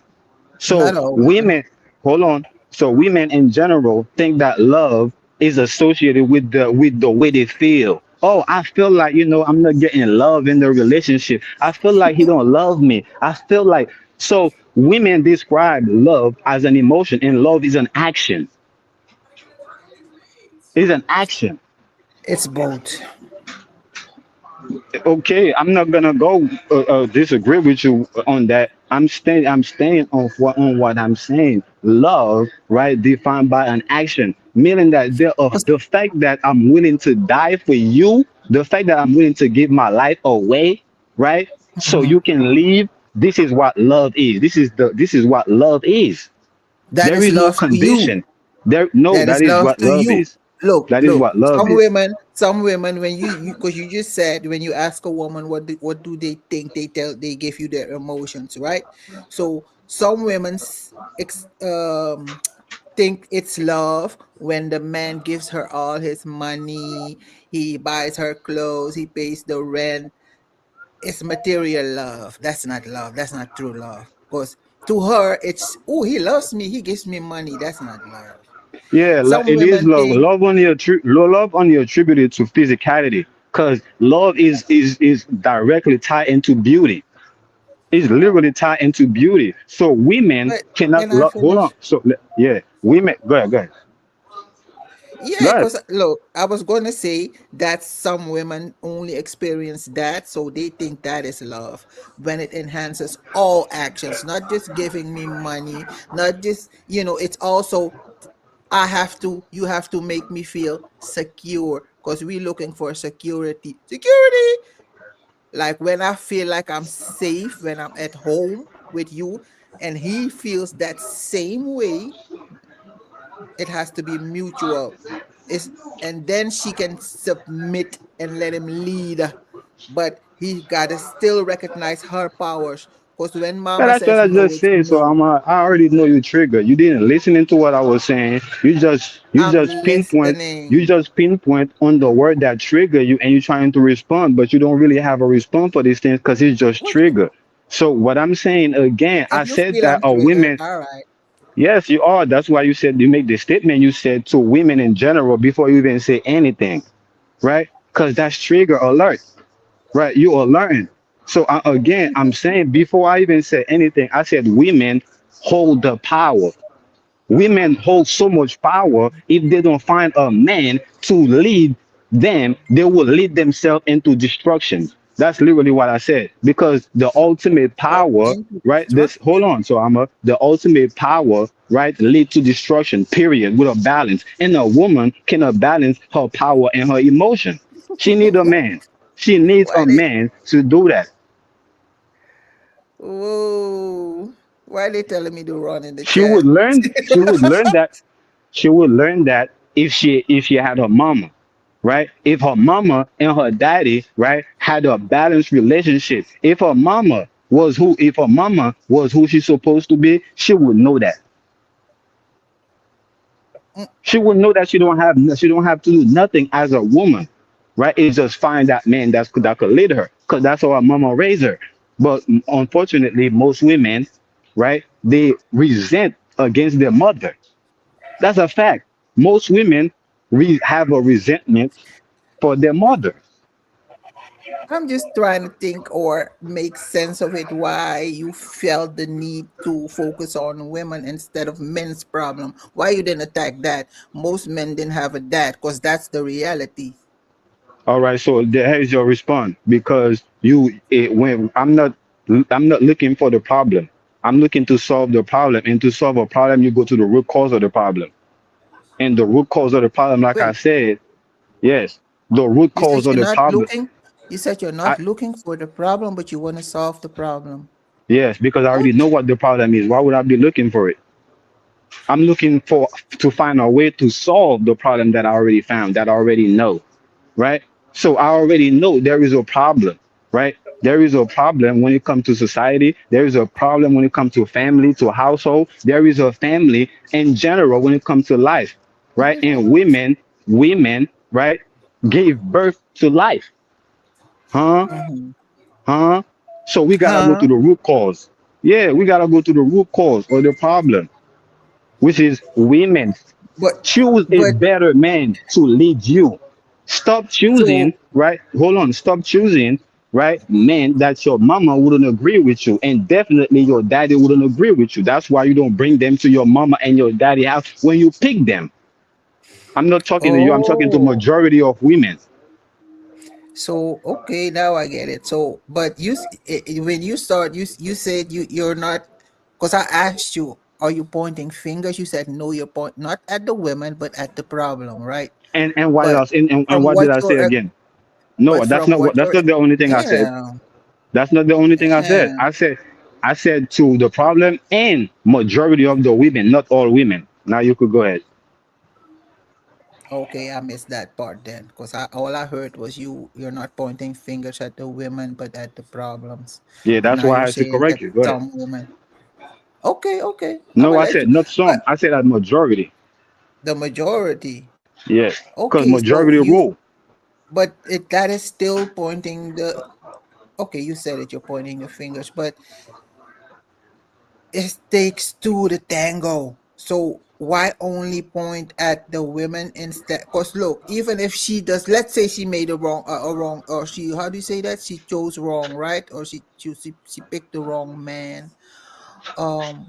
Not So all women. women, hold on. So women in general think that love is associated with the way they feel. Oh, I feel like I'm not getting love in the relationship. I feel like he don't love me. I feel like so women describe love as an emotion, and love is an action. It's an action. It's both. Okay, I'm not gonna go disagree with you on that. I'm staying on what I'm saying. Love, right, defined by an action, meaning that the fact that I'm willing to die for you, the fact that I'm willing to give my life away, right, so Mhm. you can leave. This is what love is. This is what love is. That There is is no love to you. condition. There no, That that is is love what to love you. is. Look, That is look. what love is. Some women, when because you just said when you ask a woman what do they think, they give you their emotions, right? So some women think it's love when the man gives her all his money, he buys her clothes, he pays the rent. It's material love. That's not love. That's not true love. Because to her, it's oh, he loves me, he gives me money. That's not love. Yeah, Some it is women love. think Love only attributed to physicality, because love is directly tied into beauty. It's literally tied into beauty. So women but cannot can I love. Hold on. finish? So yeah, women. Go ahead. Go ahead. Yeah, Go ahead. because look, I was going to say that some women only experience that, so they think that is love when it enhances all actions, not just giving me money, not just, it's also you have to make me feel secure because we're looking for security. Security! Like when I feel like I'm safe when I'm at home with you, and he feels that same way, it has to be mutual. It's, and then she can submit and let him lead. But he gotta still recognize her powers. Because when Yeah, mama that's what says I no, just it's said. So no. I already know you triggered. You didn't listen into what I was saying. You I'm just pinpoint listening. on the word that trigger you, and you're trying to respond, but you don't really have a response for these things because it's just What? trigger. So what I'm saying again, If I you said feel that I'm a triggered, women. all right. Yes, you are. That's why you said you make the statement you said to women in general before you even say anything, right? Because that's trigger alert, right? You are learning. So again, I'm saying before I even said anything, I said women hold the power. Women hold so much power. If they don't find a man to lead them, they will lead themselves into destruction. That's literally what I said. Because the ultimate Or power, into right? This hold destruction. on. So the ultimate power, right, lead to destruction, period, with a balance. And a woman cannot balance her power and her emotion. She need a man. She needs Why a they man to do that. Whoa. Why they telling me to run in the She would chat? learn. She would learn that. She would learn that if she had her mama, right? If her mama and her daddy, right, had a balanced relationship. If her mama was who she's supposed to be, she would know that. Mm, She would know that she don't have to do nothing as a woman, right? It's just find that man that could lead her, because that's how her mama raised her. But unfortunately, most women, right, they resent against their mother. That's a fact. Most women have a resentment for their mother. I'm just trying to think or make sense of it why you felt the need to focus on women instead of men's problem. Why you didn't attack that? Most men didn't have a dad because that's the reality. All right, so here's your response, because when I'm not looking for the problem. I'm looking to solve the problem, and to solve a problem, you go to the root cause of the problem. And the root cause of the problem, like I Wait, said, yes, the root you said cause of you're the not problem. looking. You said you're I not looking for the problem, but you want to solve the problem. Yes, because I already What? know what the problem is. Why would I be looking for it? I'm looking to find a way to solve the problem that I already found, that I already know, right? So I already know there is a problem, right? There is a problem when it comes to society. There is a problem when it comes to family, to household. There is a family in general when it comes to life, right? And women, right, gave birth to life, huh? Mm-hmm. Huh? So we gotta go to Huh? the root cause. Yeah, we gotta go to the root cause of the problem, which is women. But Choose a but better man to lead you. Stop choosing, so right? Hold on. Stop choosing, right? Men that your mama wouldn't agree with you, and definitely your daddy wouldn't agree with you. That's why you don't bring them to your mama and your daddy house when you pick them. I'm not talking to you. I'm talking to oh. majority of women. So okay, now I get it. So, but when you start, you said you're not, because I asked you, are you pointing fingers? You said no, you're point not at the women, but at the problem, right? And what But else? And from what did what I say you're, again? No, but that's from not what what. That's you're, not the only thing I said. damn, That's not the only thing I said. damn. I said to the problem and majority of the women, not all women. Now you could go ahead. Okay, I missed that part then, because all I heard was you're not pointing fingers at the women, but at the problems. Yeah, And that's now why I you're had to saying correct that you. Go ahead. some women. Okay, okay, I'm No, gonna I let you. said not But some. I said a majority. the majority. Yeah, because Okay, so majority rule. but that is still pointing the. Okay, you said it. You're pointing the fingers, but it takes two to tango. So why only point at the women instead? Because look, even if she does, let's say she made a wrong, or she, how do you say that? She chose wrong, right? Or she picked the wrong man. Um,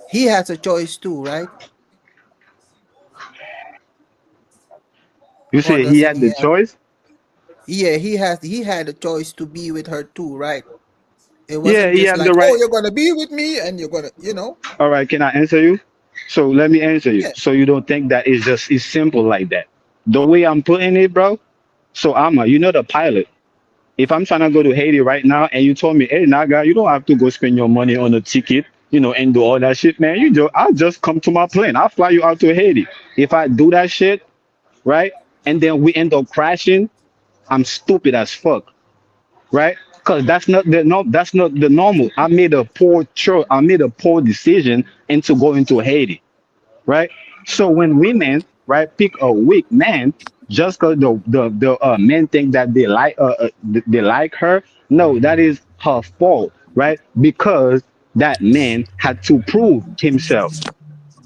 he has a choice too, right? You Or say he doesn't had he the have? choice. Yeah, he had a choice to be with her too, right? It Yeah, wasn't he just had the like, oh, right. you're gonna be with me, and you're gonna, All right, can I answer you? So let me answer you. yeah. So you don't think that it's simple like that. The way I'm putting it, bro. So you know the pilot. If I'm trying to go to Haiti right now and you told me, hey, Naga, you don't have to go spend your money on a ticket, and do all that shit, man. I'll just come to my plane. I'll fly you out to Haiti. If I do that shit, right? And then we end up crashing, I'm stupid as fuck, right? Because that's not the normal. I made a poor choice. I made a poor decision into going to Haiti, right? So when women, right, pick a weak man just because the men think that they like her, no, that is her fault, right? Because that man had to prove himself.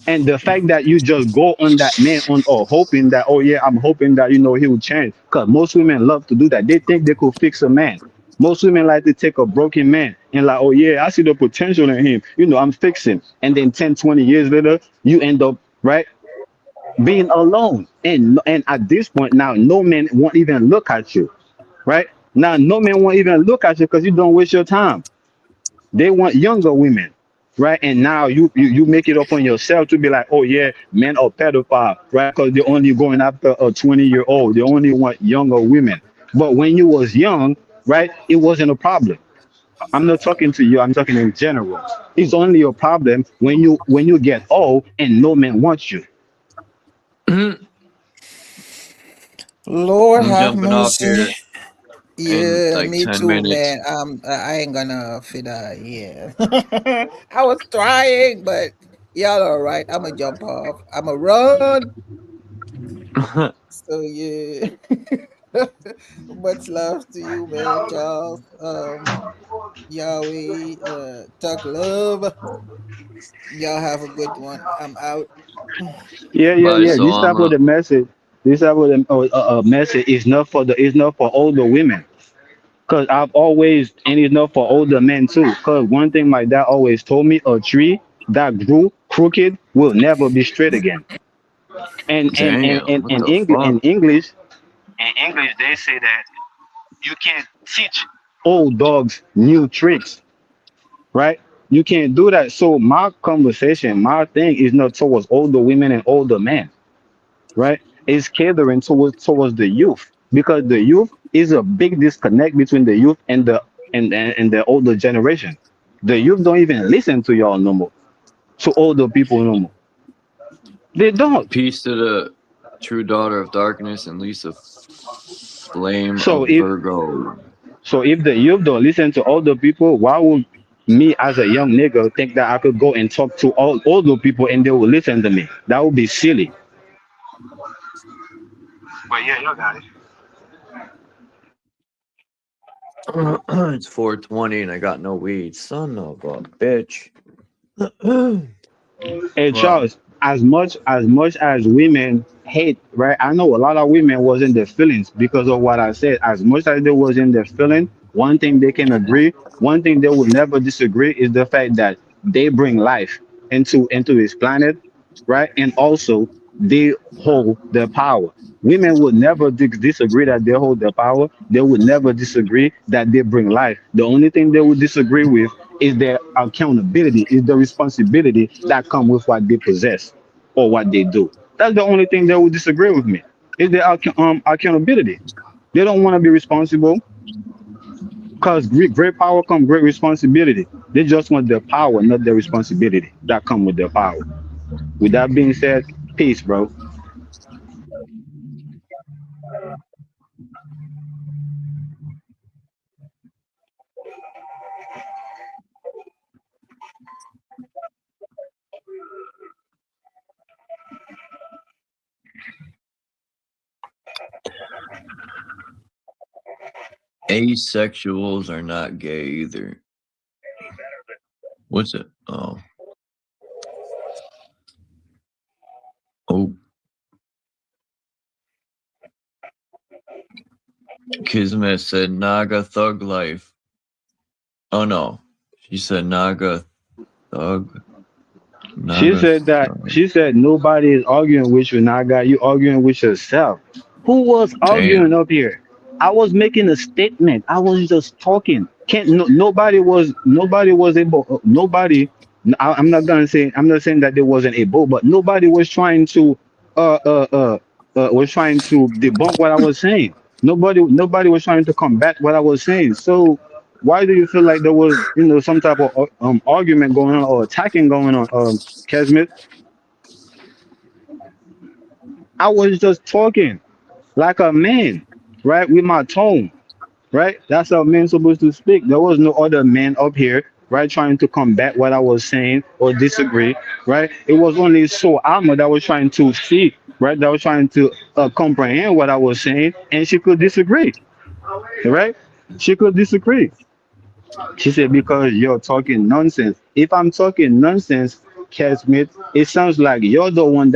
And the fact that you just go on that man on or hoping that, oh yeah, I'm hoping that he will change. Because most women love to do that. They think they could fix a man. Most women like to take a broken man and like, oh yeah, I see the potential in him. I'm fixing. And then 10, 20 years later, you end up, right, being alone. And at this point now, no man won't even look at you. Right? Now no man won't even look at you because you don't waste your time. They want younger women, right? And now you make it up on yourself to be like, oh yeah, men are pedophile, right? Because they're only going after a 20-year-old. They only want younger women. But when you was young, right, it wasn't a problem. I'm not talking to you. I'm talking in general. It's only a problem when you get old and no man wants you. Lord I'm have jumping off mercy. here in Yeah, like me 10 too, minutes. man. I ain't gonna fit that. Yeah, I was trying, but y'all all right. I'ma jump off. I'ma run. So yeah, much love to you, man, Charles. Yahweh, talk love. Y'all have a good one. I'm out. Yeah, yeah, Bye, yeah. This type of Salama. the message, this type of the message is not for older women. Cause I've always, and it's not for older men too. Cause one thing my dad always told me: a tree that grew crooked will never be straight again. Damn, what And the English fuck? in English they say that you can't teach old dogs new tricks, right? You can't do that. So my conversation, my thing is not towards older women and older men, right? It's catering towards the youth because the youth is a big disconnect between the youth and the older generation. The youth don't even listen to y'all no more, to older people no more. They don't. Peace to the true daughter of darkness and Lisa Flame So of if Virgo. if the youth don't listen to older people, why would me as a young nigga think that I could go and talk to all older people and they will listen to me? That would be silly. But yeah, you got it. It's 4:20 and I got no weed. Son of a bitch. Hey Well, Charles, as much as women hate, right? I know a lot of women was in their feelings because of what I said. As much as they was in their feeling, one thing they can agree, one thing they would never disagree is the fact that they bring life into this planet, right? And also they hold their power. Women would never disagree that they hold their power. They would never disagree that they bring life. The only thing they would disagree with is their accountability, is the responsibility that come with what they possess or what they do. That's the only thing they would disagree with me. Is their accountability. They don't want to be responsible because great power comes great responsibility. They just want their power, not their responsibility that come with their power. With that being said, peace, bro. Asexuals are not gay either. What's it? Oh. Kismet said Naga Thug Life. Oh no. She said Naga Thug. She said nobody is arguing with you, Naga. You arguing with yourself. Who was arguing Damn. up here? I was making a statement. I was just talking. Can't no, nobody was able nobody I'm not saying that there wasn't able, but nobody was trying to uh uh uh was trying to debunk what I was saying. Nobody was trying to combat what I was saying. So why do you feel like there was, some type of argument going on or attacking going on, Kesmith? I was just talking like a man, right, with my tone, right? That's how men supposed to speak. There was no other man up here, right, trying to combat what I was saying or disagree, right? It was only so Alma that was trying to see, right, that was trying to comprehend what I was saying, and she could disagree, right? She could disagree. She said, because you're talking nonsense. If I'm talking nonsense, Smith, it sounds like you're the one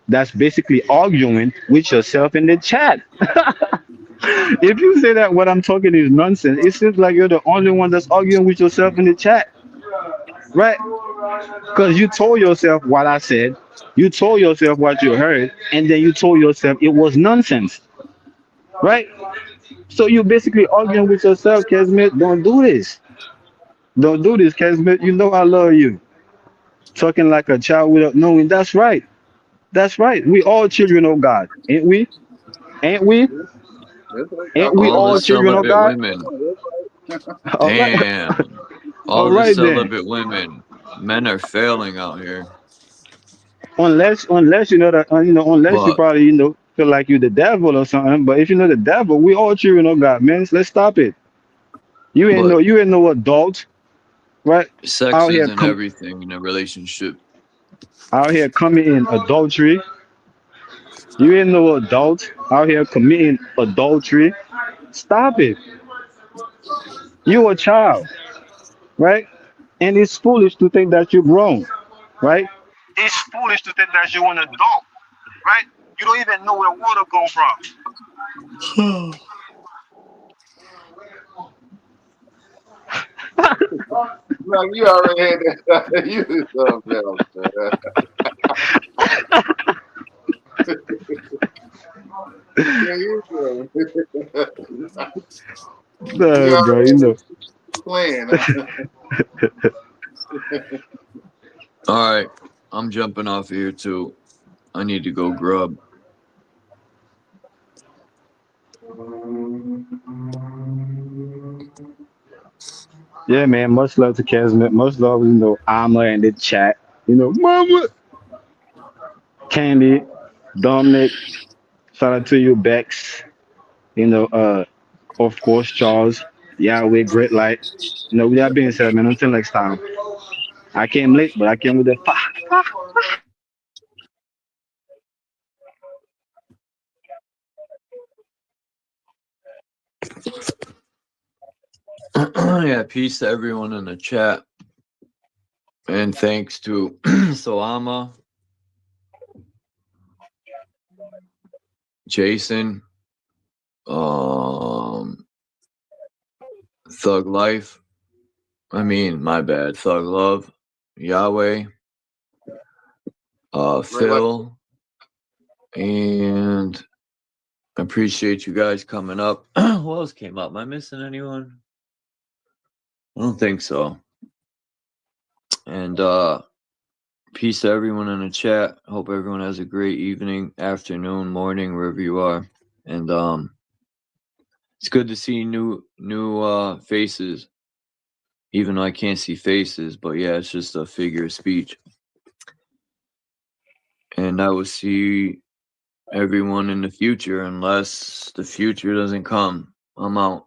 that's basically arguing with yourself in the chat. If you say that what I'm talking is nonsense, it seems like you're the only one that's arguing with yourself in the chat, right? Because you told yourself what I said, you told yourself what you heard, and then you told yourself it was nonsense, right? So you're basically arguing with yourself, Kesmith. Don't do this. Don't do this, Kesmith. You know I love you. Talking like a child without knowing. That's right. That's right. We all children of God, ain't we? Ain't we? Yeah, that's right. Ain't we All the all children of celibate God? women. All right. Damn. All All the right then. celibate women. Men are failing out here. Unless you know that unless you But probably feel like you're the devil or something. But if you know the devil, we all children of God, man. Let's stop it. but You ain't no adult, right? sex Out here isn't come everything in a relationship. out here committing adultery. You ain't no adult out here committing adultery. Stop it. You a child, right? And it's foolish to think that you're grown, right? It's foolish to think that you're an adult, right? You don't even know where water come No, you already had that. You did something else, man. Yeah, you do. from. You Bro, already had playing. All right. I'm jumping off here too. I need to go grub. Yeah, man. Much love to Kesmet. Much love, Alma in the chat. Mama, Candy, Dominic. Shout out to you, Bex. Of course, Charles. Yahweh, Great Light. With that being said, man, until next time. I came late, but I came with the fire. Yeah, peace to everyone in the chat. And thanks to Salama, Jason, Thug Life. My bad. Thug Love, Yahweh, Phil, and I appreciate you guys coming up. Who else came up? Am I missing anyone? I don't think so. And peace to everyone in the chat. Hope everyone has a great evening, afternoon, morning, wherever you are. And it's good to see new faces, even though I can't see faces. But yeah, it's just a figure of speech. And I will see everyone in the future, unless the future doesn't come. I'm out.